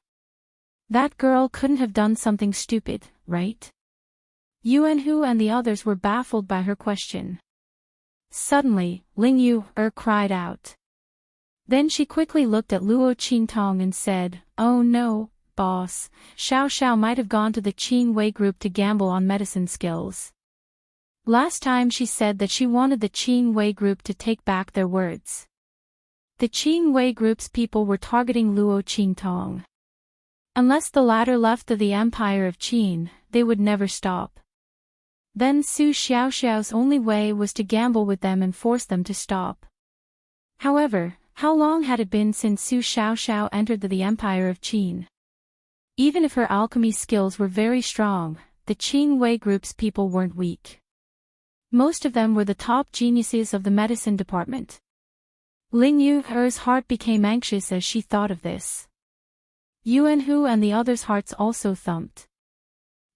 That girl couldn't have done something stupid, right?" Yuanhu and the others were baffled by her question. Suddenly, Ling Yu cried out. Then she quickly looked at Luo Qingtong and said, "Oh no, boss, Xiaoxiao might have gone to the Qing Wei Group to gamble on medicine skills. Last time she said that she wanted the Qing Wei Group to take back their words." The Qing Wei Group's people were targeting Luo Qingtong. Unless the latter left the Empire of Qin, they would never stop. Then Su Xiaoxiao's only way was to gamble with them and force them to stop. However, how long had it been since Su Xiaoxiao entered the Empire of Qin? Even if her alchemy skills were very strong, the Qing Wei Group's people weren't weak. Most of them were the top geniuses of the medicine department. Ling Yu's heart became anxious as she thought of this. Yuanhu and the others' hearts also thumped.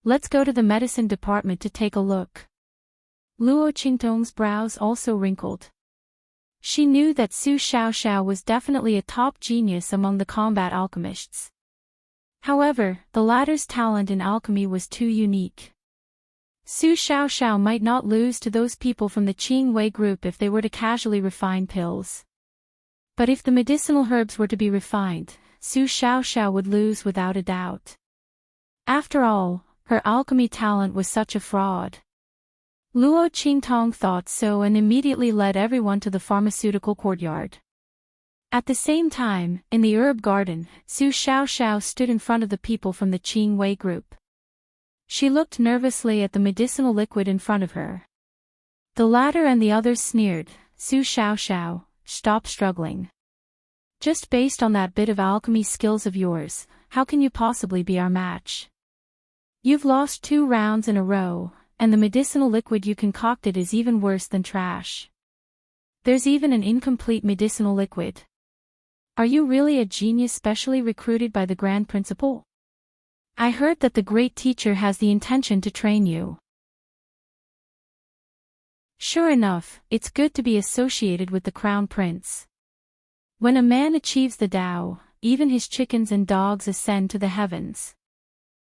"Let's go to the medicine department to take a look." Luo Qingtong's brows also wrinkled. She knew that Su Xiaoxiao was definitely a top genius among the combat alchemists. However, the latter's talent in alchemy was too unique. Su Xiaoxiao might not lose to those people from the Qing Wei Group if they were to casually refine pills. But if the medicinal herbs were to be refined, Su Xiaoxiao would lose without a doubt. After all, her alchemy talent was such a fraud. Luo Qingtong thought so and immediately led everyone to the pharmaceutical courtyard. At the same time, in the herb garden, Su Xiaoxiao stood in front of the people from the Qing Wei group. She looked nervously at the medicinal liquid in front of her. The latter and the others sneered. Su Xiaoxiao, stop struggling. Just based on that bit of alchemy skills of yours, how can you possibly be our match? You've lost 2 rounds in a row, and the medicinal liquid you concocted is even worse than trash. There's even an incomplete medicinal liquid. Are you really a genius specially recruited by the Grand Principal? I heard that the great teacher has the intention to train you. Sure enough, it's good to be associated with the Crown Prince. When a man achieves the Tao, even his chickens and dogs ascend to the heavens.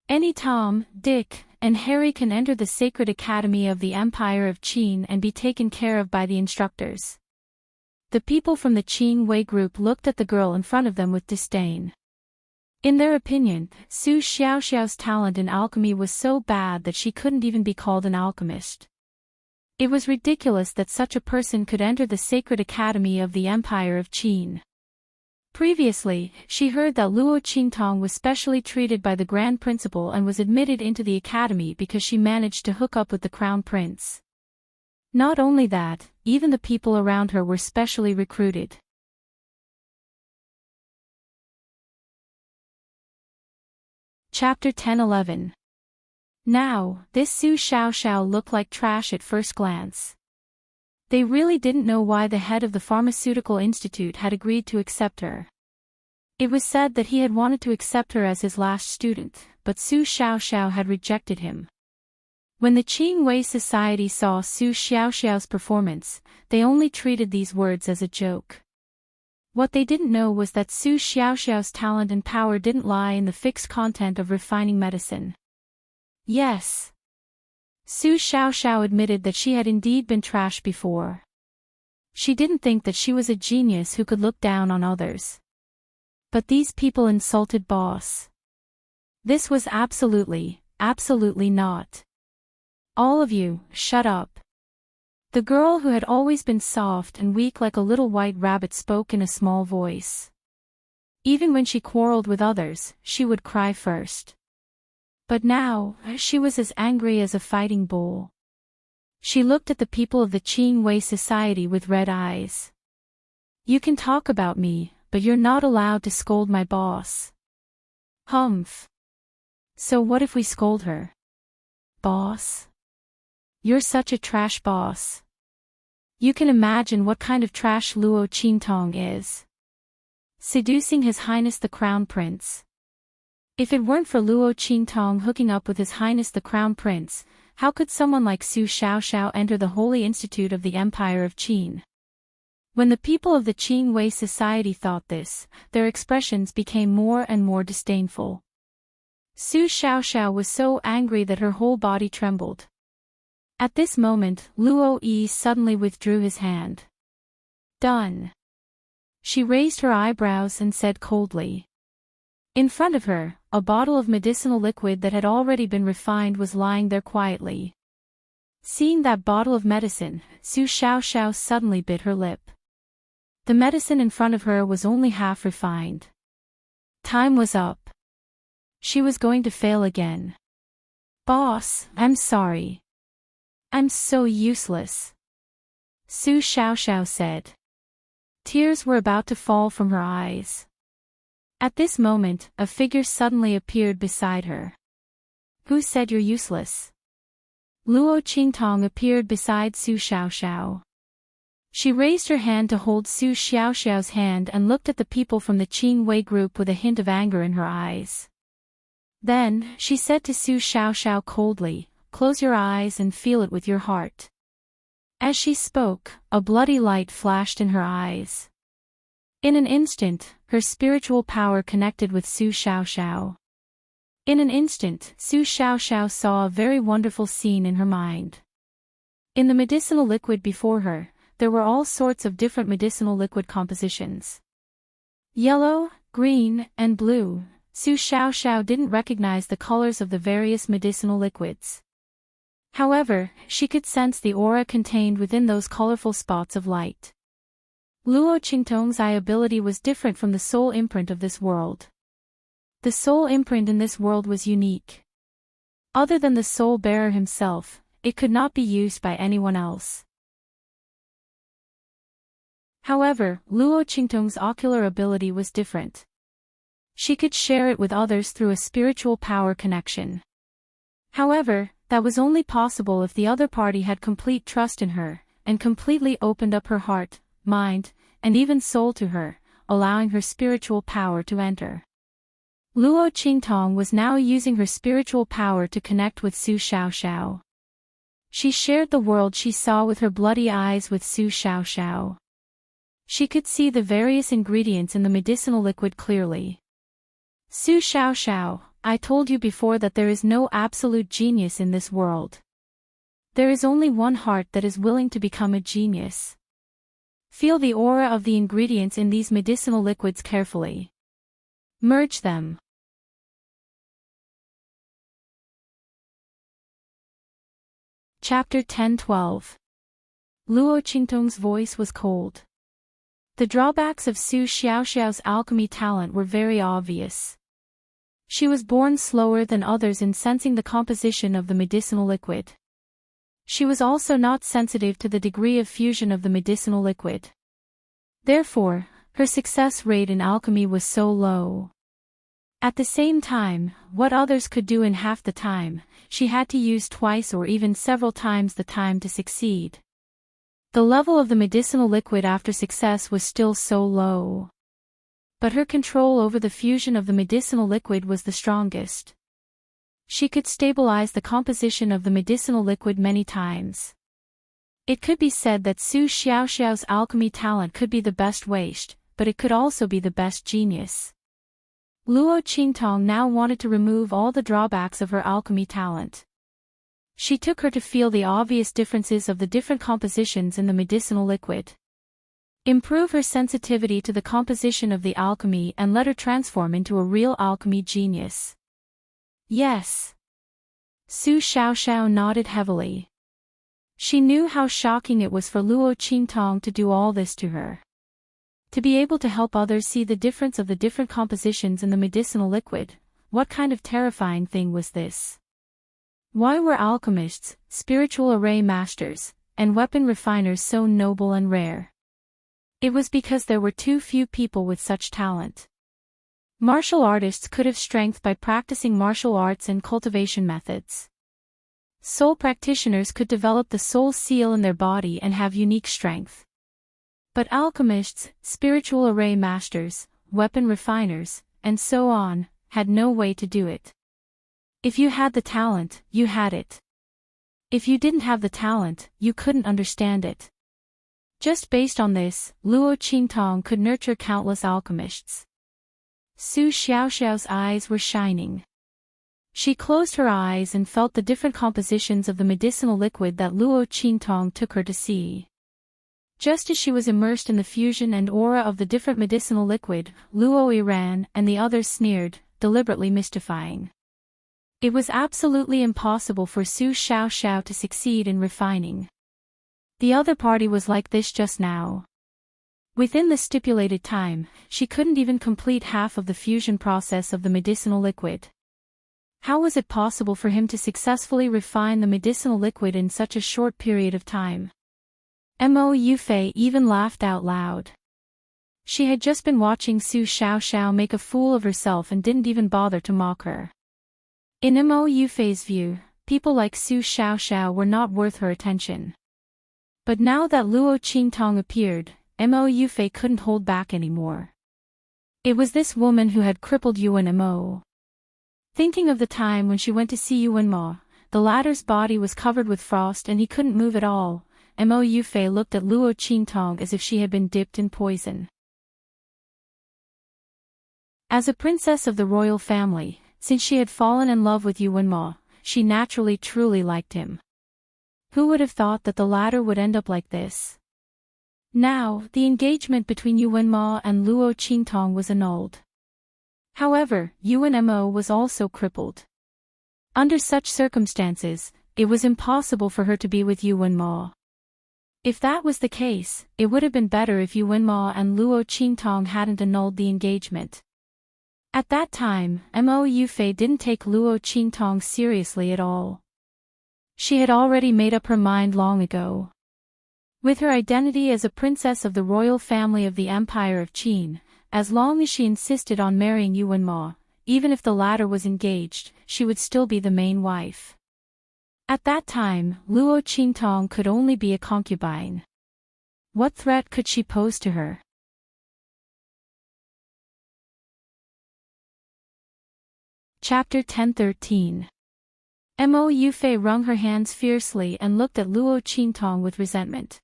Any Tom, Dick, and Harry can enter the sacred academy of the Empire of Qin and be taken care of by the instructors. The people from the Qing Wei group looked at the girl in front of them with disdain. In their opinion, Su Xiaoxiao's talent in alchemy was so bad that she couldn't even be called an alchemist. It was ridiculous that such a person could enter the sacred academy of the Empire of Qin. Previously, she heard that Luo Qingtong was specially treated by the Grand Principal and was admitted into the academy because she managed to hook up with the Crown Prince. Not only that, even the people around her were specially recruited. Chapter 10-11. Now, this Su Xiaoxiao looked like trash at first glance. They really didn't know why the head of the Pharmaceutical Institute had agreed to accept her. It was said that he had wanted to accept her as his last student, but Su Xiaoxiao had rejected him. When the Qing Wei Society saw Su Xiaoxiao's performance, they only treated these words as a joke. What they didn't know was that Su Xiaoxiao's talent and power didn't lie in the fixed content of refining medicine. Yes. Su Xiaoxiao admitted that she had indeed been trash before. She didn't think that she was a genius who could look down on others. But these people insulted boss. This was absolutely not. All of you, shut up. The girl who had always been soft and weak like a little white rabbit spoke in a small voice. Even when she quarreled with others, she would cry first. But now, she was as angry as a fighting bull. She looked at the people of the Qing Wei Society with red eyes. You can talk about me, but you're not allowed to scold my boss. Humph. So what if we scold her? Boss? You're such a trash boss. You can imagine what kind of trash Luo Qingtong is. Seducing His Highness the Crown Prince. If it weren't for Luo Qingtong hooking up with His Highness the Crown Prince, how could someone like Su Xiaoxiao enter the Holy Institute of the Empire of Qin? When the people of the Qing Wei Society thought this, their expressions became more and more disdainful. Su Xiaoxiao was so angry that her whole body trembled. At this moment, Luo Yi suddenly withdrew his hand. Done. She raised her eyebrows and said coldly. In front of her, a bottle of medicinal liquid that had already been refined was lying there quietly. Seeing that bottle of medicine, Su Xiaoxiao suddenly bit her lip. The medicine in front of her was only half refined. Time was up. She was going to fail again. Boss, I'm sorry. I'm so useless. Su Xiaoxiao said. Tears were about to fall from her eyes. At this moment, a figure suddenly appeared beside her. Who said you're useless? Luo Qingtong appeared beside Su Xiaoxiao. She raised her hand to hold Su Xiaoxiao's hand and looked at the people from the Qing Wei group with a hint of anger in her eyes. Then, she said to Su Xiaoxiao coldly, close your eyes and feel it with your heart. As she spoke, a bloody light flashed in her eyes. In an instant, her spiritual power connected with Su Xiaoxiao. In an instant, Su Xiaoxiao saw a very wonderful scene in her mind. In the medicinal liquid before her, there were all sorts of different medicinal liquid compositions. Yellow, green, and blue. Su Xiaoxiao didn't recognize the colors of the various medicinal liquids. However, she could sense the aura contained within those colorful spots of light. Luo Qingtong's eye ability was different from the soul imprint of this world. The soul imprint in this world was unique. Other than the soul bearer himself, it could not be used by anyone else. However, Luo Qingtong's ocular ability was different. She could share it with others through a spiritual power connection. However, that was only possible if the other party had complete trust in her, and completely opened up her heart, mind, and even soul to her, allowing her spiritual power to enter. Luo Qingtong was now using her spiritual power to connect with Su Xiaoxiao. She shared the world she saw with her bloody eyes with Su Xiaoxiao. She could see the various ingredients in the medicinal liquid clearly. Su Xiaoxiao, I told you before that there is no absolute genius in this world. There is only one heart that is willing to become a genius. Feel the aura of the ingredients in these medicinal liquids carefully. Merge them. Chapter 10-12. Luo Qingtong's voice was cold. The drawbacks of Su Xiaoxiao's alchemy talent were very obvious. She was born slower than others in sensing the composition of the medicinal liquid. She was also not sensitive to the degree of fusion of the medicinal liquid. Therefore, her success rate in alchemy was so low. At the same time, what others could do in half the time, she had to use twice or even several times the time to succeed. The level of the medicinal liquid after success was still so low. But her control over the fusion of the medicinal liquid was the strongest. She could stabilize the composition of the medicinal liquid many times. It could be said that Su Xiaoxiao's alchemy talent could be the best waste, but it could also be the best genius. Luo Qingtong now wanted to remove all the drawbacks of her alchemy talent. She took her to feel the obvious differences of the different compositions in the medicinal liquid. Improve her sensitivity to the composition of the alchemy and let her transform into a real alchemy genius. Yes. Su Xiaoxiao nodded heavily. She knew how shocking it was for Luo Qingtong to do all this to her. To be able to help others see the difference of the different compositions in the medicinal liquid, what kind of terrifying thing was this? Why were alchemists, spiritual array masters, and weapon refiners so noble and rare? It was because there were too few people with such talent. Martial artists could have strength by practicing martial arts and cultivation methods. Soul practitioners could develop the soul seal in their body and have unique strength. But alchemists, spiritual array masters, weapon refiners, and so on, had no way to do it. If you had the talent, you had it. If you didn't have the talent, you couldn't understand it. Just based on this, Luo Qingtong could nurture countless alchemists. Su Xiaoxiao's eyes were shining. She closed her eyes and felt the different compositions of the medicinal liquid that Luo Qingtong took her to see. Just as she was immersed in the fusion and aura of the different medicinal liquid, Luo ran and the others sneered, deliberately mystifying. It was absolutely impossible for Su Xiaoxiao to succeed in refining. The other party was like this just now. Within the stipulated time, she couldn't even complete half of the fusion process of the medicinal liquid. How was it possible for him to successfully refine the medicinal liquid in such a short period of time? Mo Yufei even laughed out loud. She had just been watching Su Xiaoxiao make a fool of herself and didn't even bother to mock her. In Mo Yufei's view, people like Su Xiaoxiao were not worth her attention. But now that Luo Qingtong appeared, Mo Yufei couldn't hold back anymore. It was this woman who had crippled Yuan Mo. Thinking of the time when she went to see Yuan Mo, the latter's body was covered with frost and he couldn't move at all. Mo Yufei looked at Luo Qingtong as if she had been dipped in poison. As a princess of the royal family, since she had fallen in love with Yuan Mo, she naturally truly liked him. Who would have thought that the latter would end up like this? Now, the engagement between Yuan Mo and Luo Qingtong was annulled. However, Yuan Mo was also crippled. Under such circumstances, it was impossible for her to be with Yuan Mo. If that was the case, it would have been better if Yuanma and Luo Qingtong hadn't annulled the engagement. At that time, Mo Yufei didn't take Luo Qingtong seriously at all. She had already made up her mind long ago. With her identity as a princess of the royal family of the Empire of Qin, as long as she insisted on marrying Yuanma, even if the latter was engaged, she would still be the main wife. At that time, Luo Qingtong could only be a concubine. What threat could she pose to her? Chapter 10:13. Mo Yufei wrung her hands fiercely and looked at Luo Qingtong with resentment.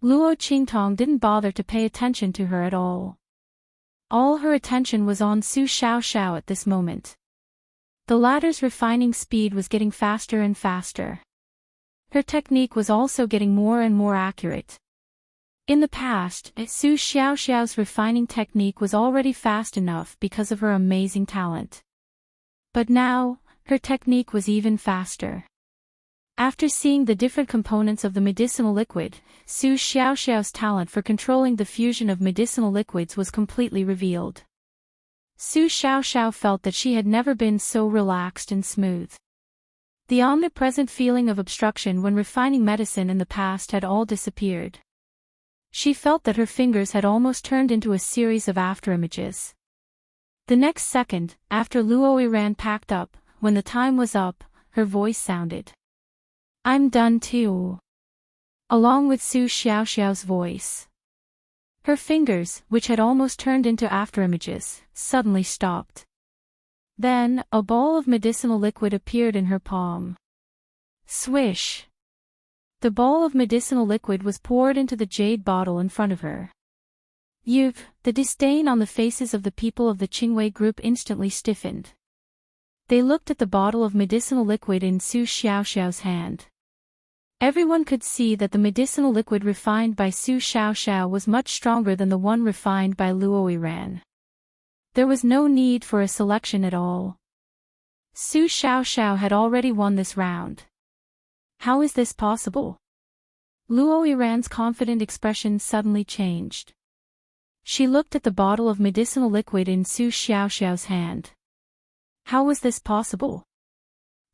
Luo Qingtong didn't bother to pay attention to her at all. All her attention was on Su Xiaoxiao at this moment. The latter's refining speed was getting faster and faster. Her technique was also getting more and more accurate. In the past, Su Xiaoxiao's refining technique was already fast enough because of her amazing talent. But now, her technique was even faster. After seeing the different components of the medicinal liquid, Su Xiaoxiao's talent for controlling the fusion of medicinal liquids was completely revealed. Su Xiaoxiao felt that she had never been so relaxed and smooth. The omnipresent feeling of obstruction when refining medicine in the past had all disappeared. She felt that her fingers had almost turned into a series of afterimages. The next second, after Luo Yiran packed up, when the time was up, her voice sounded. "I'm done too." Along with Su Xiaoxiao's voice. Her fingers, which had almost turned into afterimages, suddenly stopped. Then, a ball of medicinal liquid appeared in her palm. Swish! The ball of medicinal liquid was poured into the jade bottle in front of her. The disdain on the faces of the people of the Qingwei group instantly stiffened. They looked at the bottle of medicinal liquid in Su Xiaoxiao's hand. Everyone could see that the medicinal liquid refined by Su Xiaoxiao was much stronger than the one refined by Luo Yiran. There was no need for a selection at all. Su Xiaoxiao had already won this round. How is this possible? Luo Yiran's confident expression suddenly changed. She looked at the bottle of medicinal liquid in Su Xiaoxiao's hand. How was this possible?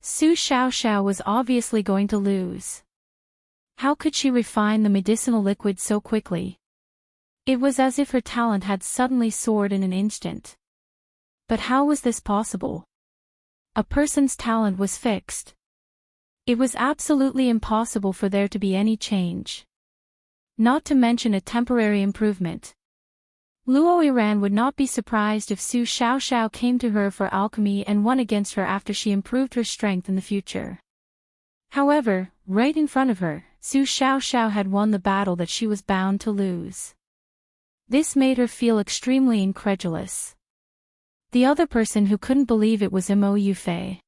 Su Xiaoxiao was obviously going to lose. How could she refine the medicinal liquid so quickly? It was as if her talent had suddenly soared in an instant. But how was this possible? A person's talent was fixed. It was absolutely impossible for there to be any change. Not to mention a temporary improvement. Luo Yiran would not be surprised if Su Xiaoxiao came to her for alchemy and won against her after she improved her strength in the future. However, right in front of her, Su Xiaoxiao had won the battle that she was bound to lose. This made her feel extremely incredulous. The other person who couldn't believe it was Mo Yufei.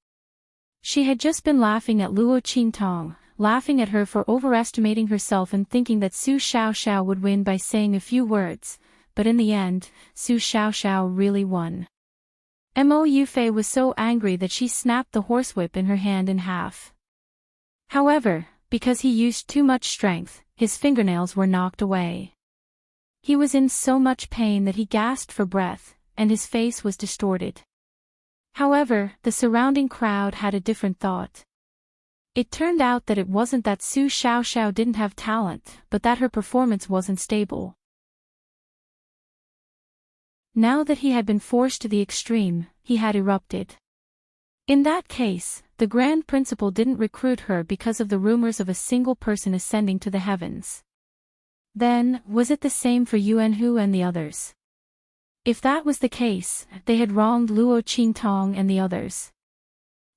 She had just been laughing at Luo Qingtong, laughing at her for overestimating herself and thinking that Su Xiaoxiao would win by saying a few words, but in the end, Su Xiaoxiao really won. Mo Yufei was so angry that she snapped the horsewhip in her hand in half. However, because he used too much strength, his fingernails were knocked away. He was in so much pain that he gasped for breath, and his face was distorted. However, the surrounding crowd had a different thought. It turned out that it wasn't that Su Xiaoxiao didn't have talent, but that her performance wasn't stable. Now that he had been forced to the extreme, he had erupted. In that case, the Grand Principal didn't recruit her because of the rumors of a single person ascending to the heavens. Then, was it the same for Yuanhu and the others? If that was the case, they had wronged Luo Qingtong and the others.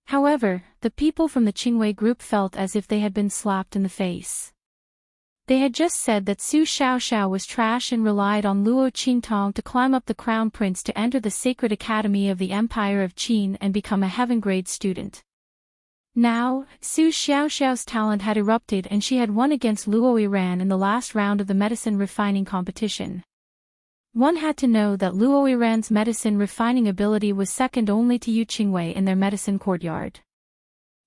However, the people from the Qingwei group felt as if they had been slapped in the face. They had just said that Su Xiaoxiao was trash and relied on Luo Qingtong to climb up the crown prince to enter the sacred academy of the Empire of Qin and become a heaven-grade student. Now, Su Xiaoxiao's talent had erupted and she had won against Luo Yiran in the last round of the medicine refining competition. One had to know that Luo Yiran's medicine refining ability was second only to Yu Qingwei in their medicine courtyard.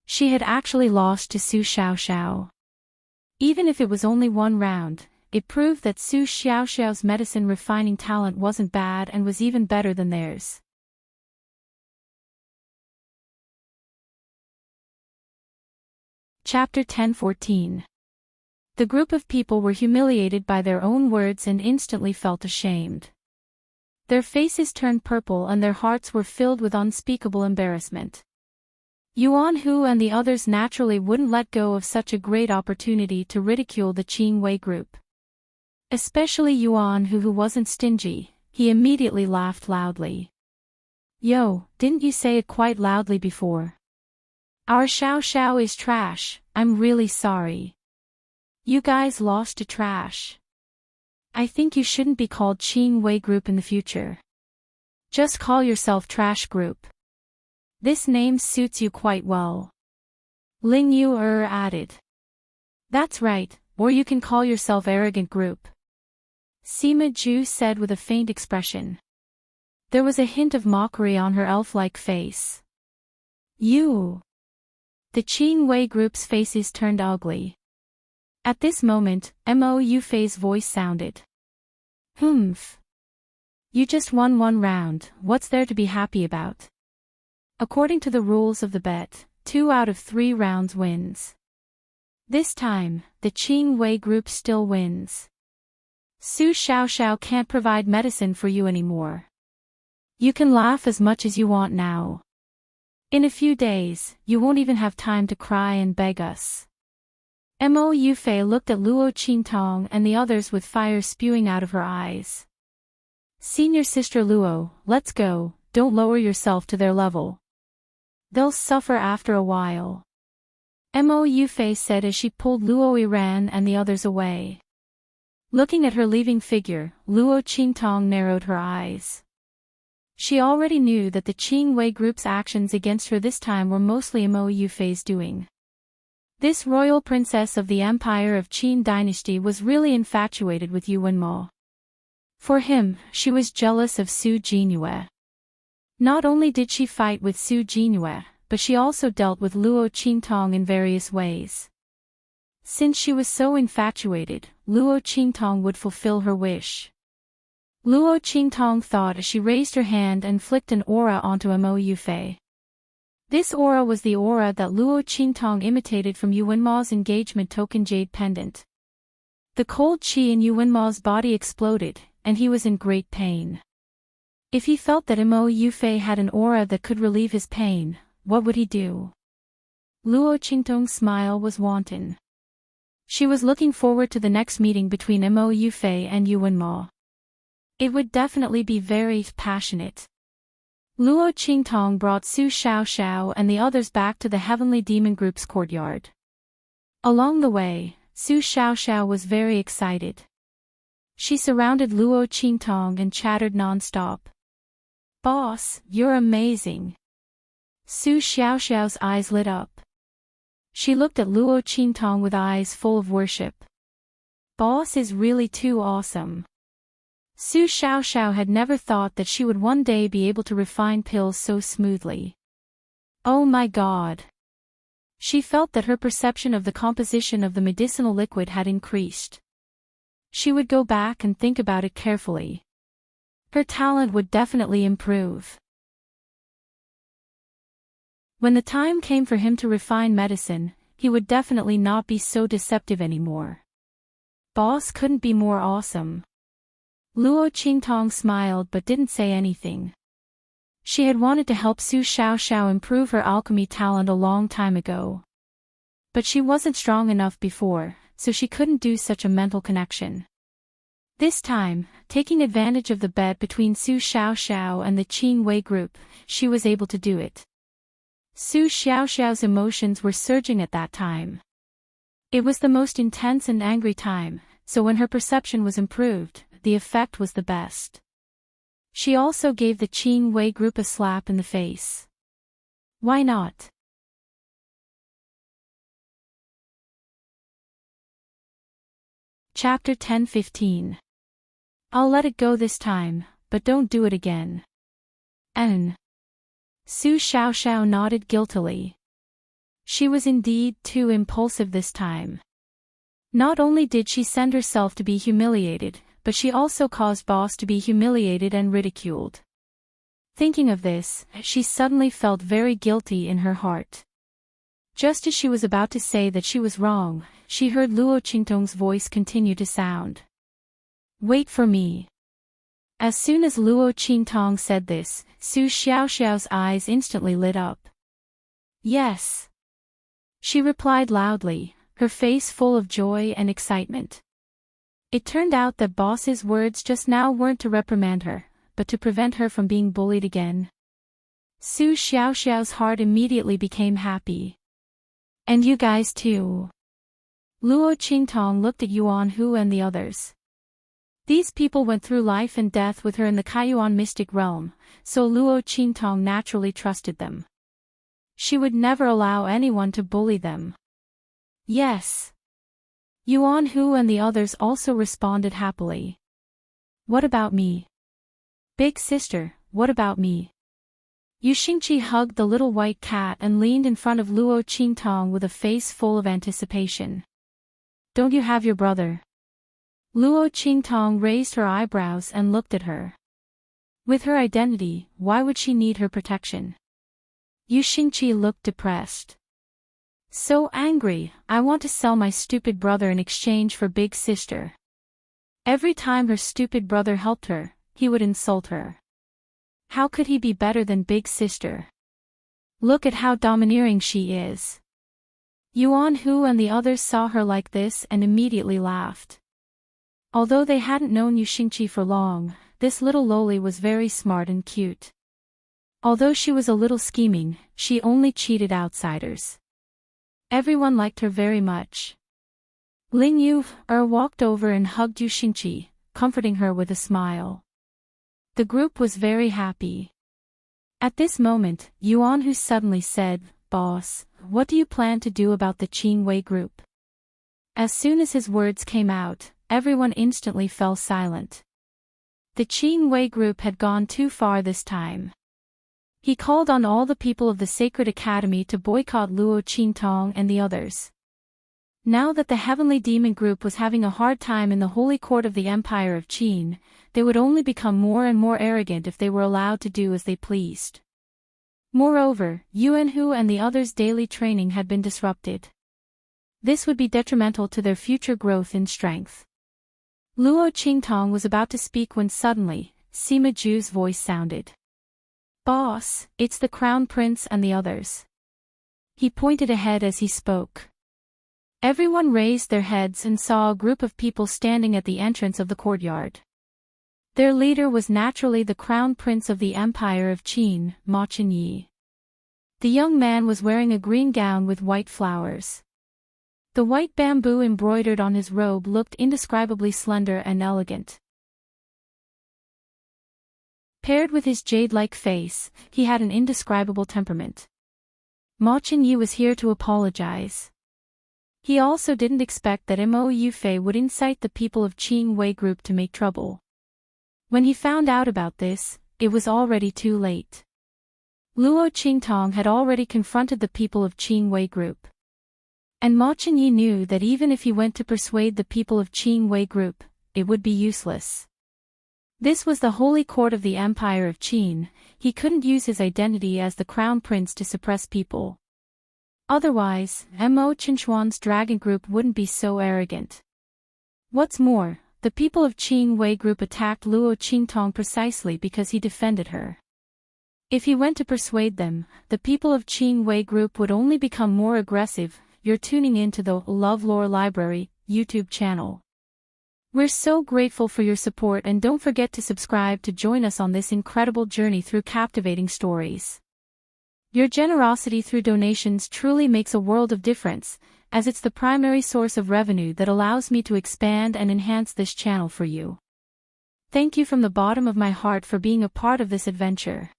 She had actually lost to Su Xiaoxiao. Even if it was only one round, it proved that Su Xiaoxiao's medicine refining talent wasn't bad and was even better than theirs. Chapter 10:14. The group of people were humiliated by their own words and instantly felt ashamed. Their faces turned purple and their hearts were filled with unspeakable embarrassment. Yuan Hu and the others naturally wouldn't let go of such a great opportunity to ridicule the Qing Wei group. Especially Yuan Hu, who wasn't stingy, he immediately laughed loudly. Yo, didn't you say it quite loudly before? Our Xiao Xiao is trash, I'm really sorry. You guys lost to trash. I think you shouldn't be called Qing Wei Group in the future. Just call yourself Trash Group. This name suits you quite well. Ling Yu added. That's right, or you can call yourself Arrogant Group. Sima Ju said with a faint expression. There was a hint of mockery on her elf-like face. You. The Qing Wei group's faces turned ugly. At this moment, Mo Yufei's voice sounded. Humph. You just won one round, what's there to be happy about? According to the rules of the bet, 2 out of 3 rounds wins. This time, the Qing Wei group still wins. Su Xiaoxiao can't provide medicine for you anymore. You can laugh as much as you want now. In a few days, you won't even have time to cry and beg us. Mo Yufei looked at Luo Qingtong and the others with fire spewing out of her eyes. Senior Sister Luo, let's go, don't lower yourself to their level. They'll suffer after a while. Mo Yufei said as she pulled Luo Iran and the others away. Looking at her leaving figure, Luo Qingtong narrowed her eyes. She already knew that the Qing Wei group's actions against her this time were mostly Mo Yufei's doing. This royal princess of the Empire of Qin dynasty was really infatuated with Yuan Mo. For him, she was jealous of Su Jinyue. Not only did she fight with Su Jinyue, but she also dealt with Luo Qingtong in various ways. Since she was so infatuated, Luo Qingtong would fulfill her wish. Luo Qingtong thought as she raised her hand and flicked an aura onto Mo Yufei. This aura was the aura that Luo Qingtong imitated from Yuanma's engagement token jade pendant. The cold qi in Yuanma's body exploded, and he was in great pain. If he felt that Mo Yufei had an aura that could relieve his pain, what would he do? Luo Qingtong's smile was wanton. She was looking forward to the next meeting between Mo Yufei and Yuanma. It would definitely be very passionate. Luo Qingtong brought Su Xiaoxiao and the others back to the Heavenly Demon Group's courtyard. Along the way, Su Xiaoxiao was very excited. She surrounded Luo Qingtong and chattered non-stop. Boss, you're amazing. Su Xiaoxiao's eyes lit up. She looked at Luo Qingtong with eyes full of worship. Boss is really too awesome. Su Xiaoxiao had never thought that she would one day be able to refine pills so smoothly. Oh my god. She felt that her perception of the composition of the medicinal liquid had increased. She would go back and think about it carefully. Her talent would definitely improve. When the time came for him to refine medicine, he would definitely not be so deceptive anymore. Boss couldn't be more awesome. Luo Qingtong smiled but didn't say anything. She had wanted to help Su Xiaoxiao improve her alchemy talent a long time ago. But she wasn't strong enough before, so she couldn't do such a mental connection. This time, taking advantage of the bet between Su Xiaoxiao and the Qing Wei group, she was able to do it. Su Xiaoxiao's emotions were surging at that time. It was the most intense and angry time, so when her perception was improved, the effect was the best. She also gave the Qing Wei group a slap in the face. Why not? Chapter 10:15. I'll let it go this time, but don't do it again. Su Xiaoxiao nodded guiltily. She was indeed too impulsive this time. Not only did she send herself to be humiliated, but she also caused Boss to be humiliated and ridiculed. Thinking of this, she suddenly felt very guilty in her heart. Just as she was about to say that she was wrong, she heard Luo Qingtong's voice continue to sound. Wait for me. As soon as Luo Qingtong said this, Su Xiaoxiao's eyes instantly lit up. Yes. She replied loudly, her face full of joy and excitement. It turned out that Boss's words just now weren't to reprimand her, but to prevent her from being bullied again. Su Xiaoxiao's heart immediately became happy. And you guys too. Luo Qingtong looked at Yuan Hu and the others. These people went through life and death with her in the Kaiyuan mystic realm, so Luo Qingtong naturally trusted them. She would never allow anyone to bully them. Yes. Yuan Hu and the others also responded happily. What about me? Big sister, what about me? Yu Xingqi hugged the little white cat and leaned in front of Luo Qingtong with a face full of anticipation. Don't you have your brother? Luo Qingtong raised her eyebrows and looked at her. With her identity, why would she need her protection? Yu Xingqi looked depressed. So angry, I want to sell my stupid brother in exchange for big sister. Every time her stupid brother helped her, he would insult her. How could he be better than big sister? Look at how domineering she is. Yuan Hu and the others saw her like this and immediately laughed. Although they hadn't known Yu Xingqi for long, this little loli was very smart and cute. Although she was a little scheming, she only cheated outsiders. Everyone liked her very much. Ling Yu walked over and hugged Yu Xingqi, comforting her with a smile. The group was very happy. At this moment, Yuan Hu suddenly said, Boss, what do you plan to do about the Qing Wei group? As soon as his words came out, everyone instantly fell silent. The Qing Wei group had gone too far this time. He called on all the people of the Sacred Academy to boycott Luo Qingtong and the others. Now that the Heavenly Demon group was having a hard time in the Holy Court of the Empire of Qin, they would only become more and more arrogant if they were allowed to do as they pleased. Moreover, Yuan Hu and the others' daily training had been disrupted. This would be detrimental to their future growth in strength. Luo Qingtong was about to speak when suddenly, Sima Ju's voice sounded. Boss, it's the Crown Prince and the others. He pointed ahead as he spoke. Everyone raised their heads and saw a group of people standing at the entrance of the courtyard. Their leader was naturally the Crown Prince of the Empire of Qin, Ma Chenyi. The young man was wearing a green gown with white flowers. The white bamboo embroidered on his robe looked indescribably slender and elegant. Paired with his jade-like face, he had an indescribable temperament. Ma Chenyi was here to apologize. He also didn't expect that Mo Yufei would incite the people of Qing Wei group to make trouble. When he found out about this, it was already too late. Luo Qingtong had already confronted the people of Qing Wei group. And Ma Chenyi knew that even if he went to persuade the people of Qing Wei group, it would be useless. This was the holy court of the Empire of Qin, he couldn't use his identity as the Crown Prince to suppress people. Otherwise, Mo Qinchuan's dragon group wouldn't be so arrogant. What's more, the people of Qing Wei group attacked Luo Qingtong precisely because he defended her. If he went to persuade them, the people of Qing Wei group would only become more aggressive. You're tuning in to the LoveLore Library YouTube channel. We're so grateful for your support and don't forget to subscribe to join us on this incredible journey through captivating stories. Your generosity through donations truly makes a world of difference, as it's the primary source of revenue that allows me to expand and enhance this channel for you. Thank you from the bottom of my heart for being a part of this adventure.